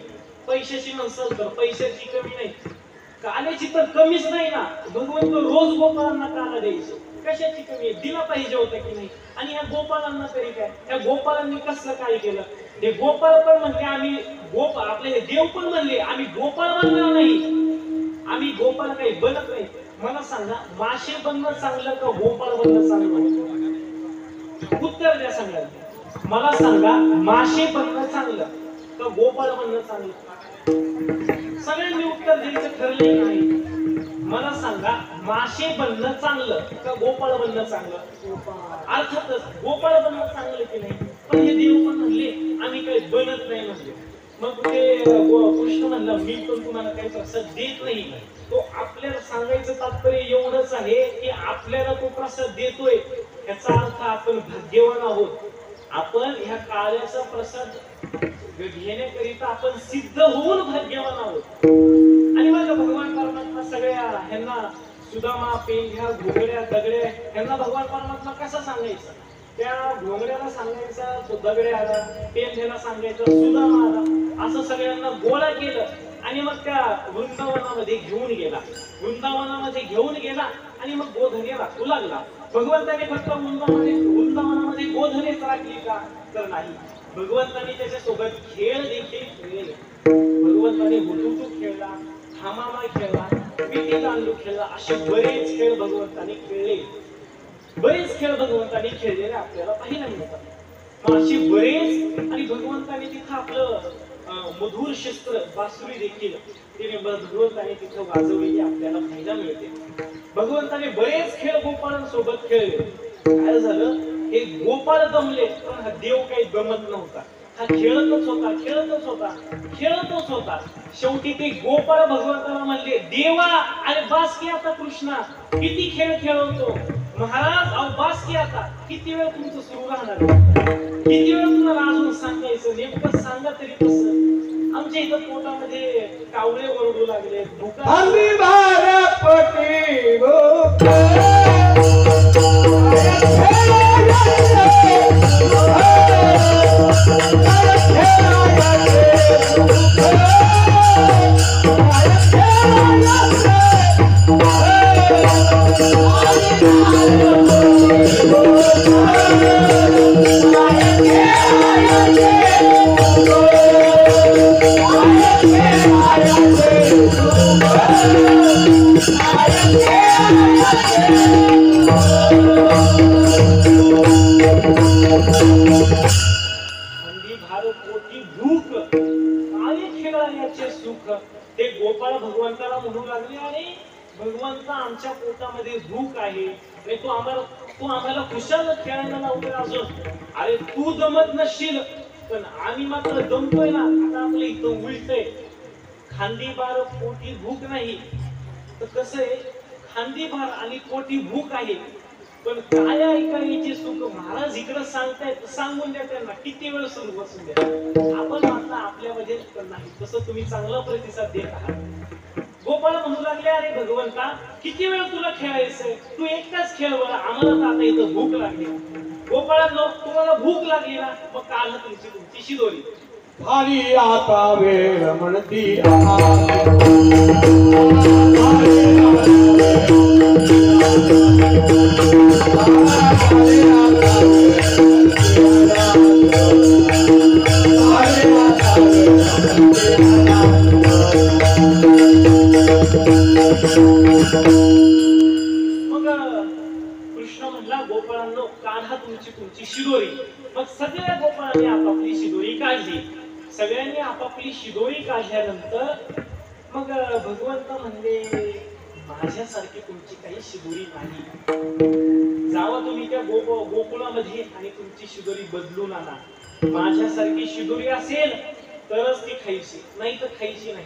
पैशाची नसेल तर पैशाची कमी नाही, काल्याची तर कमीच नाही ना. भगवंत रोज गोपाळांना काला द्यायचे, कशाची कमी आहे. दिला पाहिजे होता की नाही. आणि ह्या गोपाळांना तरी काय, त्या गोपाळांनी कसं काय केलं. हे गोपाळ पण म्हणले आम्ही आपले हे देव पण म्हणले आम्ही गोपाळ बनणार नाही, आम्ही गोपाळ काही बनत नाही. मला सांगा, माशे बनणं चांगलं का गोपाळ बनणं चांगलं. उत्तर द्या सगळ्यांना. मला सांगा, माशे बनणं चांगलं का गोपाळ बनणं चांगलं. सगळ्यांनी उत्तर द्यायचं ठरले नाही. मला सांगा, माशे बनणं चांगलं का गोपाळ बनणं चांगलं. अर्थातच गोपाळ बनणं चांगलं की नाही. पण हे देव पण म्हणले आम्ही काही बनत नाही म्हणले. मग ते कृष्ण म्हणला, मी पण तुम्हाला काही प्रसाद देत नाही. तो आपल्याला सांगायचं तात्पर्य एवढंच आहे की आपल्याला तो प्रसाद देतोय याचा अर्थ आपण भाग्यवान आहोत. आपण ह्या काळ्याचा प्रसाद घेण्याकरिता आपण सिद्ध होऊन भाग्यवान आहोत. आणि माझ्या भगवान परमात्मा सगळ्या ह्यांना सुदामा, पेंढ्या, घोगड्या, दगड्या ह्यांना भगवान परमात्मा कसा सांगायचा. त्या घोगड्याला सांगायचा तो दगड्या आला, पेंढ्याला सांगायचा सुदामा आला. असं सगळ्यांना गोळा केलं आणि मग त्या वृंदावनामध्ये घेऊन गेला आणि मग गोधने राखू लागला. भगवंताने फक्त वृंदावनामध्ये गोधनेच राखली का तर नाही. भगवंताने त्याच्यासोबत खेळ देखील खेळले. भगवंताने हुटुटू खेळला, थामामा खेळला, विटी दांडू खेळला. असे बरेच खेळ भगवंताने खेळले. आपल्याला पाहायला मिळतात. अशी बरेच. आणि भगवंताने तिथं आपलं मधुर शस्त्र बासुरी देखील भगवंताने तिथं वाजवलेली आपल्याला पाहायला मिळते. भगवंताने बरेच खेळ गोपाळांसोबत खेळले. काय झालं, हे गोपाळ दमले पण हा देव काही दमत नव्हता. हा खेळतच होता. शेवटी ते गोपाळ भगवंताला म्हणले, देवा अरे बास की आता कृष्णा, किती खेळ खेळवतो. महाराज अहो बास की आता, किती वेळ तुमचं सुरू राहणार, किती वेळ तुम्हाला अजून सांगायचं. नेमकं सांगा तरी कसं. आमच्या इथं पोटामध्ये कावळे ओरडू लागले. आम्ही भारपटी ते गोपाळ भगवंताला म्हणू लागले, आणि भगवंत आमच्या पोटामध्ये भूक आहे, तो आम्हाला तू आम्हाला कुशाला खेळायला लावतोय अजून. अरे तू जमत नसशील पण आम्ही मात्र जमतोय ना. आता आपलं इथं उलटय, खांदी बार पोटी भूक नाही. तर कसं आहे, खांदी भार आणि पोटी भूक आहे पण काय ऐकायचे सुख महाराज इकडे सांगतायत. सांगून द्या त्यांना, किती वेळ सुरू बसून द्या. आपण मात्र आपल्यामध्ये नाही. तसं तुम्ही चांगला प्रतिसाद देत आहात. गोपाळ म्हणू लागले, अरे भगवंता किती वेळ तुला खेळायचंय, तू एकटाच खेळ बरं, आम्हाला तर आता इथं भूक लागली. गोपाळांनो, तुम्हाला भूक लागली ना, मग काढा तुमची शिदोरी. झाली आता वेळ म्हणती मग कृष्ण म्हणला, गोपाळांनो काढा तुमची शिदोरी. मग सगळ्या गोपाळांनी आपापली शिदोरी काढली. सगळ्यांनी आपापली शिदोरी काढल्यानंतर मग भगवंत म्हणले, माझ्यासारखी तुमची काही शिदोरी नाही. जावा तुम्ही त्या गोकुळामध्ये आणि तुमची शिदोरी बदलून आणा. माझ्यासारखी शिदोरी असेल तरच ती खायची, नाही तर खायची नाही.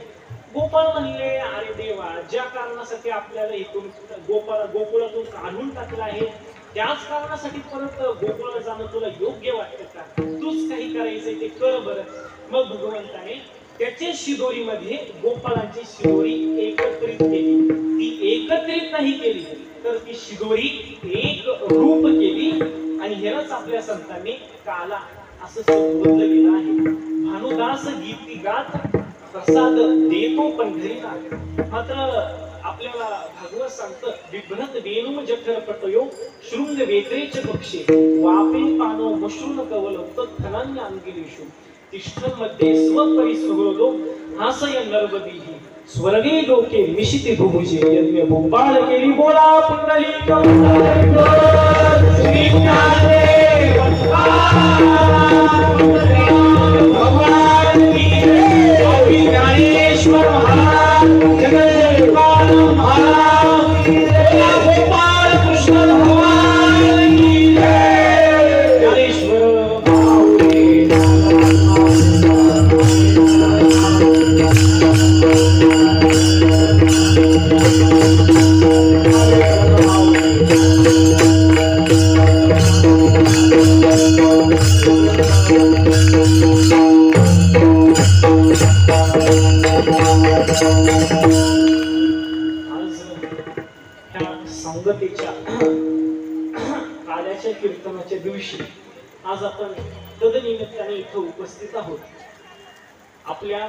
गोपाळ म्हणले, अरे देवा, ज्या कारणासाठी आपल्याला इथून गोकुळातून काढून टाकलं आहे त्याच कारणासाठी परत गोकुळात जाणं तुला योग्य वाटतं का? तूच काही करायचंय ते कर बरं. मग भगवंताने त्याच्या शिदोरीमध्ये गोपाळांची शिदोरी एकत्रित केली. ती एकत्रित नाही केली तर ती शिदोरी एक रूप केली. आणि हेच आपल्या संतांनी काला असं संबोधलं गेलं आहे. भानुदास गीती गात प्रसाद देतो पंढरीनाथ. मात्र आपल्याला भागवत सांगतं, बिभ्रत वेणुम जठर पटयो शृंग वेत्रेच पक्षे वापे पानो मशृण कवल तत्थनान्य अंगिलेषु तिष्ठन मध्ये स्वपरिसुहृदो हासय नर्वदीहि स्वर्गे लोके मिशिते भुभुजे यज्ञ भूपाळ केली बोला पुंडलिक श्री ज्ञानदेव भगवान की जय. ज्ञानेश्वर महाराज, जगन्नाथ महाराज, गोपाळ कृष्ण भगवान की जय. ज्ञानेश्वर संगतीच्या काल्याच्या कीर्तनाच्या दिवशी आज आपण तदनिमित्ताने इथं उपस्थित आहोत. आपल्या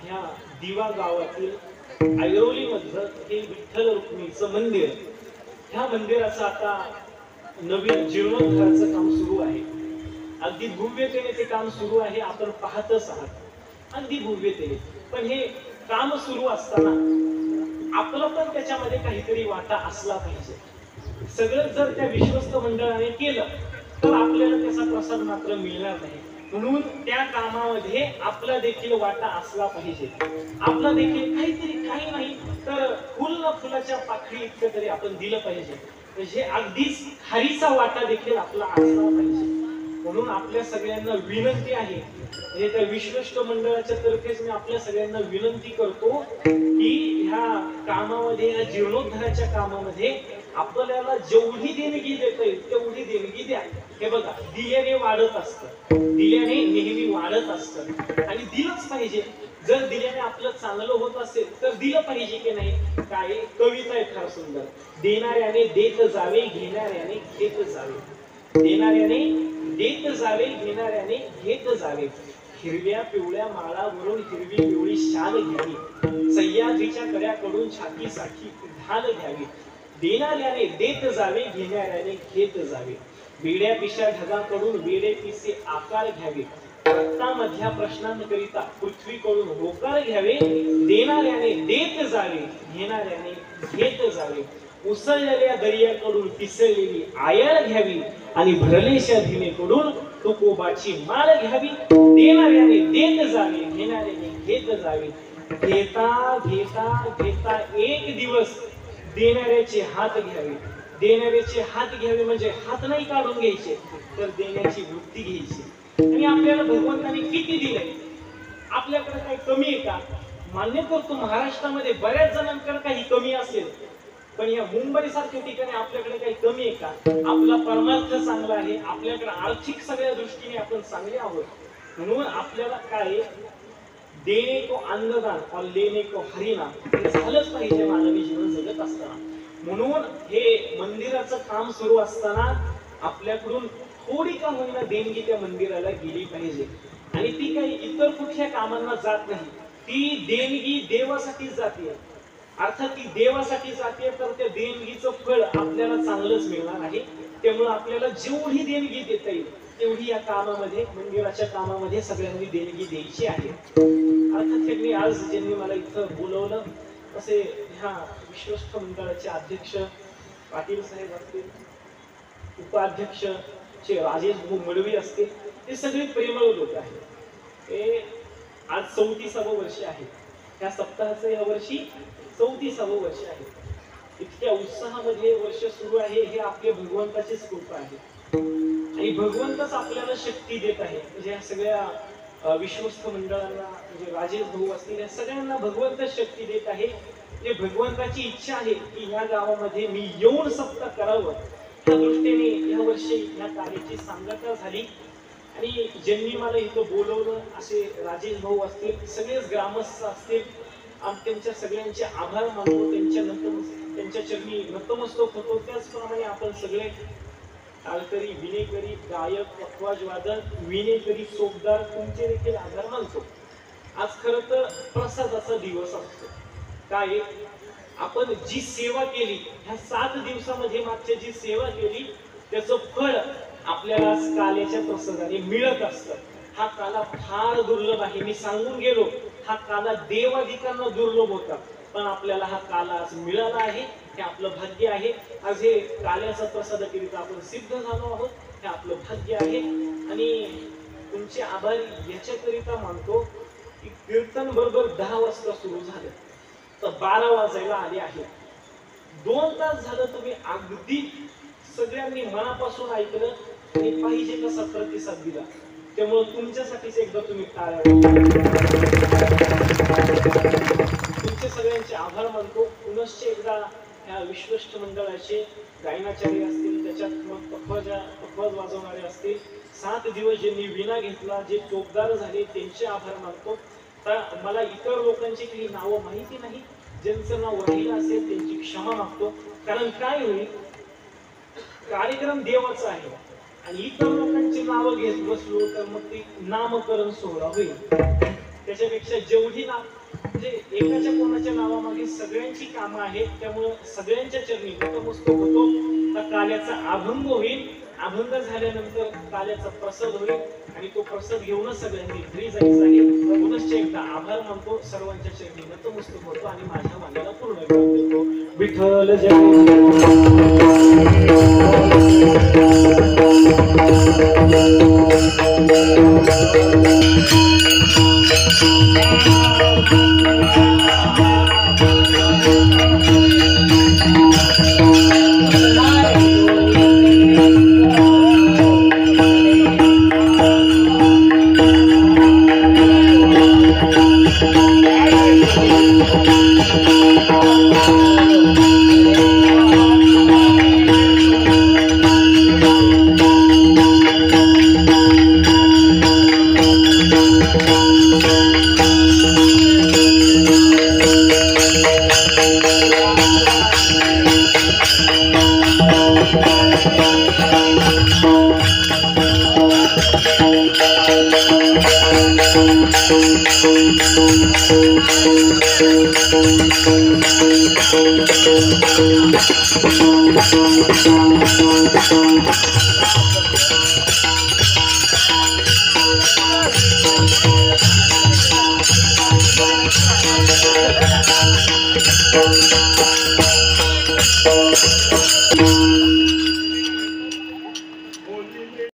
ह्या दिवा गावातील ऐरोली मधलं हे विठ्ठल रुक्मिणीचं मंदिर. ह्या मंदिराचं आता नवीन जीर्णोद्धाराचं काम सुरू आहे. अगदी भव्यतेने ते काम सुरू आहे, आपण पाहतच आहात. अगदी भव्यतेने. पण हे काम सुरू असताना आपलं पण त्याच्यामध्ये काहीतरी वाटा असला पाहिजे. सगळं जर त्या विश्वस्त मंडळाने केलं तर आपल्याला त्याचा प्रसाद मात्र मिळणार नाही. म्हणून त्या कामामध्ये आपला देखील वाटा असला पाहिजे. आपला देखील काहीतरी, काही नाही तर फुल ना फुलाच्या पाकळी इतकं तरी आपण दिलं पाहिजे. म्हणजे अगदीच खारीचा वाटा देखील आपला असला पाहिजे. म्हणून आपल्या सगळ्यांना विनंती आहे, म्हणजे त्या विश्वस्त मंडळाच्या तर्फेच मी आपल्या सगळ्यांना विनंती करतो की ह्या कामामध्ये, या जीर्णोद्धाराच्या कामामध्ये आपल्याला जेवढी देणगी देता येईल तेवढी देणगी द्या. हे बघा, दिल्याने वाढत असतं, दिल्याने नेहमी वाढत असतं आणि दिलंच पाहिजे. जर दिल्याने आपलं चांगलं होत असेल तर दिलं पाहिजे की नाही. काय कविता आहे फार सुंदर, देणाऱ्याने देत जावे, घेणाऱ्याने घेत जावे. देणाऱ्याने देत जावे, घेणाऱ्याने घेत जावे. हिरव्या पिवळ्या माळावरून हिरवी पिवळी शाल घ्यावी, सह्याद्रीच्या कड्याकडून छातीसाठी ढाल घ्यावी. देणाऱ्याने देत जावे, घेणाऱ्याने घेत जावे. वेड्या पिशा ढगाकडून वेडे पिसे आकार घ्यावे. रक्तामधल्या प्रश्नांकरिता पृथ्वीकडून होकार घ्यावे. देणाऱ्याने देत जावे, घेणाऱ्याने घेत जावे. उसळलेल्या दर्याकडून पिसळलेली आयळ घ्यावी आणि भरलेल्या भिनेकडून तुकोबाची माळ घ्यावी. देणाऱ्याने देत जावे, घेणाऱ्याने घेत जावे. घेता घेता घेता एक दिवस देणाऱ्याचे हात घ्यावे. देणाऱ्याचे हात घ्यावे म्हणजे हात नाही काढून घ्यायचे, तर देण्याची वृत्ती घ्यायची. आणि आपल्याला भगवंताने किती दिलंय, आपल्याकडे काही कमी आहे का? मान्य करतो महाराष्ट्रामध्ये बऱ्याच जणांकडे काही कमी असेल, पण या मुंबई सारख्या ठिकाणी आपल्याकडे काही कमी आहे का? आपला परमार्थ चांगला आहे, आपल्याकडे आर्थिक सगळ्या दृष्टीने आपण चांगले आहोत. म्हणून आपल्याला काय, देणे को अन्नदान और लेणे को हरिनाम हे झालंच पाहिजे मानवी जीवन जगत असताना. म्हणून हे मंदिराचं काम सुरू असताना आपल्याकडून थोडी का होईना देणगी त्या मंदिराला गेली पाहिजे. आणि ती काही इतर कुठल्या कामांना जात नाही, ती देणगी देवासाठीच जाते. अर्थात ती देवासाठी जाते, तर त्या देणगीचं फळ आपल्याला चांगलंच मिळणार आहे. त्यामुळे आपल्याला जेवढी देणगी देता येईल तेवढी या कामामध्ये, मंदिराच्या कामामध्ये सगळ्यांनी देणगी द्यायची आहे. अर्थात त्यांनी आज ज्यांनी मला इथं बोलवलं, असे ह्या विश्वस्त मंडळाचे अध्यक्ष पाटील साहेब असतील, उपाध्यक्ष राजेश मडवी असतील, ते सगळे प्रेमळ लोक आहेत. हे आज 34वे वर्ष आहे, या सप्ताहाचं या वर्षी 34वे वर्ष आहे. इतक्या उत्साहामध्ये वर्ष सुरू आहे, हे आपले भगवंताचीच कृपा आहे. आणि भगवंतच आपल्याला शक्ती देत आहे. म्हणजे या सगळ्या विश्वस्त मंडळांना, म्हणजे राजेश भाऊ असतील, या सगळ्यांना भगवंत शक्ती देत आहे. म्हणजे भगवंताची इच्छा आहे की या गावामध्ये मी येऊन सप्ताह करावं, त्या दृष्टीने या वर्षी या कार्याची सांगता झाली. आणि ज्यांनी मला इथं बोलवलं असे राजेश भाऊ असतील, सगळेच ग्रामस्थ असतील, त्यांच्या सगळ्यांचे आभार मानतो, त्यांच्या चरणी नतमस्तक होतो. त्याचप्रमाणे आपण सगळे तालकरी, विनेकरी, गायक, पखवाज वादक, विनेकरी, चोपदार, तुमचे देखील आभार मानतो. आज खरं तर प्रसादाचा दिवस असतो. काय, आपण जी सेवा केली, ह्या 7 दिवसामध्ये मागच्या जी सेवा केली त्याचं फळ आपल्याला आज काल्याच्या प्रसादाने मिळत असतं. हा काला फार दुर्लभ आहे. मी सांगून गेलो, हा काला देवादिकांना दुर्लभ होता, पण आपल्याला हा काला आज मिळाला आहे. हे आपलं भाग्य आहे. आज हे काल्याचा प्रसाद करिता आपण सिद्ध झालो आहोत, हे आपलं भाग्य आहे. आणि तुमचे आभारी याच्याकरिता मानतो की कीर्तन बरोबर 10 वाजता सुरू झालं तर 12 वाजायला आले आहे. 2 तास झालं तुम्ही अगदी सगळ्यांनी मनापासून ऐकलं आणि पाहिजे कसा प्रतिसाद दिला. त्यामुळे तुमच्यासाठीच एकदा तुम्ही टाळ्या. तुमचे सगळ्यांचे आभार मानतो. पुनश्च एकदा ह्या विश्वस्त मंडळाचे गायनाचार्य असतील, त्याच्यात मग पखवाज वाजवणारे असतील, 7 दिवस ज्यांनी विणा घेतला, जे चोपदार झाले, त्यांचे आभार मानतो. तर मला इतर लोकांची काही नावं माहिती नाही, ज्यांचं नाव राहिलं असेल त्यांची क्षमा मागतो. कारण काय होईल, कार्यक्रम देवाचा आहे आणि इतर लोकांची नावं घेत बसलो तर मग ते नामकरण सोहळा होईल. त्याच्यापेक्षा जेवढी नाव, म्हणजे एकाच्या कोणाच्या नावामागे सगळ्यांची कामं आहेत, त्यामुळे सगळ्यांच्या चरणी नतमस्तक होतो. तर काल्याचा अभंग होईल. अभंग झाल्यानंतर काल्याचा प्रसाद होईल आणि तो प्रसाद घेऊनच सगळ्यांनी घरी जायचं आहे. पुनश्च एकदा आभार मानतो, सर्वांच्या चरणी नतमस्तक होतो आणि माझ्या मागेला पूर्ण करतो. Vitthal Thank you.